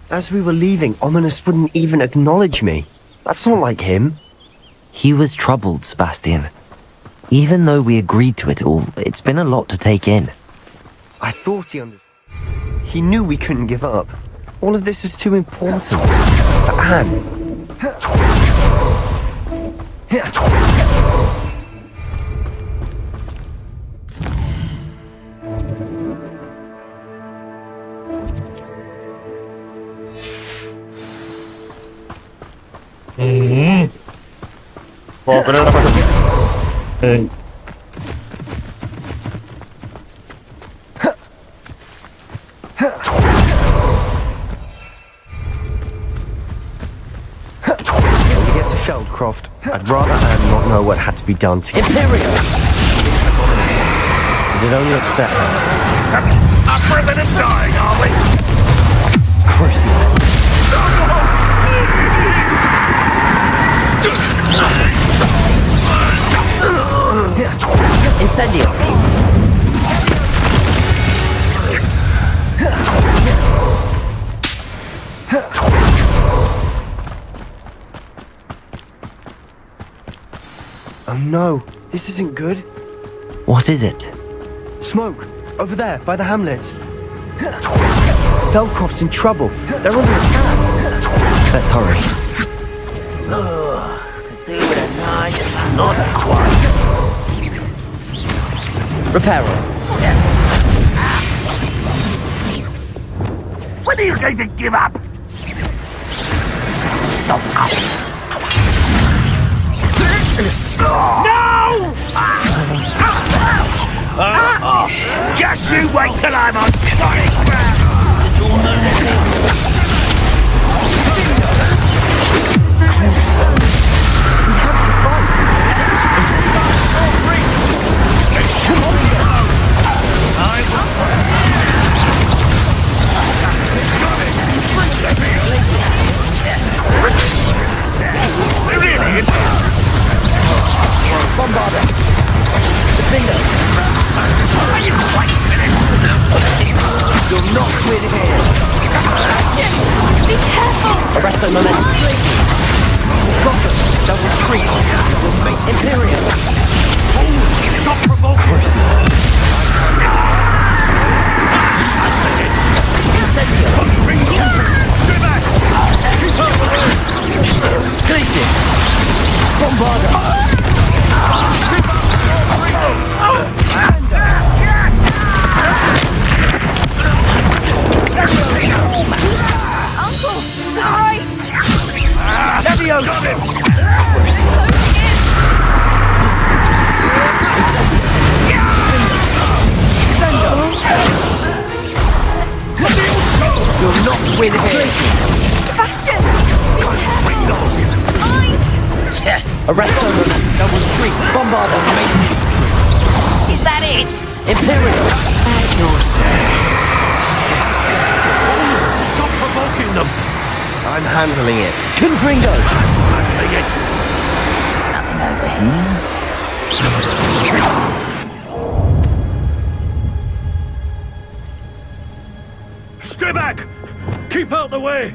[SPEAKER 13] As we were leaving, Ominous wouldn't even acknowledge me. That's not like him.
[SPEAKER 3] He was troubled, Sebastian. Even though we agreed to it all, it's been a lot to take in.
[SPEAKER 13] I thought he understood. He knew we couldn't give up. All of this is too important. For Anne.
[SPEAKER 1] Hey.
[SPEAKER 13] When we get to Feldcroft, I'd rather Anne not know what had to be done to get
[SPEAKER 3] Imperium!
[SPEAKER 13] but it only upset her.
[SPEAKER 8] So, up for a bit of dying, are we?
[SPEAKER 13] Crucial.
[SPEAKER 3] Incendio.
[SPEAKER 13] Oh no, this isn't good.
[SPEAKER 3] What is it?
[SPEAKER 13] Smoke! Over there, by the hamlet. Feldcroft's in trouble. They're under attack.
[SPEAKER 3] Let's hurry.
[SPEAKER 4] Not quite.
[SPEAKER 3] Reparo.
[SPEAKER 8] When are you going to give up? No! Just you wait till I'm on solid ground!
[SPEAKER 13] We have to fight.
[SPEAKER 3] Bombarder. Defender. You'll not win here.
[SPEAKER 7] Be careful!
[SPEAKER 3] Arrest the momentum. Goblin. Double retreat. We'll make Imperial.
[SPEAKER 8] Stop provoking!
[SPEAKER 3] Glacius. Bombarder.
[SPEAKER 7] Uncle! To the right!
[SPEAKER 3] Levioso. You'll not win here.
[SPEAKER 7] Sebastian!
[SPEAKER 3] Arrest them. Double retreat. Bombarder.
[SPEAKER 4] Is that it?
[SPEAKER 3] Imperial.
[SPEAKER 4] At your service.
[SPEAKER 8] Stop provoking them!
[SPEAKER 13] I'm handling it.
[SPEAKER 3] Confringo.
[SPEAKER 4] Nothing over here.
[SPEAKER 8] Stay back! Keep out the way!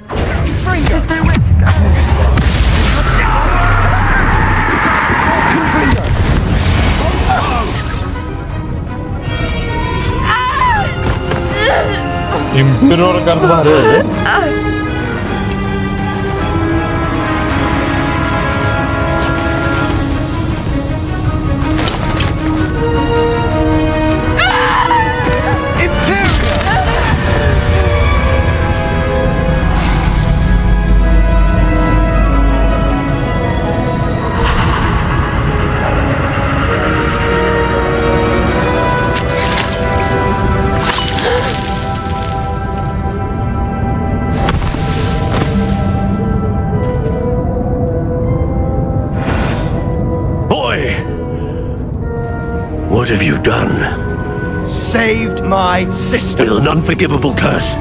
[SPEAKER 3] There's nowhere to go. Confringo.
[SPEAKER 1] Imperial kan kemarin.
[SPEAKER 8] What have you done?
[SPEAKER 13] Saved my sister.
[SPEAKER 8] With an unforgivable curse.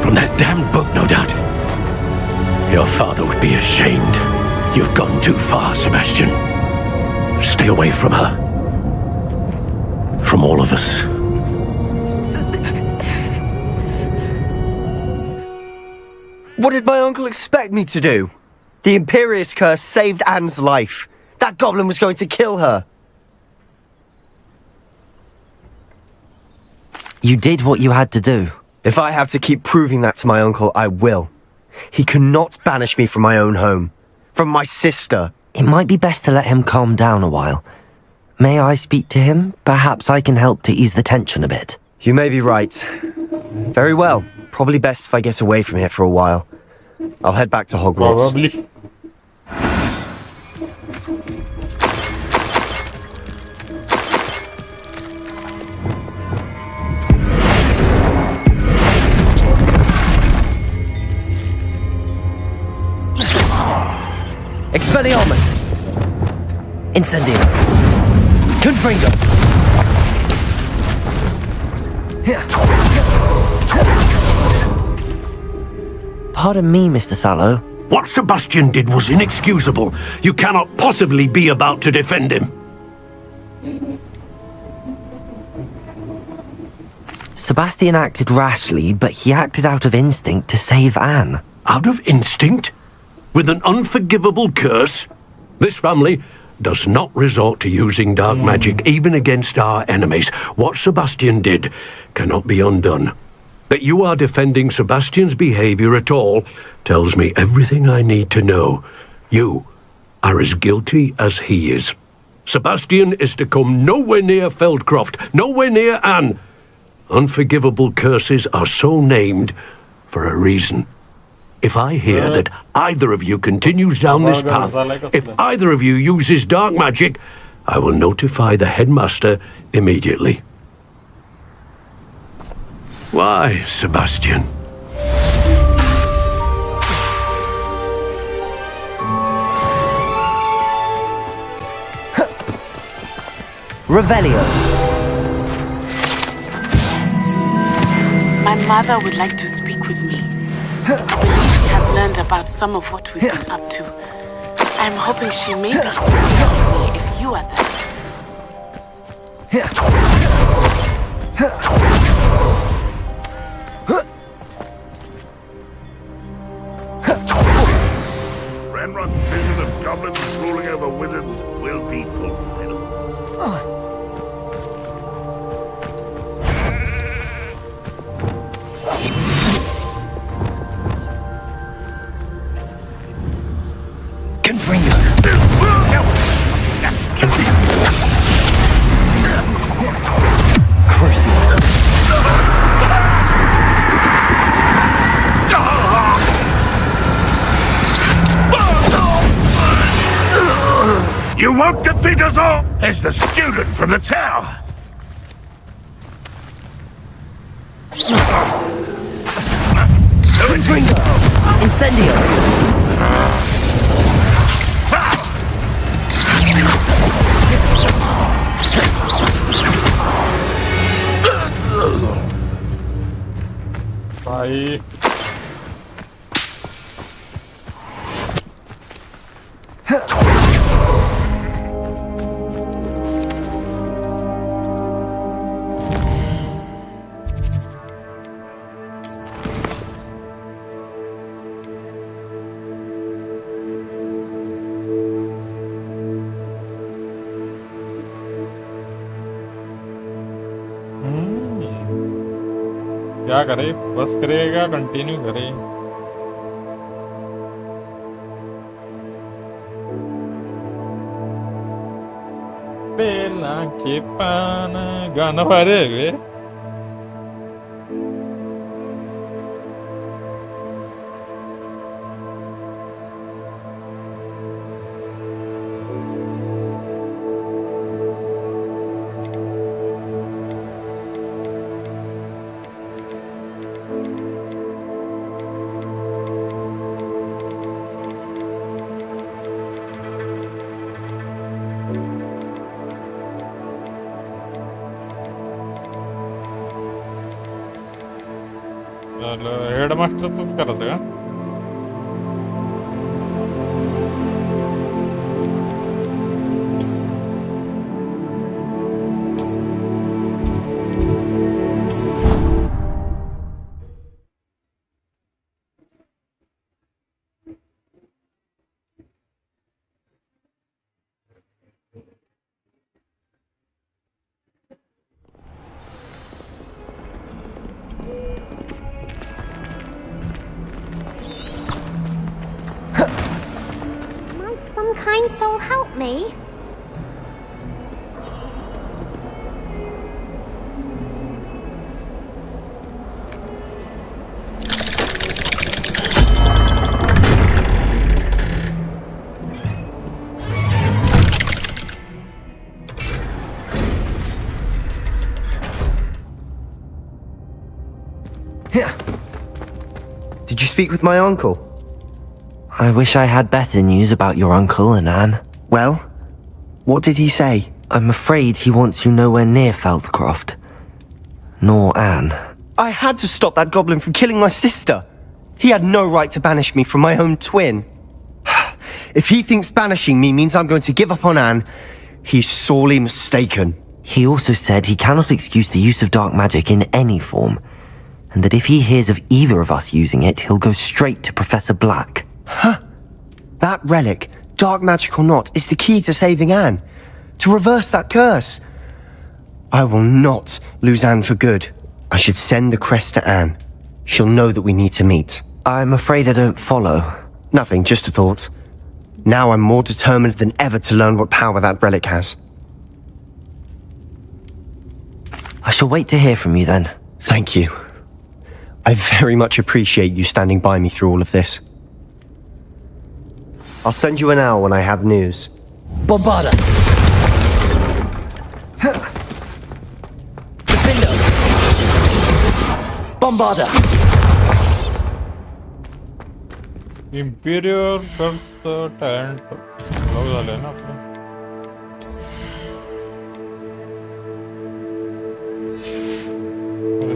[SPEAKER 8] From that damned book, no doubt. Your father would be ashamed. You've gone too far, Sebastian. Stay away from her. From all of us.
[SPEAKER 13] What did my uncle expect me to do? The Imperious curse saved Anne's life. That goblin was going to kill her.
[SPEAKER 3] You did what you had to do.
[SPEAKER 13] If I have to keep proving that to my uncle, I will. He cannot banish me from my own home. From my sister.
[SPEAKER 3] It might be best to let him calm down a while. May I speak to him? Perhaps I can help to ease the tension a bit.
[SPEAKER 13] You may be right. Very well. Probably best if I get away from here for a while. I'll head back to Hogwarts.
[SPEAKER 1] Probably.
[SPEAKER 3] Expelliarmus! Incendio! Confringo! Pardon me, Mr. Sallow.
[SPEAKER 18] What Sebastian did was inexcusable. You cannot possibly be about to defend him.
[SPEAKER 3] Sebastian acted rashly, but he acted out of instinct to save Anne.
[SPEAKER 18] Out of instinct? With an unforgivable curse? This family does not resort to using dark magic even against our enemies. What Sebastian did cannot be undone. That you are defending Sebastian's behavior at all tells me everything I need to know. You are as guilty as he is. Sebastian is to come nowhere near Feldcroft, nowhere near Anne. Unforgivable curses are so named for a reason. If I hear that either of you continues down this path, if either of you uses dark magic, I will notify the headmaster immediately. Why, Sebastian?
[SPEAKER 15] Revelio.
[SPEAKER 14] My mother would like to speak with me. I believe she has learned about some of what we've been up to. I'm hoping she may be easier on me if you are there.
[SPEAKER 8] Ranrock's vision of goblins ruling over wizards will be fulfilled. You won't defeat us all as the student from the tower.
[SPEAKER 15] Incendio.
[SPEAKER 1] Bye. क्या करे बस करेगा continue करे बेलाचे पान गाणं भारी आहे वे हेडमास्टरच करायचं का
[SPEAKER 11] Kind soul help me?
[SPEAKER 13] Did you speak with my uncle?
[SPEAKER 3] I wish I had better news about your uncle and Anne.
[SPEAKER 13] Well, what did he say?
[SPEAKER 3] I'm afraid he wants you nowhere near Feldcroft. nor Anne.
[SPEAKER 13] I had to stop that goblin from killing my sister. He had no right to banish me from my own twin. If he thinks banishing me means I'm going to give up on Anne, he's sorely mistaken.
[SPEAKER 3] He also said he cannot excuse the use of dark magic in any form, and that if he hears of either of us using it, he'll go straight to Professor Black.
[SPEAKER 13] Huh? That relic, dark magic or not, is the key to saving Anne. To reverse that curse. I will not lose Anne for good. I should send the crest to Anne. She'll know that we need to meet.
[SPEAKER 3] I'm afraid I don't follow.
[SPEAKER 13] Nothing, just a thought. Now I'm more determined than ever to learn what power that relic has.
[SPEAKER 3] I shall wait to hear from you then.
[SPEAKER 13] Thank you. I very much appreciate you standing by me through all of this. I'll send you an owl when I have news.
[SPEAKER 15] Bombarda! Defender! Bombarda!
[SPEAKER 1] Imperial Curse Talent log झाले ना आपले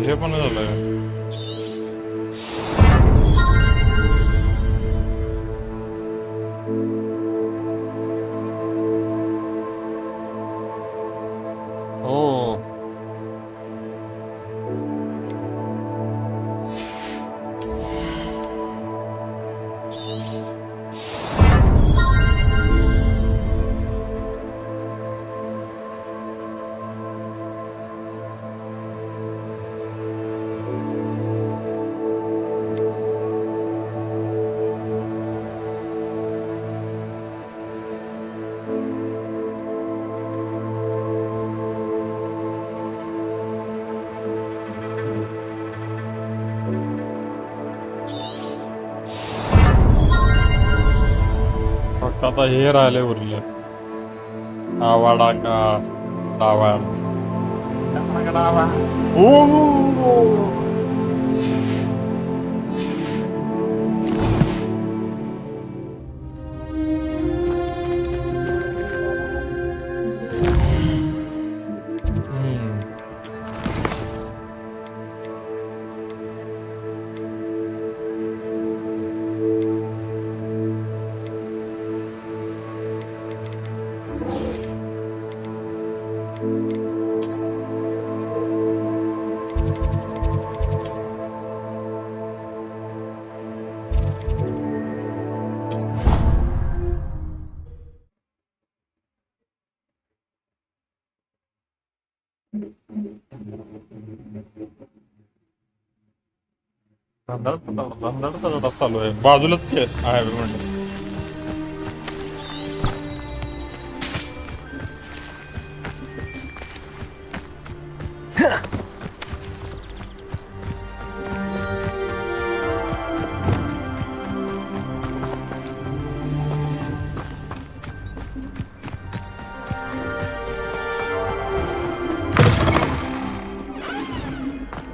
[SPEAKER 1] हे पण झालंय आता हे राहिले उरले आवाडा का डावा डावा धंदा चालू आहे बाजूलाच आहे म्हणजे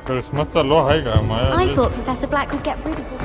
[SPEAKER 1] Christmas चालू आहे का
[SPEAKER 11] I thought Professor Black would get rid of it.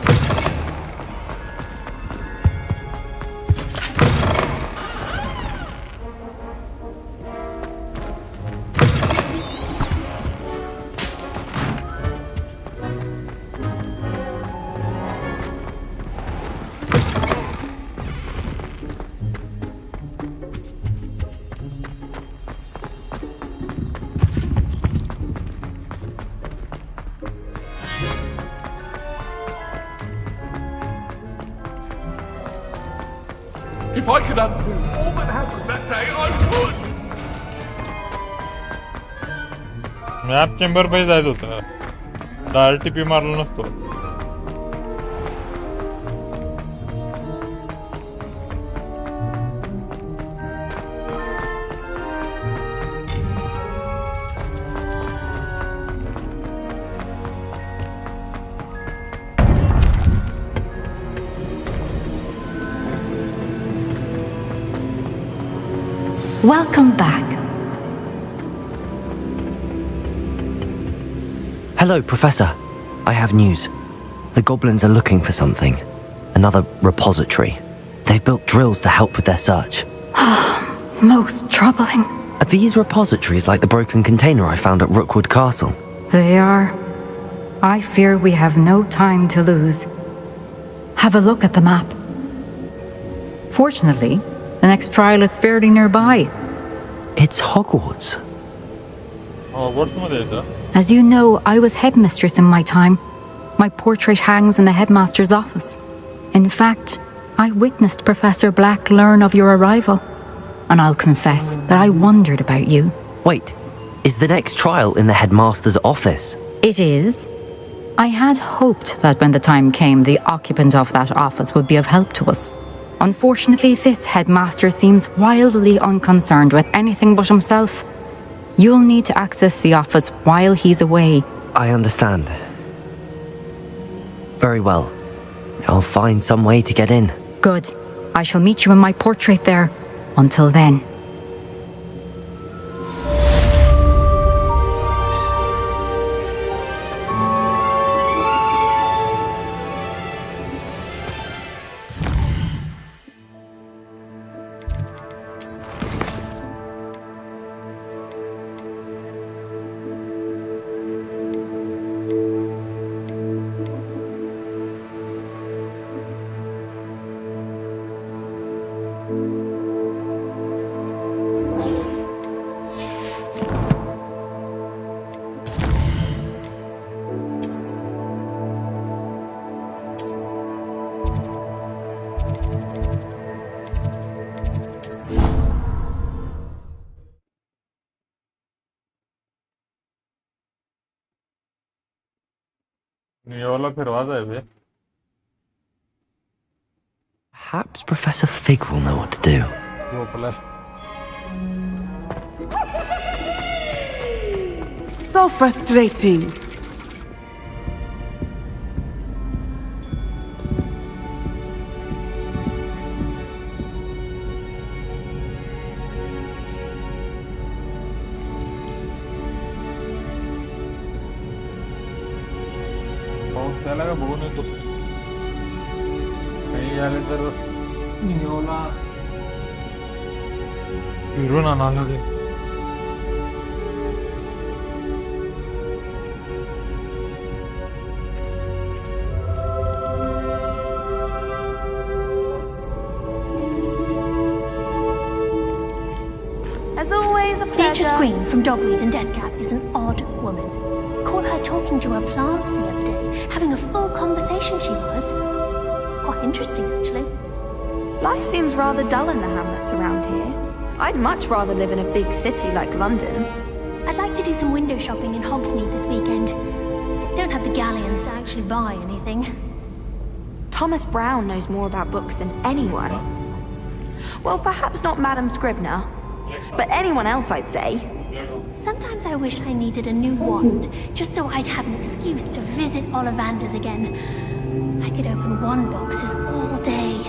[SPEAKER 8] If I could undo all that happened that day, I would!
[SPEAKER 1] Map chamber पाहिजे जायचं होतं डायरेक्ट टीपी मारला नसतो
[SPEAKER 9] Welcome back.
[SPEAKER 3] Hello, Professor. I have news. The goblins are looking for something. Another repository. They've built drills to help with their search.
[SPEAKER 9] Most troubling.
[SPEAKER 3] Are these repositories like the broken container I found at Rookwood Castle?
[SPEAKER 19] They are. I fear we have no time to lose. Have a look at the map. Fortunately, the next trial is fairly nearby.
[SPEAKER 3] It's Hogwarts.
[SPEAKER 19] As you know, I was headmistress in my time. My portrait hangs in the headmaster's office. In fact, I witnessed Professor Black learn of your arrival. And I'll confess that I wondered about you.
[SPEAKER 3] Wait, is the next trial in the headmaster's office?
[SPEAKER 19] It is. I had hoped that when the time came, the occupant of that office would be of help to us. Unfortunately, this headmaster seems wildly unconcerned with anything but himself. You'll need to access the office while he's away.
[SPEAKER 3] I understand. Very well. I'll find some way to get in.
[SPEAKER 19] Good. I shall meet you in my portrait there. Until then.
[SPEAKER 3] Perhaps Professor Fig will know what to do.
[SPEAKER 14] So frustrating.
[SPEAKER 1] त्याला बघून येतो काही झाले तर नियोला फिरून आणावं लागेल.
[SPEAKER 11] As always, a pleasure. Nature's Queen from Dogweed and Deathcap is an odd woman. Caught her talking to her plants the other day, having a full conversation she was. Quite interesting, actually.
[SPEAKER 10] Life seems rather dull in the hamlets around here. I'd much rather live in a big city like London.
[SPEAKER 11] I'd like to do some window shopping in Hogsmeade this weekend. Don't have the galleons to actually buy anything.
[SPEAKER 10] Thomas Brown knows more about books than anyone. Well, perhaps not Madame Scribner, but anyone else, I'd say.
[SPEAKER 11] Sometimes I wish I needed a new wand, just so I'd have an excuse to visit Ollivanders again. I could open wand boxes all day.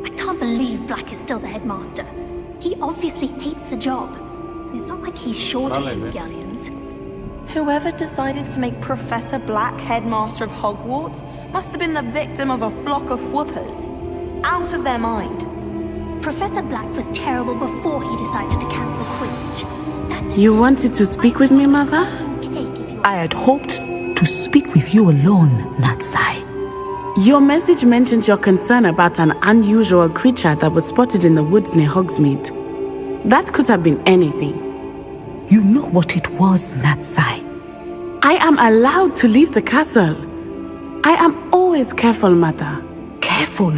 [SPEAKER 11] I can't believe Black is still the headmaster. He obviously hates the job. It's not like he's short of few galleons.
[SPEAKER 10] Whoever decided to make Professor Black headmaster of Hogwarts must have been the victim of a flock of whoopers. Out of their mind.
[SPEAKER 11] Professor Black was terrible before he decided to cancel Quidditch.
[SPEAKER 14] You wanted to speak with me, Mother?
[SPEAKER 20] I had hoped to speak with you alone, Natsai.
[SPEAKER 14] Your message mentioned your concern about an unusual creature that was spotted in the woods near Hogsmeade. That could have been anything.
[SPEAKER 20] You know what it was, Natsai.
[SPEAKER 14] I am allowed to leave the castle. I am always careful, Mother.
[SPEAKER 20] Careful?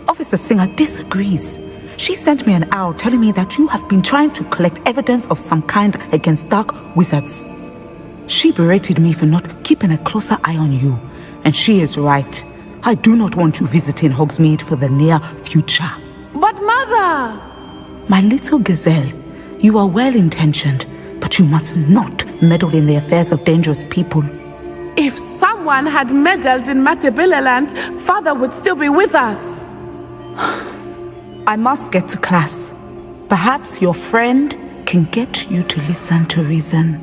[SPEAKER 20] Officer Singer disagrees. She sent me an owl telling me that you have been trying to collect evidence of some kind against dark wizards. She berated me for not keeping a closer eye on you, and she is right. I do not want you visiting Hogsmeade for the near future.
[SPEAKER 14] But Mother!
[SPEAKER 20] My little gazelle, you are well-intentioned, but you must not meddle in the affairs of dangerous people.
[SPEAKER 14] If someone had meddled in Matabeleland, Father would still be with us.
[SPEAKER 20] I must get to class. Perhaps your friend can get you to listen to reason.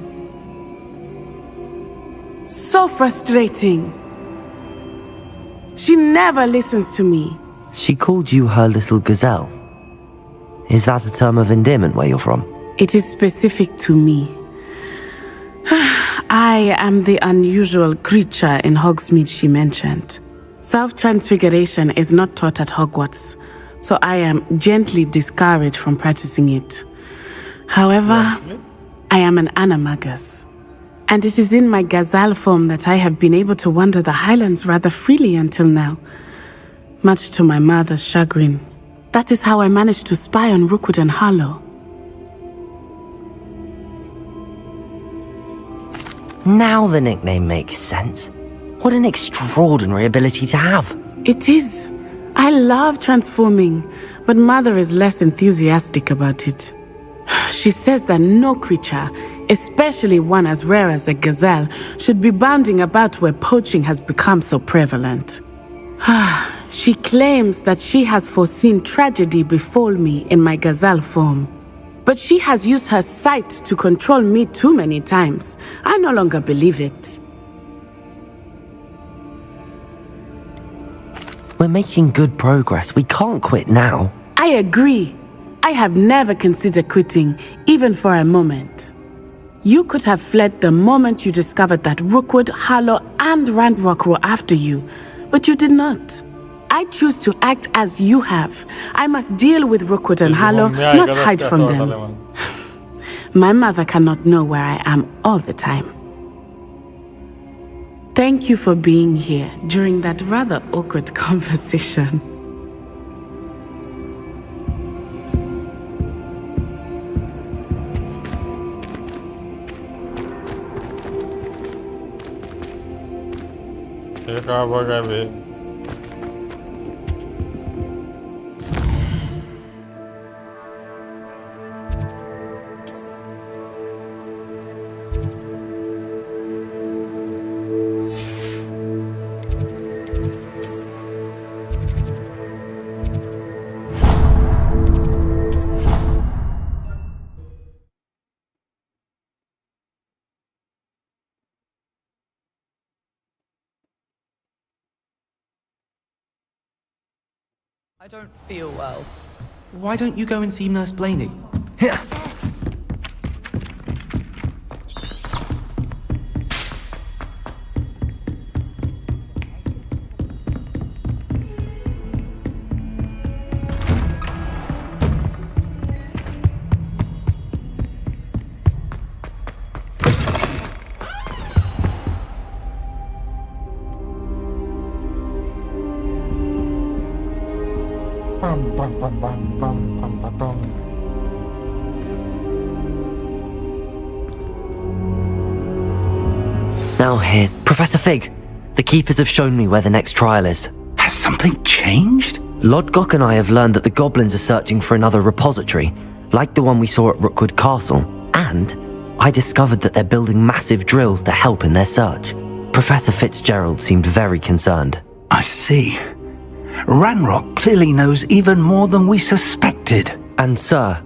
[SPEAKER 14] So frustrating. She never listens to me.
[SPEAKER 3] She called you her little gazelle. Is that a term of endearment where you're from?
[SPEAKER 14] It is specific to me. I am the unusual creature in Hogsmeade she mentioned. Self-transfiguration is not taught at Hogwarts, so I am gently discouraged from practicing it. However, I am an animagus, and it is in my gazelle form that I have been able to wander the Highlands rather freely until now, much to my mother's chagrin. That is how I managed to spy on Rookwood and Harlow.
[SPEAKER 3] Now the nickname makes sense. What an extraordinary ability to have.
[SPEAKER 14] It is. I love transforming, but Mother is less enthusiastic about it. She says that no creature, especially one as rare as a gazelle, should be bounding about where poaching has become so prevalent. She claims that she has foreseen tragedy befall me in my gazelle form. But she has used her sight to control me too many times. I no longer believe it.
[SPEAKER 3] We're making good progress. We can't quit now.
[SPEAKER 14] I agree. I have never considered quitting, even for a moment. You could have fled the moment you discovered that Rookwood, Harlow, and Ranrock were after you, but you did not. I choose to act as you have. I must deal with Rookwood and Harlow, not hide from them. My mother cannot know where I am all the time. Thank you for being here during that rather awkward conversation.
[SPEAKER 21] I don't feel well. Why don't you go and see Nurse Blaney?
[SPEAKER 3] Now here's Professor Fig. The Keepers have shown me where the next trial is.
[SPEAKER 8] Has something changed?
[SPEAKER 3] Lodgok and I have learned that the goblins are searching for another repository, like the one we saw at Rookwood Castle. And I discovered that they're building massive drills to help in their search. Professor Fitzgerald seemed very concerned.
[SPEAKER 8] I see. Ranrock clearly knows even more than we suspected.
[SPEAKER 3] And sir,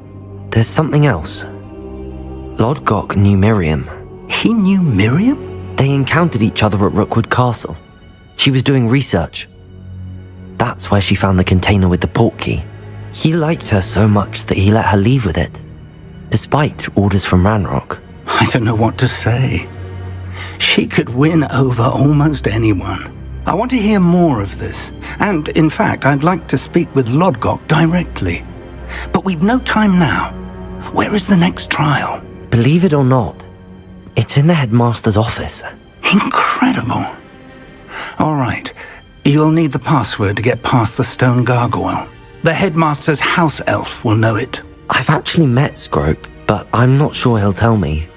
[SPEAKER 3] there's something else. Lodgok knew Miriam.
[SPEAKER 8] He knew Miriam?
[SPEAKER 3] They encountered each other at Rookwood Castle. She was doing research. That's where she found the container with the portkey. He liked her so much that he let her leave with it, despite orders from Ranrock.
[SPEAKER 8] I don't know what to say. She could win over almost anyone. I want to hear more of this, and in fact, I'd like to speak with Lodgok directly. But we've no time now. Where is the next trial?
[SPEAKER 3] Believe it or not, it's in the headmaster's office.
[SPEAKER 8] Incredible. All right, you'll need the password to get past the stone gargoyle. The headmaster's house elf will know it.
[SPEAKER 3] I've actually met Scrope, but I'm not sure he'll tell me.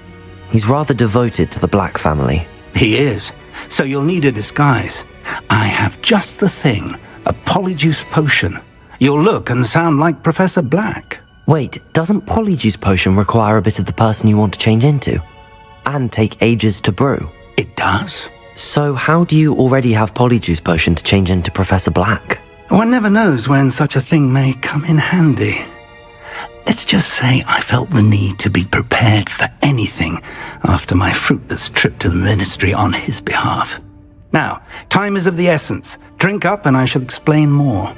[SPEAKER 3] He's rather devoted to the Black family.
[SPEAKER 8] He is, so you'll need a disguise. I have just the thing, a polyjuice potion. You'll look and sound like Professor Black.
[SPEAKER 3] Wait, doesn't polyjuice potion require a bit of the person you want to change into? And take ages to brew?
[SPEAKER 8] It does.
[SPEAKER 3] So how do you already have polyjuice potion to change into Professor Black?
[SPEAKER 8] One never knows when such a thing may come in handy.
[SPEAKER 2] Let's just say I felt the need to be prepared for anything after my fruitless trip to the ministry on his behalf. Now, time is of the essence. Drink up and I shall explain more.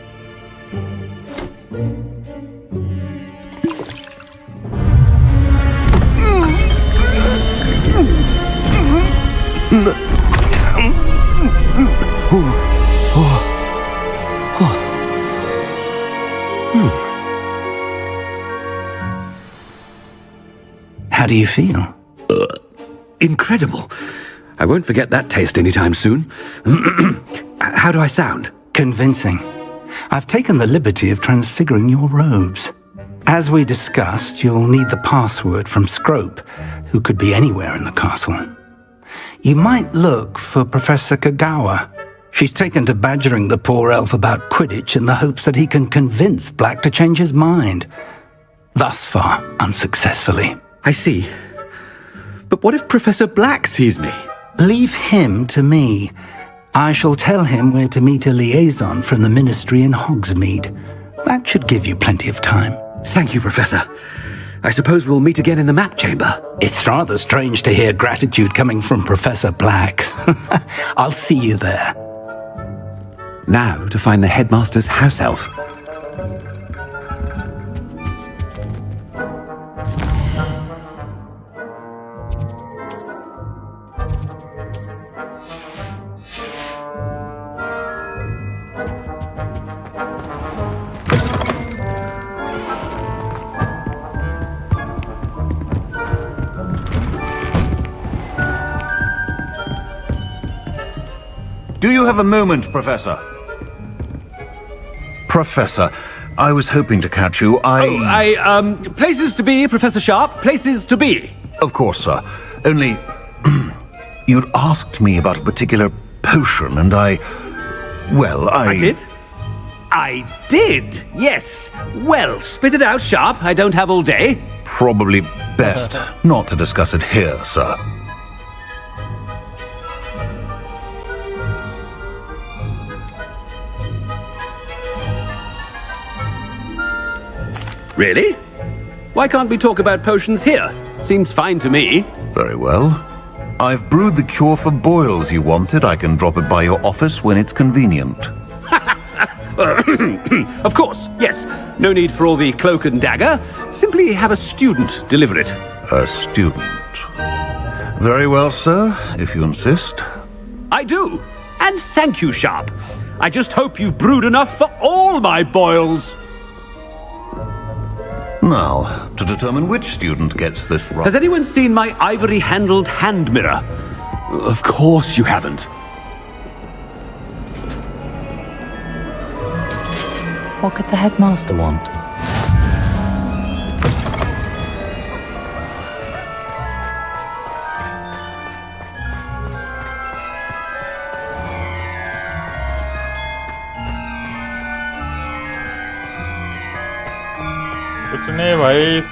[SPEAKER 2] How do you feel?
[SPEAKER 22] Incredible. I won't forget that taste anytime soon. How do I sound?
[SPEAKER 2] Convincing. I've taken the liberty of transfiguring your robes. As we discussed, you'll need the password from Scrope, who could be anywhere in the castle. You might look for Professor Kagawa. She's taken to badgering the poor elf about Quidditch in the hopes that he can convince Black to change his mind. Thus far, unsuccessfully.
[SPEAKER 22] I see. But what if Professor Black sees me?
[SPEAKER 2] Leave him to me. I shall tell him where to meet a liaison from the ministry in Hogsmeade. That should give you plenty of time.
[SPEAKER 22] Thank you, Professor. I suppose we'll meet again in the map chamber.
[SPEAKER 2] It's rather strange to hear gratitude coming from Professor Black. I'll see you there.
[SPEAKER 22] Now to find the headmaster's house elf.
[SPEAKER 23] Do you have a moment, Professor? Professor, I was hoping to catch you.
[SPEAKER 22] Places to be, Professor Sharp. Places to be.
[SPEAKER 23] Of course, sir. Only, you'd asked me about a particular potion, and I
[SPEAKER 22] did? I did, yes. Well, spit it out, Sharp. I don't have all day.
[SPEAKER 23] Probably best not to discuss it here, sir.
[SPEAKER 22] Really? Why can't we talk about potions here? Seems fine to me.
[SPEAKER 23] Very well. I've brewed the cure for boils you wanted. I can drop it by your office when it's convenient.
[SPEAKER 22] Of course, yes. No need for all the cloak and dagger. Simply have a student deliver it.
[SPEAKER 23] A student? Very well, sir, if you insist.
[SPEAKER 22] I do. And thank you, Sharp. I just hope you've brewed enough for all my boils.
[SPEAKER 23] Now, to determine which student gets this right...
[SPEAKER 22] Has anyone seen my ivory-handled hand mirror? Of course you haven't.
[SPEAKER 24] What could the headmaster want?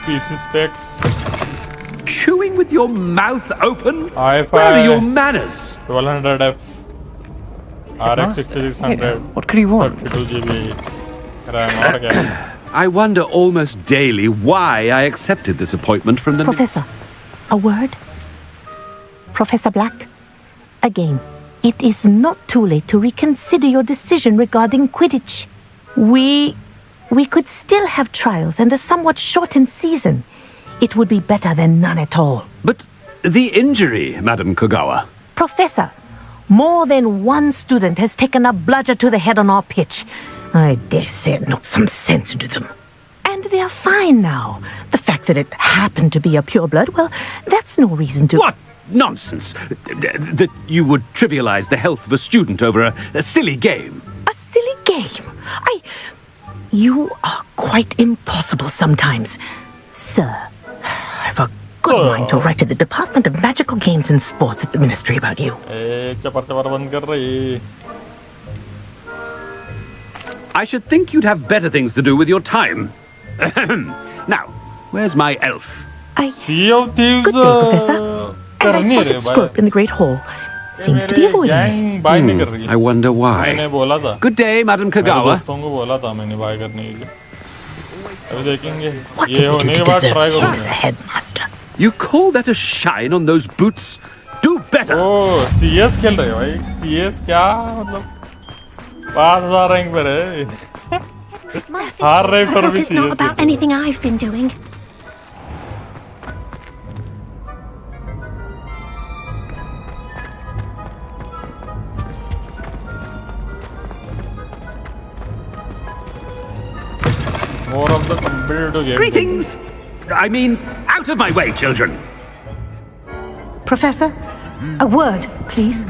[SPEAKER 1] Pieces specs.
[SPEAKER 22] Chewing with your mouth open? Where are your manners?
[SPEAKER 1] 1200F RX 6600.
[SPEAKER 24] What could he want?
[SPEAKER 1] 32GB RAM.
[SPEAKER 22] I wonder almost daily why I accepted this appointment from the...
[SPEAKER 10] Professor, a word? Professor Black, again, it is not too late to reconsider your decision regarding Quidditch. We could still have trials and a somewhat shortened season. It would be better than none at all.
[SPEAKER 22] But the injury, Madam Kagawa.
[SPEAKER 10] Professor, more than one student has taken a bludger to the head on our pitch. I dare say it knocked some sense into them. And they are fine now. The fact that it happened to be a pureblood, well, that's no reason to...
[SPEAKER 22] What nonsense! That you would trivialize the health of a student over a silly game.
[SPEAKER 10] A silly game? You are quite impossible sometimes. Sir, I've a good mind to write to the Department of Magical Games and Sports at the Ministry about you.
[SPEAKER 22] I should think you'd have better things to do with your time. Now, where's my elf?
[SPEAKER 10] Good day, Professor. And I spotted Scrope in the Great Hall. Seems to be avoiding me.
[SPEAKER 22] I wonder why. Good day, Madam Kagawa.
[SPEAKER 1] अभी देखेंगे
[SPEAKER 24] What
[SPEAKER 1] ये
[SPEAKER 24] can we
[SPEAKER 1] होने
[SPEAKER 24] do
[SPEAKER 1] के
[SPEAKER 24] to
[SPEAKER 1] बाद
[SPEAKER 24] deserve
[SPEAKER 1] try
[SPEAKER 24] you
[SPEAKER 1] करूंगा
[SPEAKER 24] as a headmaster?
[SPEAKER 22] You call that a shine on those boots? Do better.
[SPEAKER 1] ओ CS खेल रहे हो भाई CS क्या मतलब 5000 रैंक पर है हार रहे पर भी
[SPEAKER 11] It's not
[SPEAKER 1] CS
[SPEAKER 11] about anything I've been doing.
[SPEAKER 1] More of the competitive game.
[SPEAKER 22] Greetings! I mean, out of my way, children.
[SPEAKER 5] Professor, a word, please.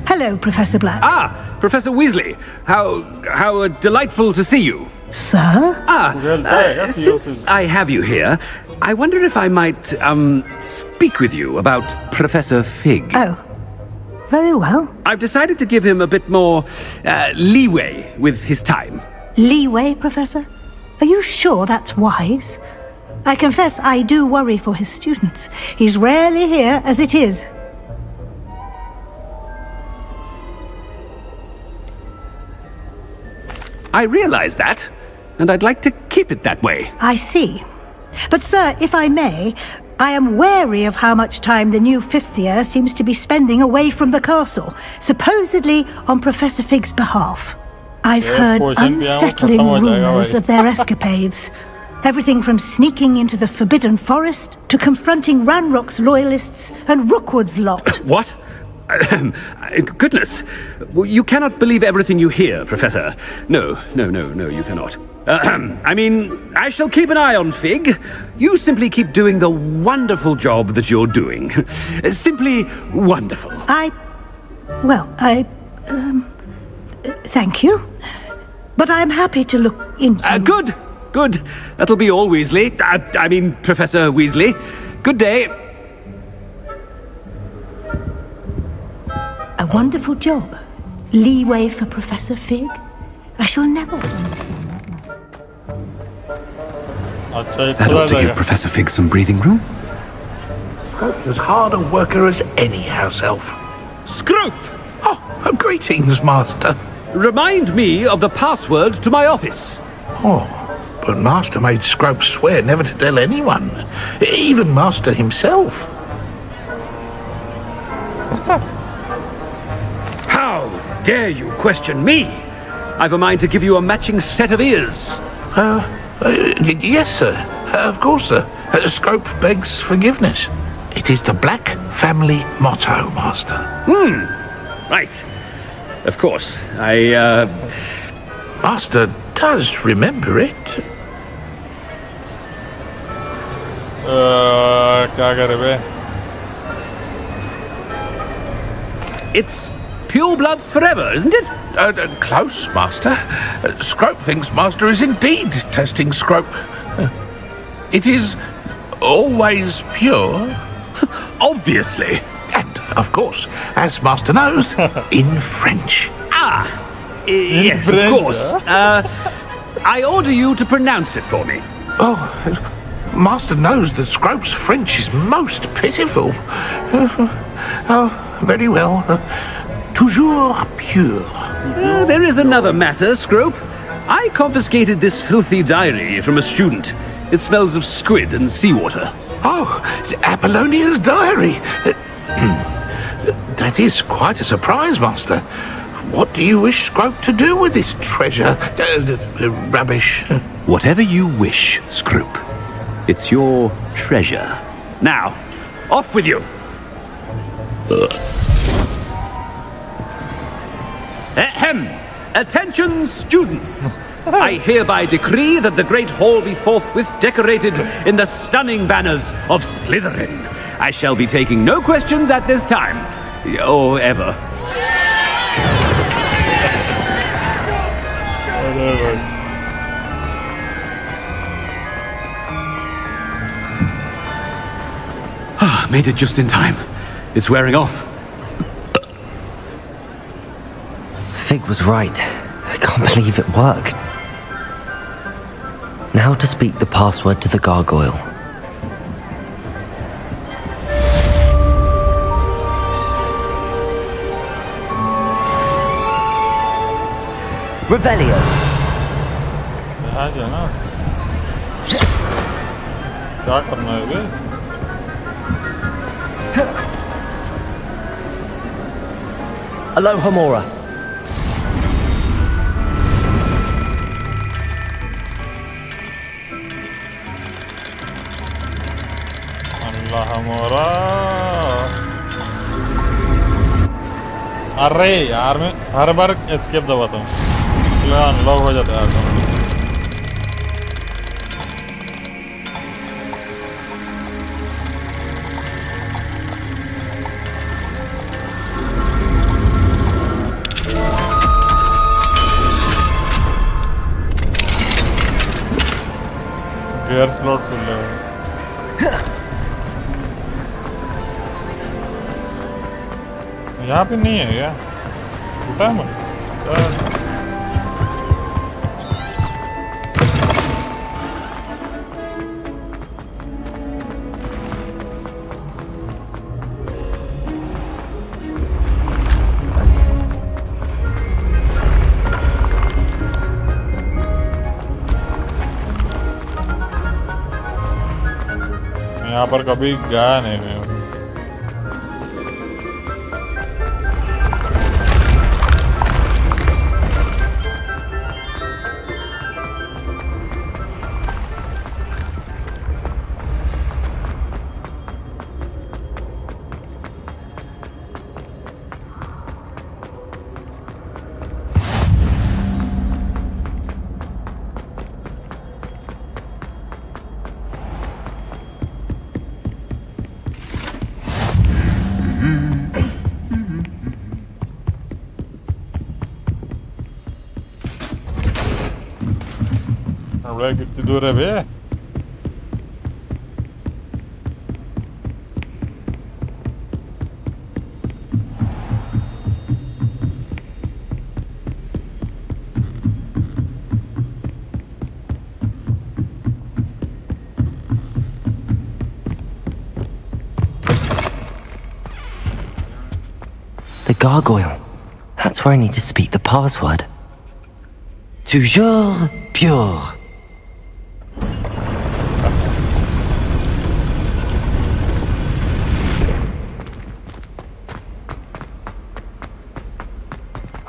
[SPEAKER 5] Hello, Professor Black.
[SPEAKER 22] Ah, Professor Weasley. How delightful to see you.
[SPEAKER 5] Sir?
[SPEAKER 22] Since I have you here, I wonder if I might, speak with you about Professor Fig.
[SPEAKER 5] Oh, very well.
[SPEAKER 22] I've decided to give him a bit more, leeway with his time.
[SPEAKER 5] Leeway, Professor? Are you sure that's wise? I confess I do worry for his students. He's rarely here as it is.
[SPEAKER 22] I realize that, and I'd like to keep it that way.
[SPEAKER 5] I see. But, sir, if I may, I am wary of how much time the new fifth year seems to be spending away from the castle, supposedly on Professor Fig's behalf. I've heard unsettling rumors of their escapades. Everything from sneaking into the Forbidden Forest to confronting Ranrock's loyalists and Rookwood's lot.
[SPEAKER 22] What? Goodness. You cannot believe everything you hear, Professor. No, you cannot. I mean, I shall keep an eye on Fig. You simply keep doing the wonderful job that you're doing. Simply wonderful.
[SPEAKER 5] Thank you. But I'm happy to look into...
[SPEAKER 22] Good. That'll be all, Weasley. I mean, Professor Weasley. Good day.
[SPEAKER 5] A wonderful job. Leeway for Professor Fig. I shall never...
[SPEAKER 22] That ought to give Professor Fig some breathing room.
[SPEAKER 8] As hard a worker as any house elf.
[SPEAKER 22] Scrope!
[SPEAKER 8] Oh, greetings, Master.
[SPEAKER 22] Remind me of the password to my office.
[SPEAKER 8] Oh, but Master made Scrope swear never to tell anyone. Even Master himself.
[SPEAKER 22] How dare you question me? I've a mind to give you a matching set of ears.
[SPEAKER 8] Yes, sir. Of course, sir. Scrope begs forgiveness. It is the Black family motto, Master.
[SPEAKER 22] Right. Of course,
[SPEAKER 8] Master does remember it.
[SPEAKER 1] क्या करे बे?
[SPEAKER 22] It's pure bloods forever, isn't it?
[SPEAKER 8] Close, Master. Scrope thinks Master is indeed testing Scrope. It is always pure.
[SPEAKER 22] Obviously.
[SPEAKER 8] And, of course, as Master knows, in French.
[SPEAKER 22] Yes,
[SPEAKER 1] French,
[SPEAKER 22] of course. I order you to pronounce it for me.
[SPEAKER 8] Oh, Master knows that Scrope's French is most pitiful. Oh, very well. Toujours pure.
[SPEAKER 22] There is another matter, Scrope. I confiscated this filthy diary from a student. It smells of squid and seawater.
[SPEAKER 8] Oh, Apollonia's diary. That is quite a surprise, Master. What do you wish Scrope to do with this treasure? Rubbish.
[SPEAKER 22] Whatever you wish, Scrope. It's your treasure. Now, off with you. Ahem! Attention, students! I hereby decree that the Great Hall be forthwith decorated in the stunning banners of Slytherin. I shall be taking no questions at this time. Or ever. Made it just in time. It's wearing off.
[SPEAKER 3] Fig was right. I can't believe it worked. Now to speak the password to the gargoyle. Revelio.
[SPEAKER 1] क्या करना है बे?
[SPEAKER 3] Aloha Mora.
[SPEAKER 1] अल्लाह मोरा। अरे यार मैं हर बार escape दबाता हूँ, unlock हो जाता है ऑटोमेटिक। एयर स्लॉट खुल रहा है। यहाँ पे नहीं है क्या? उठा है मुझे। यहाँ पर कभी गया नहीं मैं। अबे कितनी दूर है बे?
[SPEAKER 3] The gargoyle. That's where I need to speak the password. Toujours pure.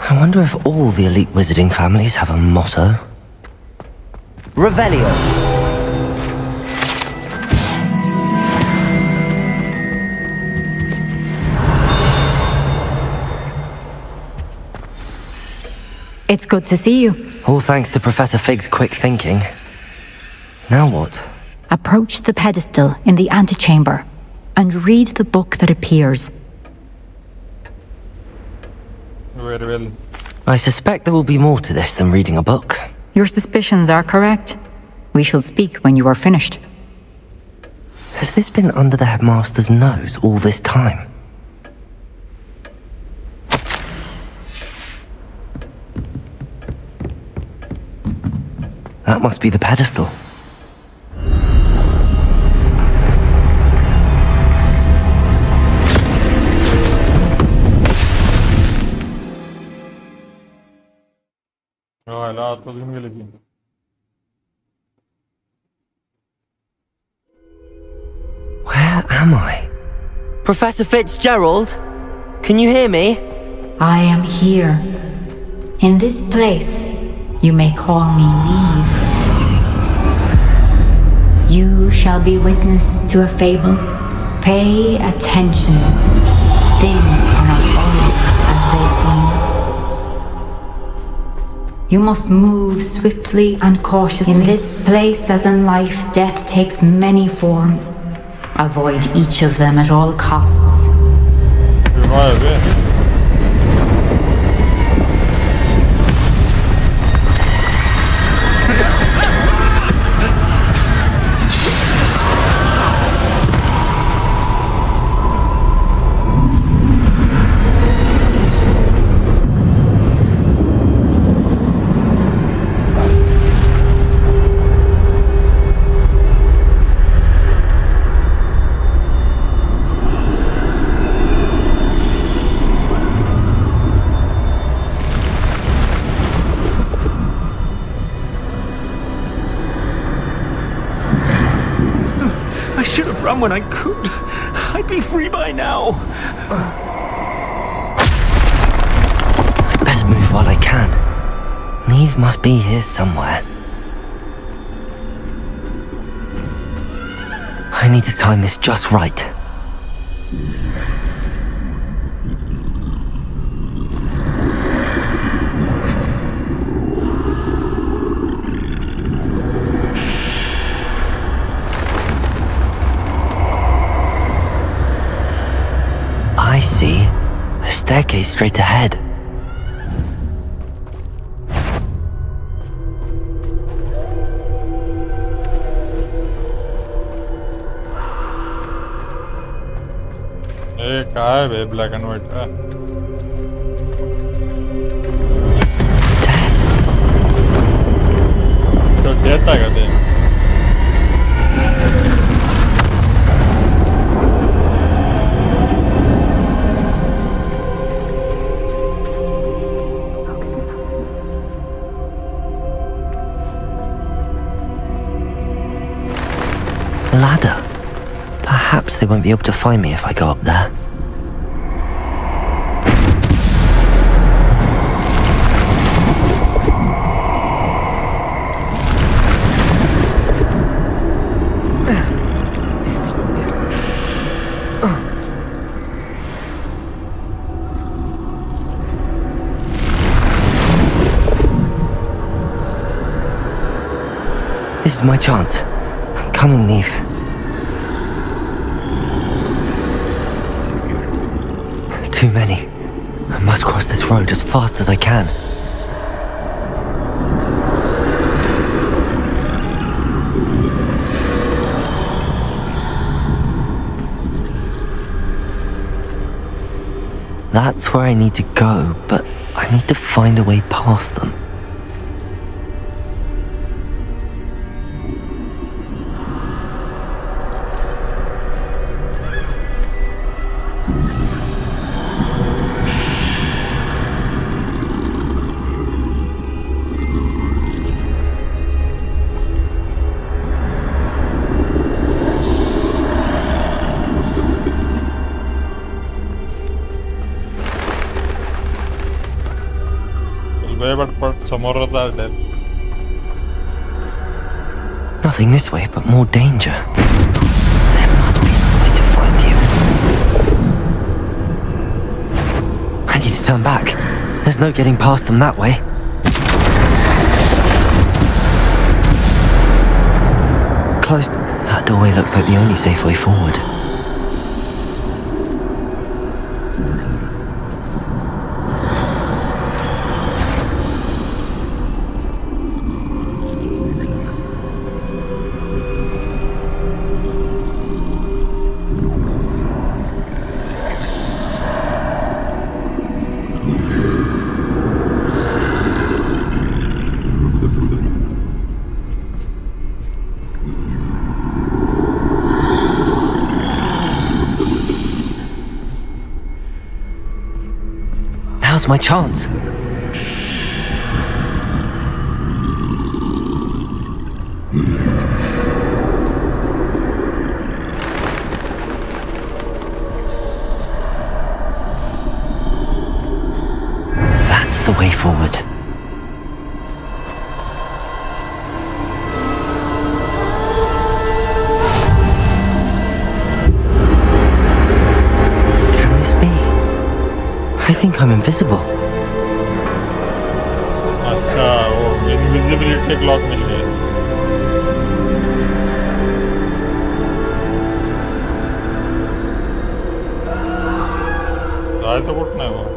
[SPEAKER 3] I wonder if all the elite wizarding families have a motto. Revelio.
[SPEAKER 19] It's good to see you.
[SPEAKER 3] All thanks to Professor Fig's quick thinking. Now what?
[SPEAKER 19] Approach the pedestal in the antechamber and read the book that appears.
[SPEAKER 1] Very well.
[SPEAKER 3] I suspect there will be more to this than reading a book.
[SPEAKER 19] Your suspicions are correct. We shall speak when you are finished.
[SPEAKER 3] Has this been under the headmaster's nose all this time? That must be the pedestal. Where am I? Professor Fitzgerald? Can you hear me?
[SPEAKER 19] I am here. In this place, you may call me Neve. You shall be witness to a fable. Pay attention. Things are not always as they seem. You must move swiftly and cautiously. In this place, as in life, death takes many forms. Avoid each of them at all costs.
[SPEAKER 22] should have run when I could. I'd be free by now.
[SPEAKER 3] I'd best move while I can. Neve must be here somewhere. I need to time this just right. I see. A staircase straight ahead.
[SPEAKER 1] काय है black and white का तो death आ गया
[SPEAKER 3] Ladder. Perhaps they won't be able to find me if I go up there. This is my chance. I'm coming, Neve. Too many. I must cross this road as fast as I can. That's where I need to go, but I need to find a way past them. Nothing this way, but more danger. There must be another way to find you. I need to turn back. There's no getting past them that way. Closed. That doorway looks like the only safe way forward. Now's my chance. That's the way forward. Can this be? I think I'm invisible.
[SPEAKER 1] अच्छा वो invisibility cloak मिल गई जायचं कुठं नाही वो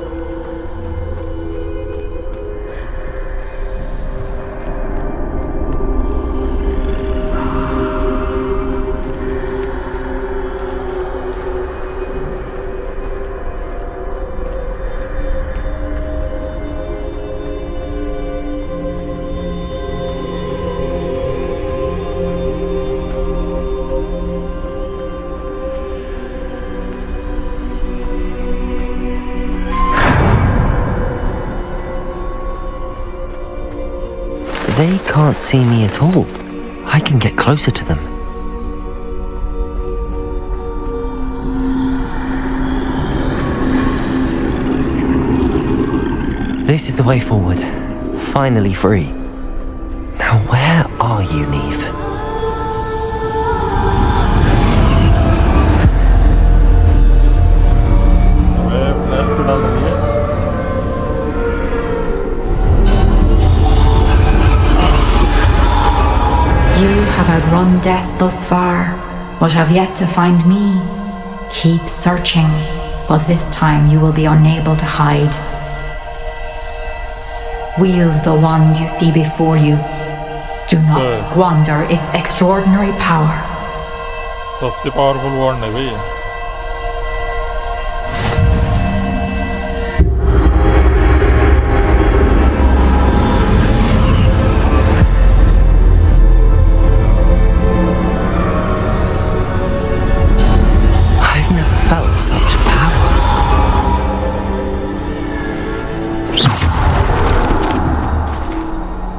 [SPEAKER 3] They can't see me at all. I can get closer to them. This is the way forward. Finally free. Now where are you, Neve?
[SPEAKER 19] You have outrun death thus far, but have yet to find me. Keep searching, but this time you will be unable to hide. Wield the wand you see before you. Do not squander its extraordinary power.
[SPEAKER 1] सबसे powerful वॉन्ड है भाई.
[SPEAKER 3] I've never felt such power.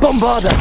[SPEAKER 15] Bombarder!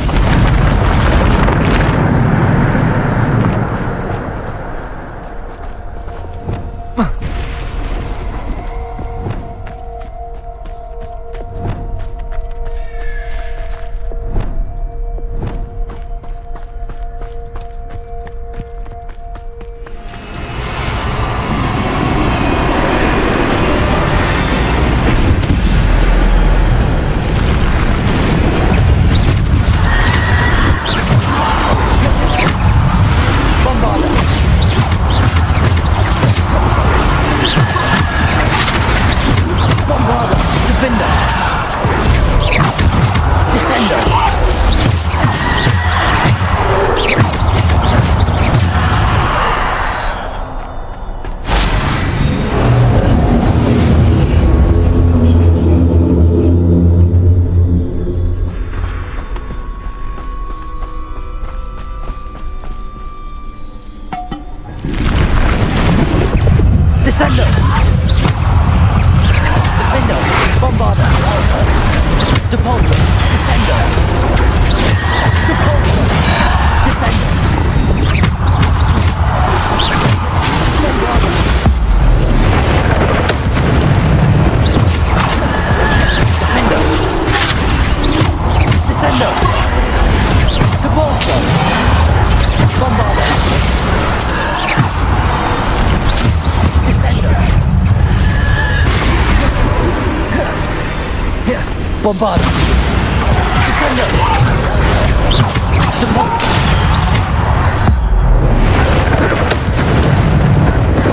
[SPEAKER 15] Descender! Defender! Bombarder! Depulsor! Descender! Depulsor! Descender! Bombarder! Defender! Descender! Depulsor! Bombarder! Descender! Bombarder! Descender!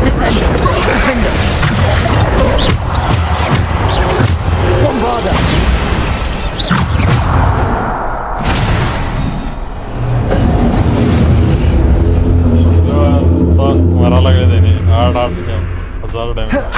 [SPEAKER 15] Descender! Defender! Bombarder!
[SPEAKER 1] मरा लगे देने 8 1000 damage.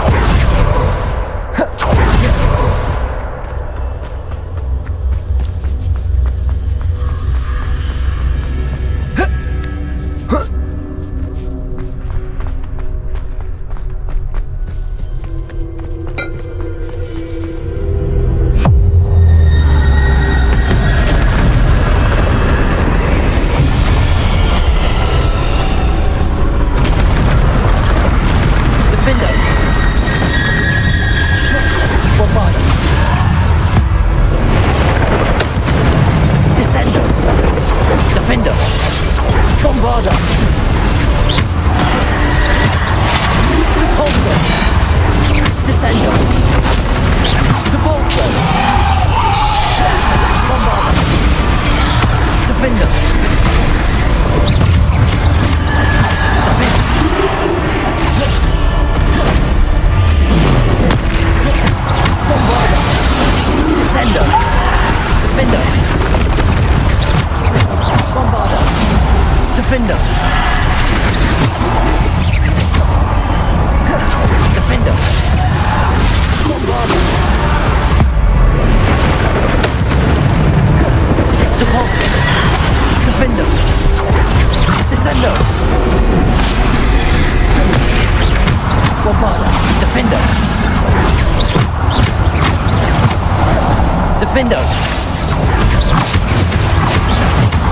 [SPEAKER 15] Defender!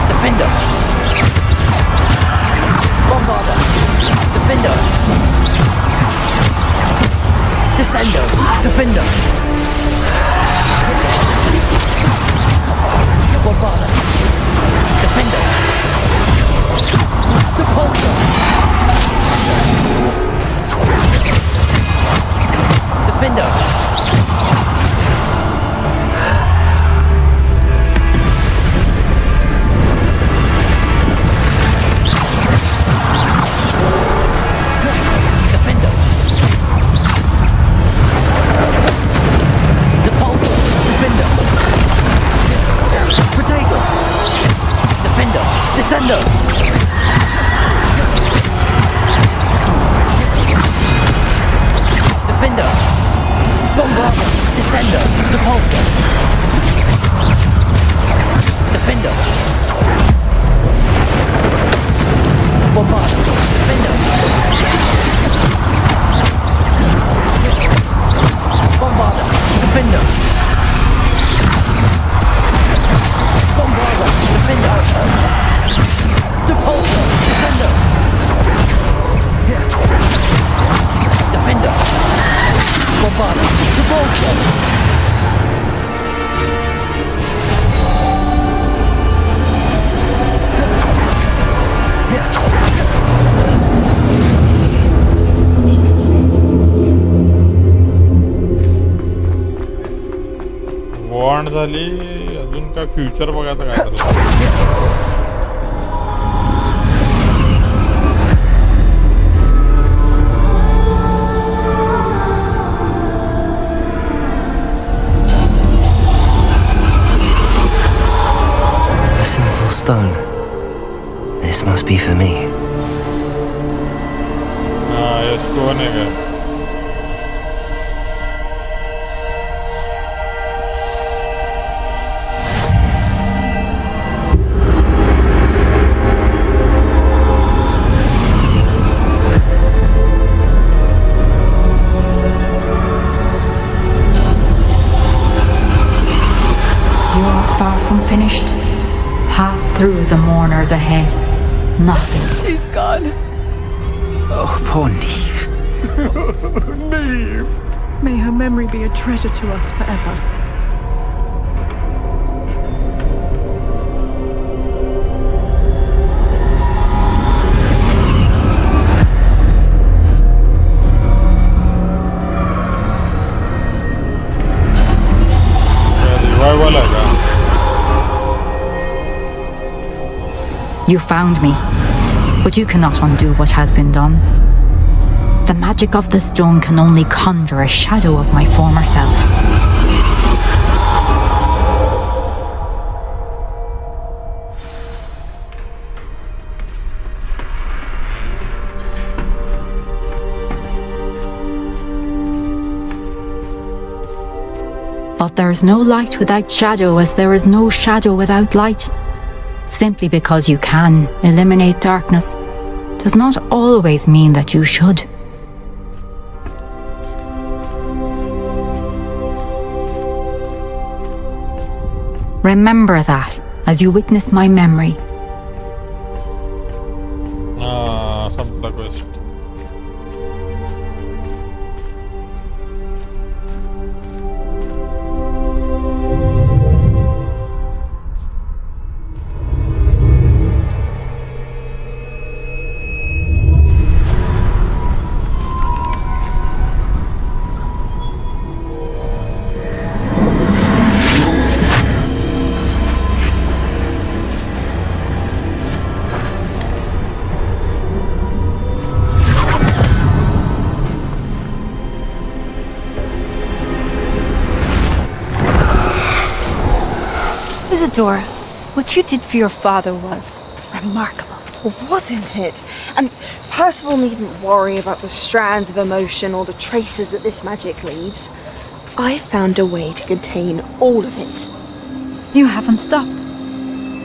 [SPEAKER 15] Defender! Bombarder! Defender! Descender! Defender!
[SPEAKER 1] वॉन्ड झाली अजून काय future बघायचं काय करायचं
[SPEAKER 3] A simple stone. This must be for me.
[SPEAKER 1] ये स्टोन है क्या
[SPEAKER 19] Far from finished. Pass through the mourners ahead. Nothing.
[SPEAKER 9] She's gone.
[SPEAKER 2] Oh, poor Neve.
[SPEAKER 9] Neve. May her memory be a treasure to us forever.
[SPEAKER 19] You found me, but you cannot undo what has been done. The magic of the stone can only conjure a shadow of my former self. But there is no light without shadow, as there is no shadow without light. Simply because you can eliminate darkness does not always mean that you should. Remember that as you witness my memory.
[SPEAKER 1] संपला quest.
[SPEAKER 7] Isadora, what you did for your father was remarkable, wasn't it? And Percival needn't worry about the strands of emotion or the traces that this magic leaves. I found a way to contain all of it.
[SPEAKER 19] You haven't stopped.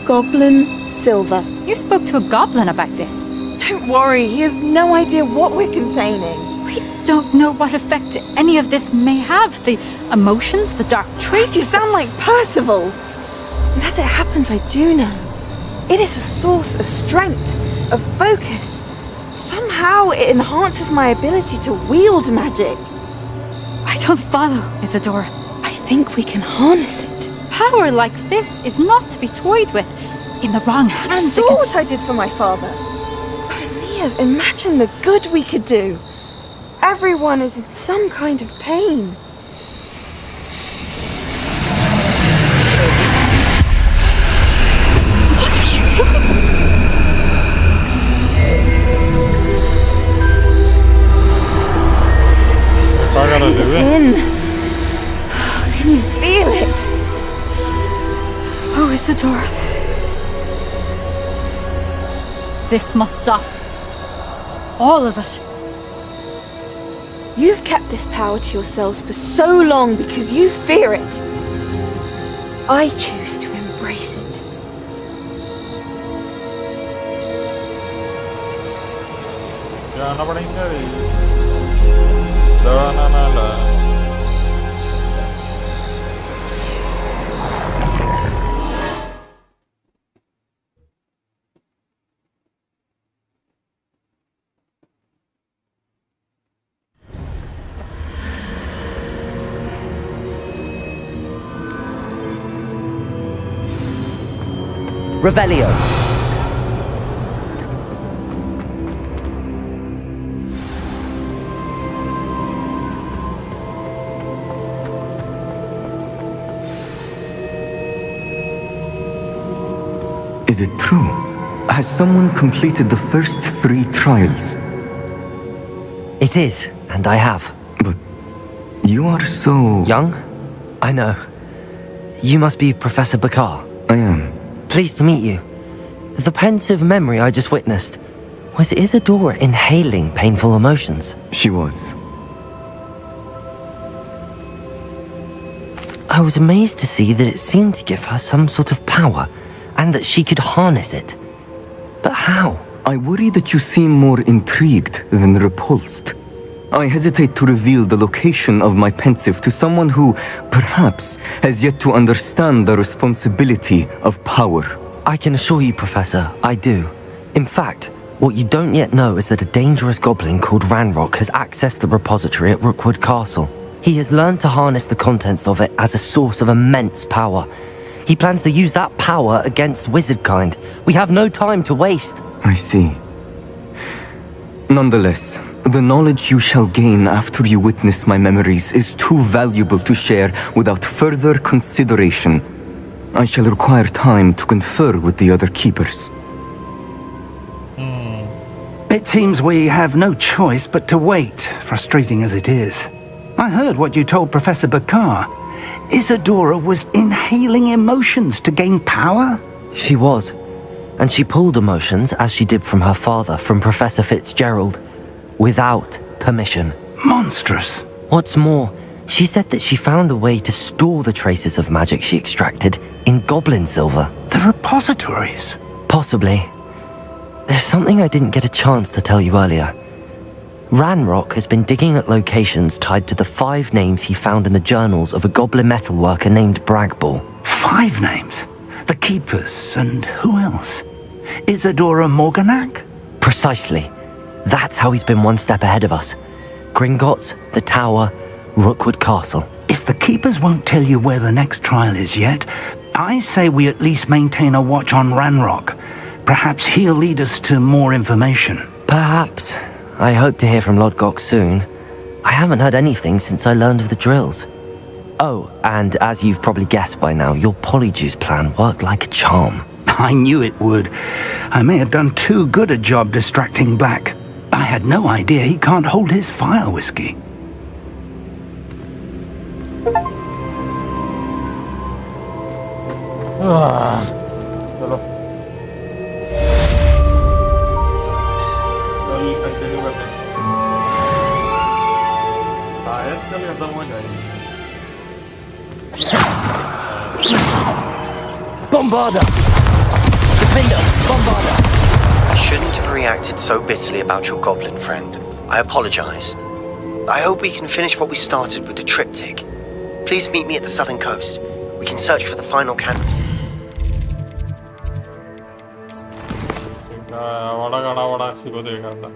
[SPEAKER 7] Goblin Silver.
[SPEAKER 19] You spoke to a goblin about this.
[SPEAKER 7] Don't worry, he has no idea what we're containing.
[SPEAKER 19] We don't know what effect any of this may have. The emotions, the dark traits.
[SPEAKER 7] You sound like Percival. And as it happens, I do know. It is a source of strength, of focus. Somehow it enhances my ability to wield magic.
[SPEAKER 19] I don't follow, Isadora.
[SPEAKER 7] I think we can harness it.
[SPEAKER 19] Power like this is not to be toyed with. In the wrong hands.
[SPEAKER 7] You saw what I did for my father. Only imagine the good we could do. Everyone is in some kind of pain. It's in. Can you feel it?
[SPEAKER 19] Oh, Isadora. This must stop. All of it.
[SPEAKER 7] You've kept this power to yourselves for so long because you fear it. I choose to embrace it.
[SPEAKER 1] जाना पड़ेगा दौड़ाना ना ला
[SPEAKER 3] Revelio.
[SPEAKER 6] Is it true? Has someone completed the first 3 trials?
[SPEAKER 3] It is, and I have.
[SPEAKER 6] But you are so...
[SPEAKER 3] Young? I know. You must be Professor Bakar.
[SPEAKER 6] I am.
[SPEAKER 3] Pleased to meet you. The pensive memory I just witnessed, was Isadora inhaling painful emotions?
[SPEAKER 6] She was.
[SPEAKER 3] I was amazed to see that it seemed to give her some sort of power, and that she could harness it. But how?
[SPEAKER 6] I worry that you seem more intrigued than repulsed. I hesitate to reveal the location of my pensive to someone who, perhaps, has yet to understand the responsibility of power.
[SPEAKER 3] I can assure you, Professor, I do. In fact, what you don't yet know is that a dangerous goblin called Ranrock has accessed the repository at Rookwood Castle. He has learned to harness the contents of it as a source of immense power. He plans to use that power against wizardkind. We have no time to waste.
[SPEAKER 6] I see. Nonetheless, the knowledge you shall gain after you witness my memories is too valuable to share without further consideration. I shall require time to confer with the other keepers.
[SPEAKER 2] It seems we have no choice but to wait, frustrating as it is. I heard what you told Professor Bakar. Isadora was inhaling emotions to gain power?
[SPEAKER 3] She was. And she pulled emotions, as she did from her father, from Professor Fitzgerald, without permission.
[SPEAKER 2] Monstrous.
[SPEAKER 3] What's more, she said that she found a way to store the traces of magic she extracted in goblin silver.
[SPEAKER 2] The repositories?
[SPEAKER 3] Possibly. There's something I didn't get a chance to tell you earlier. Ranrock has been digging at locations tied to the 5 names he found in the journals of a goblin metalworker named Bragball.
[SPEAKER 2] 5 names? The Keepers, and who else? Isadora Morganac?
[SPEAKER 3] Precisely. That's how he's been one step ahead of us. Gringotts, the Tower, Rookwood Castle.
[SPEAKER 2] If the Keepers won't tell you where the next trial is yet, I say we at least maintain a watch on Ranrock. Perhaps he'll lead us to more information.
[SPEAKER 3] Perhaps. I hope to hear from Lodgok soon. I haven't heard anything since I learned of the drills. Oh, and as you've probably guessed by now, your polyjuice plan worked like a charm.
[SPEAKER 2] I knew it would. I may have done too good a job distracting Black. I had no idea he can't hold his fire whiskey.
[SPEAKER 1] चलो कल continue करते हैं शायद कल खत्म हो जाएगी
[SPEAKER 13] Bombarda! Defender, Bombarda! I shouldn't have reacted so bitterly about your goblin friend. I apologize. I hope we can finish what we started with the triptych. Please meet me at the southern coast. We can search for the final canvas.
[SPEAKER 1] Vada शुरू देखा था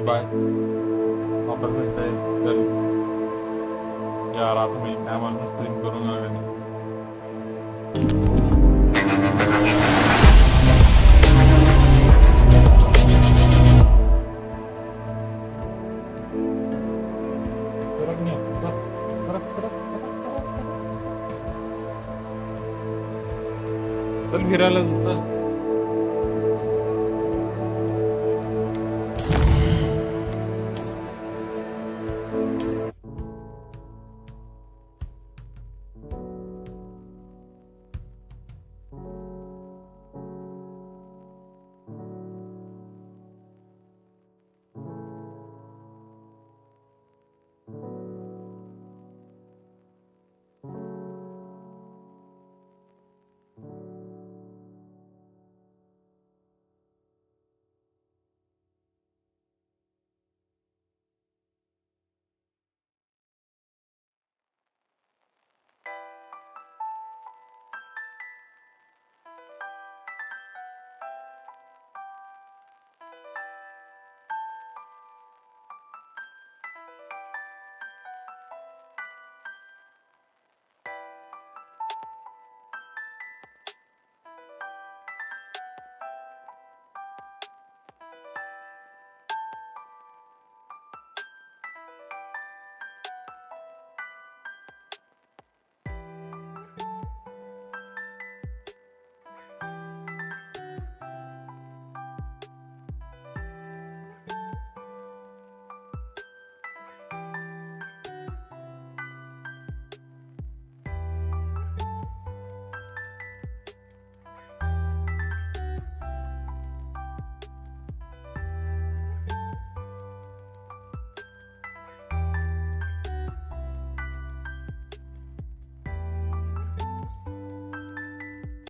[SPEAKER 1] bye वापस मिलते हैं कल या रात में मैं वाला स्ट्रीम करूँगा मैंने सरक नहीं सरक सरक चल फिरायला